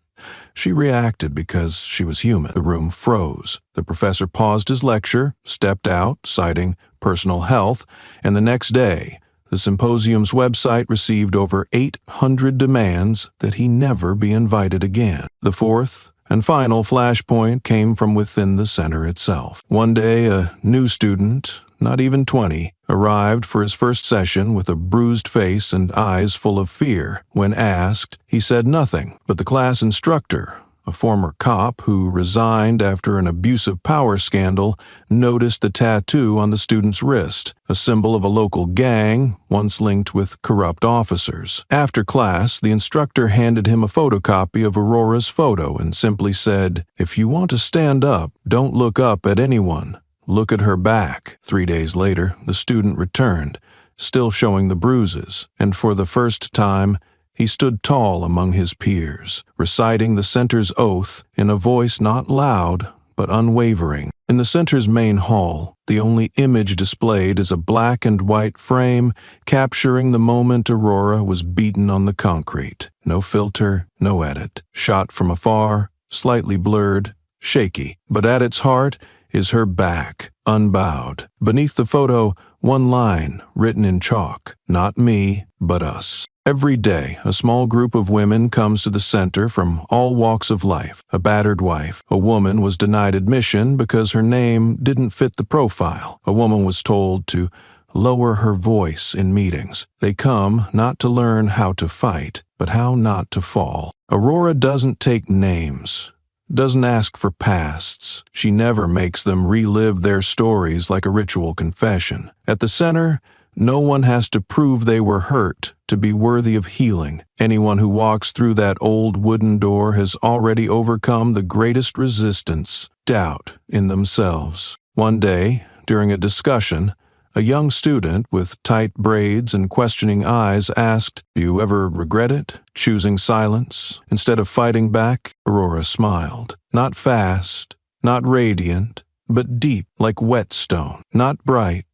She reacted because she was human. The room froze. The professor paused his lecture, stepped out, citing personal health, and the next day, the symposium's website received over 800 demands that he never be invited again. The fourth and final flashpoint came from within the center itself. One day, a new student, not even 20, arrived for his first session with a bruised face and eyes full of fear. When asked, he said nothing, but the class instructor, A former cop who resigned after an abusive power scandal noticed the tattoo on the student's wrist, a symbol of a local gang once linked with corrupt officers. After class, the instructor handed him a photocopy of Aurora's photo and simply said, "If you want to stand up, don't look up at anyone. Look at her back." 3 days later, the student returned, still showing the bruises, and for the first time, he stood tall among his peers, reciting the center's oath in a voice not loud but unwavering. In the center's main hall, the only image displayed is a black and white frame capturing the moment Aurora was beaten on the concrete. No filter, no edit. Shot from afar, slightly blurred, shaky. But at its heart is her back, unbowed. Beneath the photo, one line written in chalk: "Not me, but us." Every day, a small group of women comes to the center from all walks of life. A battered wife. A woman was denied admission because her name didn't fit the profile. A woman was told to lower her voice in meetings. They come not to learn how to fight, but how not to fall. Aurora doesn't take names, doesn't ask for pasts. She never makes them relive their stories like a ritual confession. At the center, no one has to prove they were hurt to be worthy of healing. Anyone who walks through that old wooden door has already overcome the greatest resistance, doubt in themselves. One day, during a discussion, a young student with tight braids and questioning eyes asked, "Do you ever regret it, choosing silence instead of fighting back?" Aurora smiled. Not fast, not radiant, but deep like whetstone. Not bright,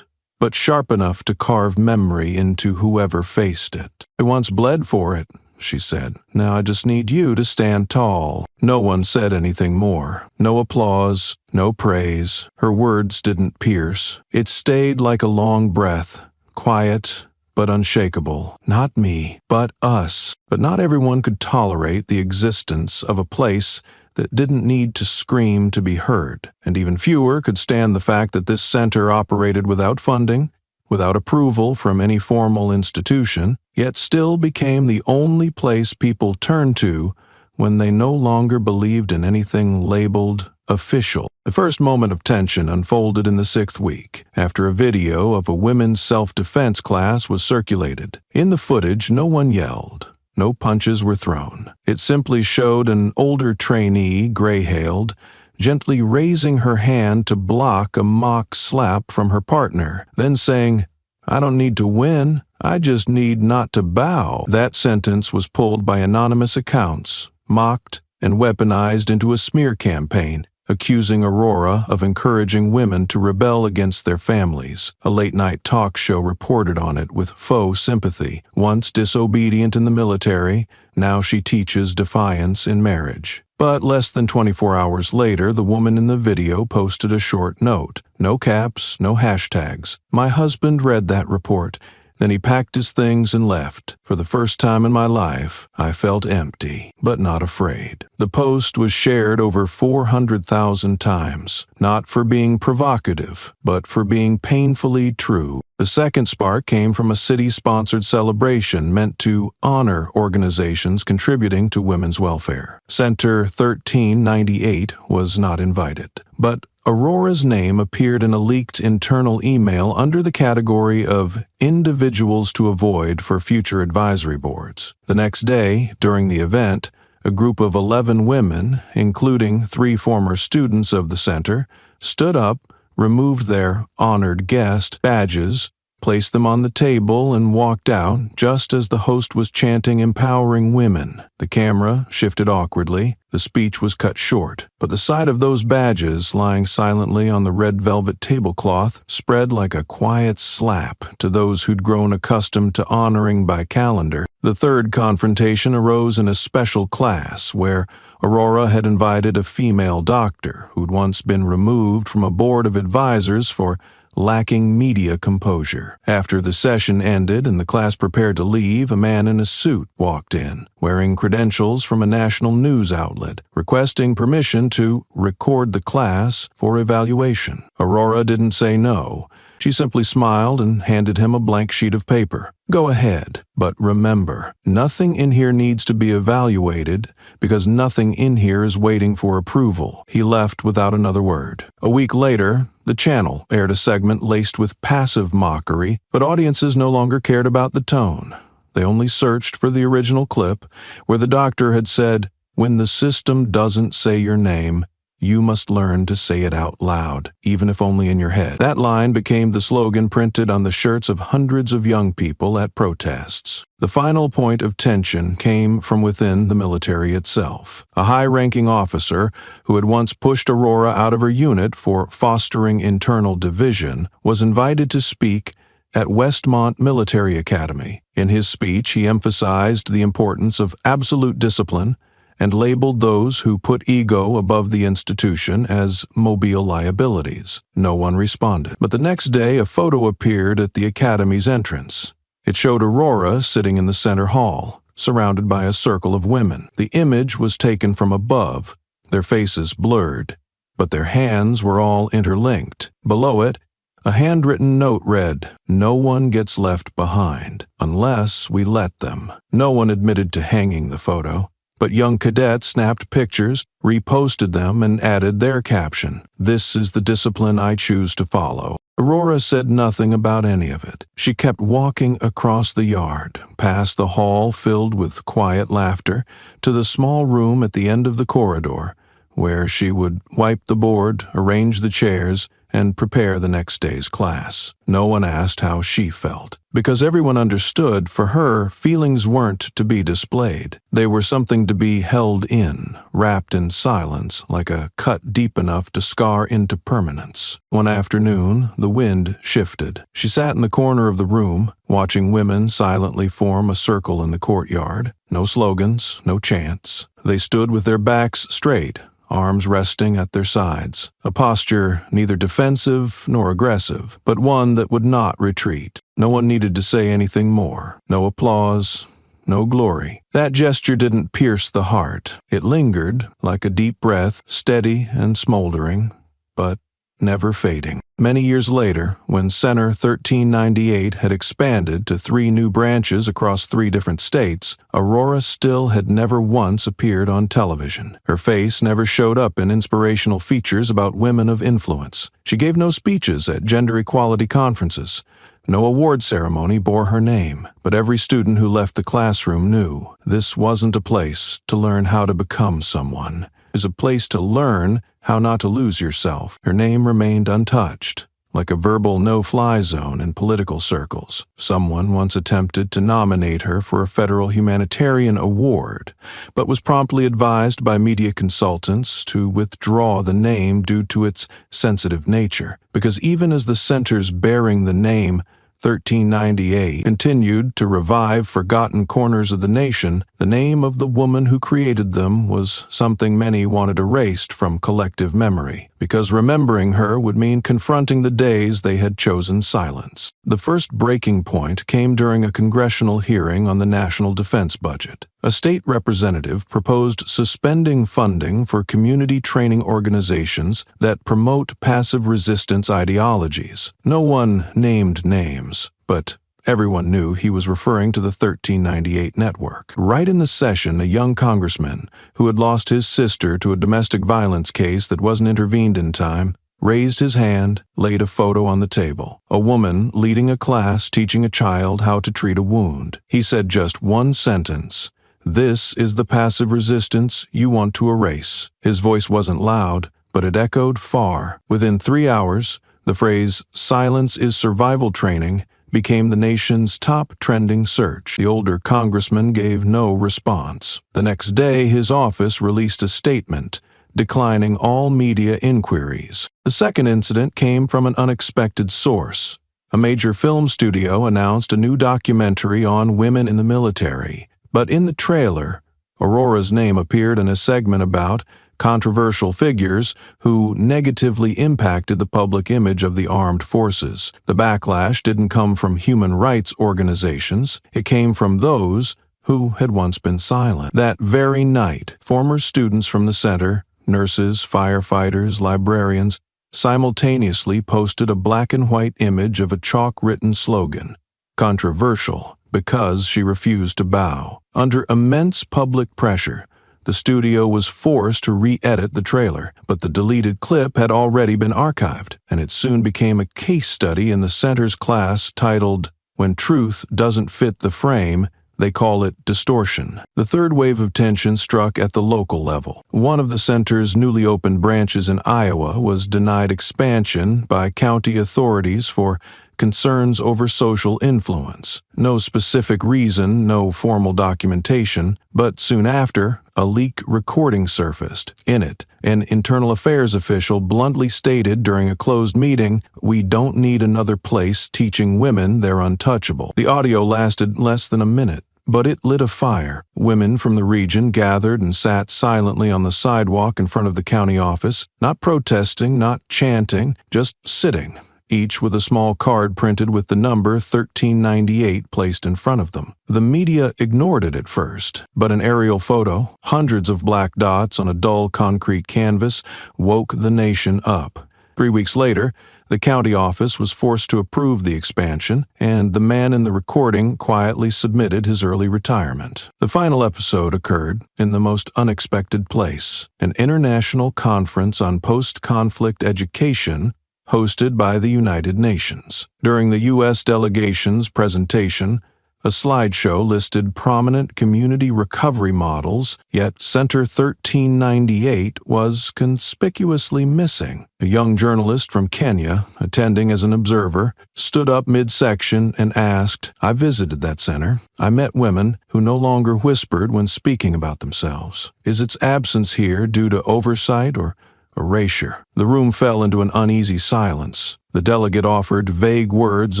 but sharp enough to carve memory into whoever faced it. "I once bled for it," she said. "Now I just need you to stand tall." No one said anything more. No applause, no praise. Her words didn't pierce. It stayed like a long breath, quiet but unshakable. Not me, but us. But not everyone could tolerate the existence of a place that didn't need to scream to be heard, and even fewer could stand the fact that this center operated without funding, without approval from any formal institution, yet still became the only place people turned to when they no longer believed in anything labeled official. The first moment of tension unfolded in the 6th week, after a video of a women's self-defense class was circulated. In the footage, no one yelled. No punches were thrown. It simply showed an older trainee, gray-hailed, gently raising her hand to block a mock slap from her partner, then saying, "I don't need to win, I just need not to bow." That sentence was pulled by anonymous accounts, mocked, and weaponized into a smear campaign, accusing Aurora of encouraging women to rebel against their families. A late-night talk show reported on it with faux sympathy. Once disobedient in the military, now she teaches defiance in marriage. But less than 24 hours later, the woman in the video posted a short note. No caps, no hashtags. "My husband read that report. Then he packed his things and left. For the first time in my life, I felt empty, but not afraid." The post was shared over 400,000 times, not for being provocative, but for being painfully true. The second spark came from a city-sponsored celebration meant to honor organizations contributing to women's welfare. Center 1398 was not invited, but Aurora's name appeared in a leaked internal email under the category of individuals to avoid for future advisory boards. The next day, during the event, a group of 11 women, including 3 former students of the center, stood up, removed their honored guest badges, placed them on the table, and walked out just as the host was chanting empowering women. The camera shifted awkwardly. The speech was cut short, but the sight of those badges lying silently on the red velvet tablecloth spread like a quiet slap to those who'd grown accustomed to honoring by calendar. The third confrontation arose in a special class where Aurora had invited a female doctor who'd once been removed from a board of advisors for lacking media composure. After the session ended and the class prepared to leave, a man in a suit walked in, wearing credentials from a national news outlet, requesting permission to record the class for evaluation. Aurora didn't say no. She simply smiled and handed him a blank sheet of paper. Go ahead, but remember, nothing in here needs to be evaluated because nothing in here is waiting for approval. He left without another word. A week later, the channel aired a segment laced with passive mockery, but audiences no longer cared about the tone. They only searched for the original clip where the doctor had said, "When the system doesn't say your name, you must learn to say it out loud, even if only in your head." That line became the slogan printed on the shirts of hundreds of young people at protests. The final point of tension came from within the military itself. A high-ranking officer who had once pushed Aurora out of her unit for fostering internal division was invited to speak at Westmont Military Academy. In his speech, he emphasized the importance of absolute discipline and labeled those who put ego above the institution as mobile liabilities. No one responded. But the next day, a photo appeared at the academy's entrance. It showed Aurora sitting in the center hall, surrounded by a circle of women. The image was taken from above, their faces blurred, but their hands were all interlinked. Below it, a handwritten note read, "No one gets left behind, unless we let them." No one admitted to hanging the photo, but young cadets snapped pictures, reposted them, and added their caption, "This is the discipline I choose to follow." Aurora said nothing about any of it. She kept walking across the yard, past the hall filled with quiet laughter, to the small room at the end of the corridor, where she would wipe the board, arrange the chairs, and prepare the next day's class. No one asked how she felt, because everyone understood for her feelings weren't to be displayed. They were something to be held in, wrapped in silence, like a cut deep enough to scar into permanence. One afternoon, the wind shifted. She sat in the corner of the room, watching women silently form a circle in the courtyard. No slogans, no chants. They stood with their backs straight, arms resting at their sides, a posture neither defensive nor aggressive, but one that would not retreat. No one needed to say anything more. No applause, no glory. That gesture didn't pierce the heart. It lingered, like a deep breath, steady and smoldering, but never fading. Many years later, when Center 1398 had expanded to 3 new branches across 3 different states, Aurora still had never once appeared on television. Her face never showed up in inspirational features about women of influence. She gave no speeches at gender equality conferences. No award ceremony bore her name, but every student who left the classroom knew this wasn't a place to learn how to become someone. It was a place to learn how not to lose yourself. Her name remained untouched, like a verbal no-fly zone in political circles. Someone once attempted to nominate her for a federal humanitarian award, but was promptly advised by media consultants to withdraw the name due to its sensitive nature, because even as the centers bearing the name 1398 continued to revive forgotten corners of the nation, the name of the woman who created them was something many wanted erased from collective memory, because remembering her would mean confronting the days they had chosen silence. The first breaking point came during a congressional hearing on the national defense budget. A state representative proposed suspending funding for community training organizations that promote passive resistance ideologies. No one named names, but everyone knew he was referring to the 1398 network. Right in the session, a young congressman, who had lost his sister to a domestic violence case that wasn't intervened in time, raised his hand, laid a photo on the table. A woman leading a class teaching a child how to treat a wound. He said just one sentence: "This is the passive resistance you want to erase." His voice wasn't loud, but it echoed far. Within 3 hours, the phrase "silence is survival training" became the nation's top trending search. The older congressman gave no response. The next day, his office released a statement declining all media inquiries. The second incident came from an unexpected source. A major film studio announced a new documentary on women in the military, but in the trailer, Aurora's name appeared in a segment about controversial figures who negatively impacted the public image of the armed forces. The backlash didn't come from human rights organizations. It came from those who had once been silent. That very night, former students from the center, nurses, firefighters, librarians, simultaneously posted a black and white image of a chalk-written slogan, controversial because she refused to bow. Under immense public pressure, the studio was forced to re-edit the trailer, but the deleted clip had already been archived, and it soon became a case study in the center's class titled, "When Truth Doesn't Fit the Frame, They Call It Distortion." The third wave of tension struck at the local level. One of the center's newly opened branches in Iowa was denied expansion by county authorities for concerns over social influence. No specific reason, no formal documentation, but soon after, a leak recording surfaced. In it, an internal affairs official bluntly stated during a closed meeting, "We don't need another place teaching women they're untouchable." The audio lasted less than a minute, but it lit a fire. Women from the region gathered and sat silently on the sidewalk in front of the county office, not protesting, not chanting, just sitting, each with a small card printed with the number 1398 placed in front of them. The media ignored it at first, but an aerial photo, hundreds of black dots on a dull concrete canvas, woke the nation up. 3 weeks later, the county office was forced to approve the expansion, and the man in the recording quietly submitted his early retirement. The final episode occurred in the most unexpected place, an international conference on post-conflict education hosted by the United Nations. During the U.S. delegation's presentation, a slideshow listed prominent community recovery models, yet Center 1398 was conspicuously missing. A young journalist from Kenya, attending as an observer, stood up midsection and asked, "I visited that center. I met women who no longer whispered when speaking about themselves. Is its absence here due to oversight or erasure?" The room fell into an uneasy silence. The delegate offered vague words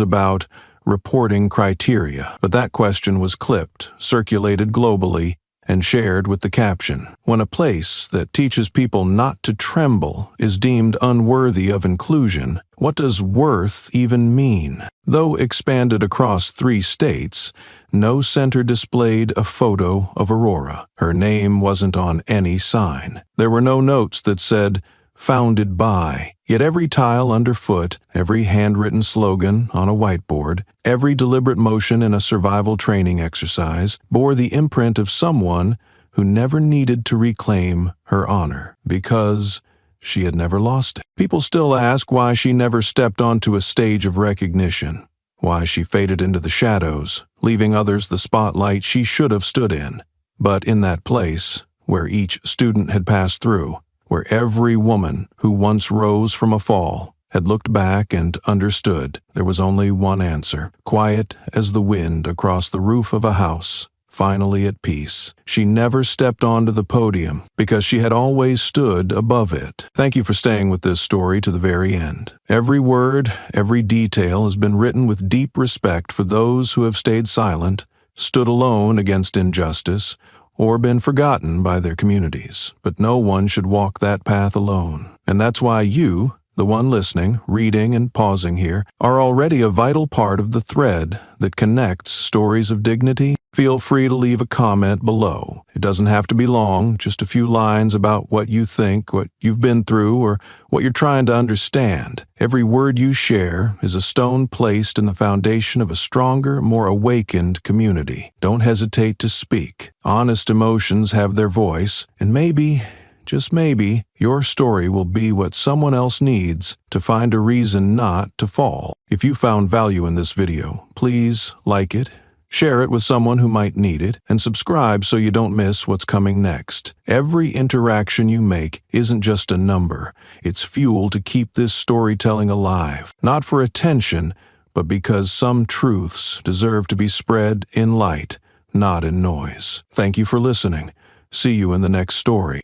about reporting criteria, but that question was clipped, circulated globally, and shared with the caption, "When a place that teaches people not to tremble is deemed unworthy of inclusion, what does worth even mean?" Though expanded across 3 states, no center displayed a photo of Aurora. Her name wasn't on any sign. There were no notes that said, "Founded by," yet every tile underfoot, every handwritten slogan on a whiteboard, every deliberate motion in a survival training exercise bore the imprint of someone who never needed to reclaim her honor, because she had never lost it. People still ask why she never stepped onto a stage of recognition, why she faded into the shadows, leaving others the spotlight she should have stood in. But in that place, where each student had passed through, where every woman who once rose from a fall had looked back and understood, there was only one answer, quiet as the wind across the roof of a house, finally at peace. She never stepped onto the podium because she had always stood above it. Thank you for staying with this story to the very end. Every word, every detail has been written with deep respect for those who have stayed silent, stood alone against injustice, or been forgotten by their communities. But no one should walk that path alone. And that's why you, the one listening, reading, and pausing here, are already a vital part of the thread that connects stories of dignity. Feel free to leave a comment below. It doesn't have to be long, just a few lines about what you think, what you've been through, or what you're trying to understand. Every word you share is a stone placed in the foundation of a stronger, more awakened community. Don't hesitate to speak. Honest emotions have their voice, and maybe, just maybe, your story will be what someone else needs to find a reason not to fall. If you found value in this video, please like it, share it with someone who might need it, and subscribe so you don't miss what's coming next. Every interaction you make isn't just a number. It's fuel to keep this storytelling alive. Not for attention, but because some truths deserve to be spread in light, not in noise. Thank you for listening. See you in the next story.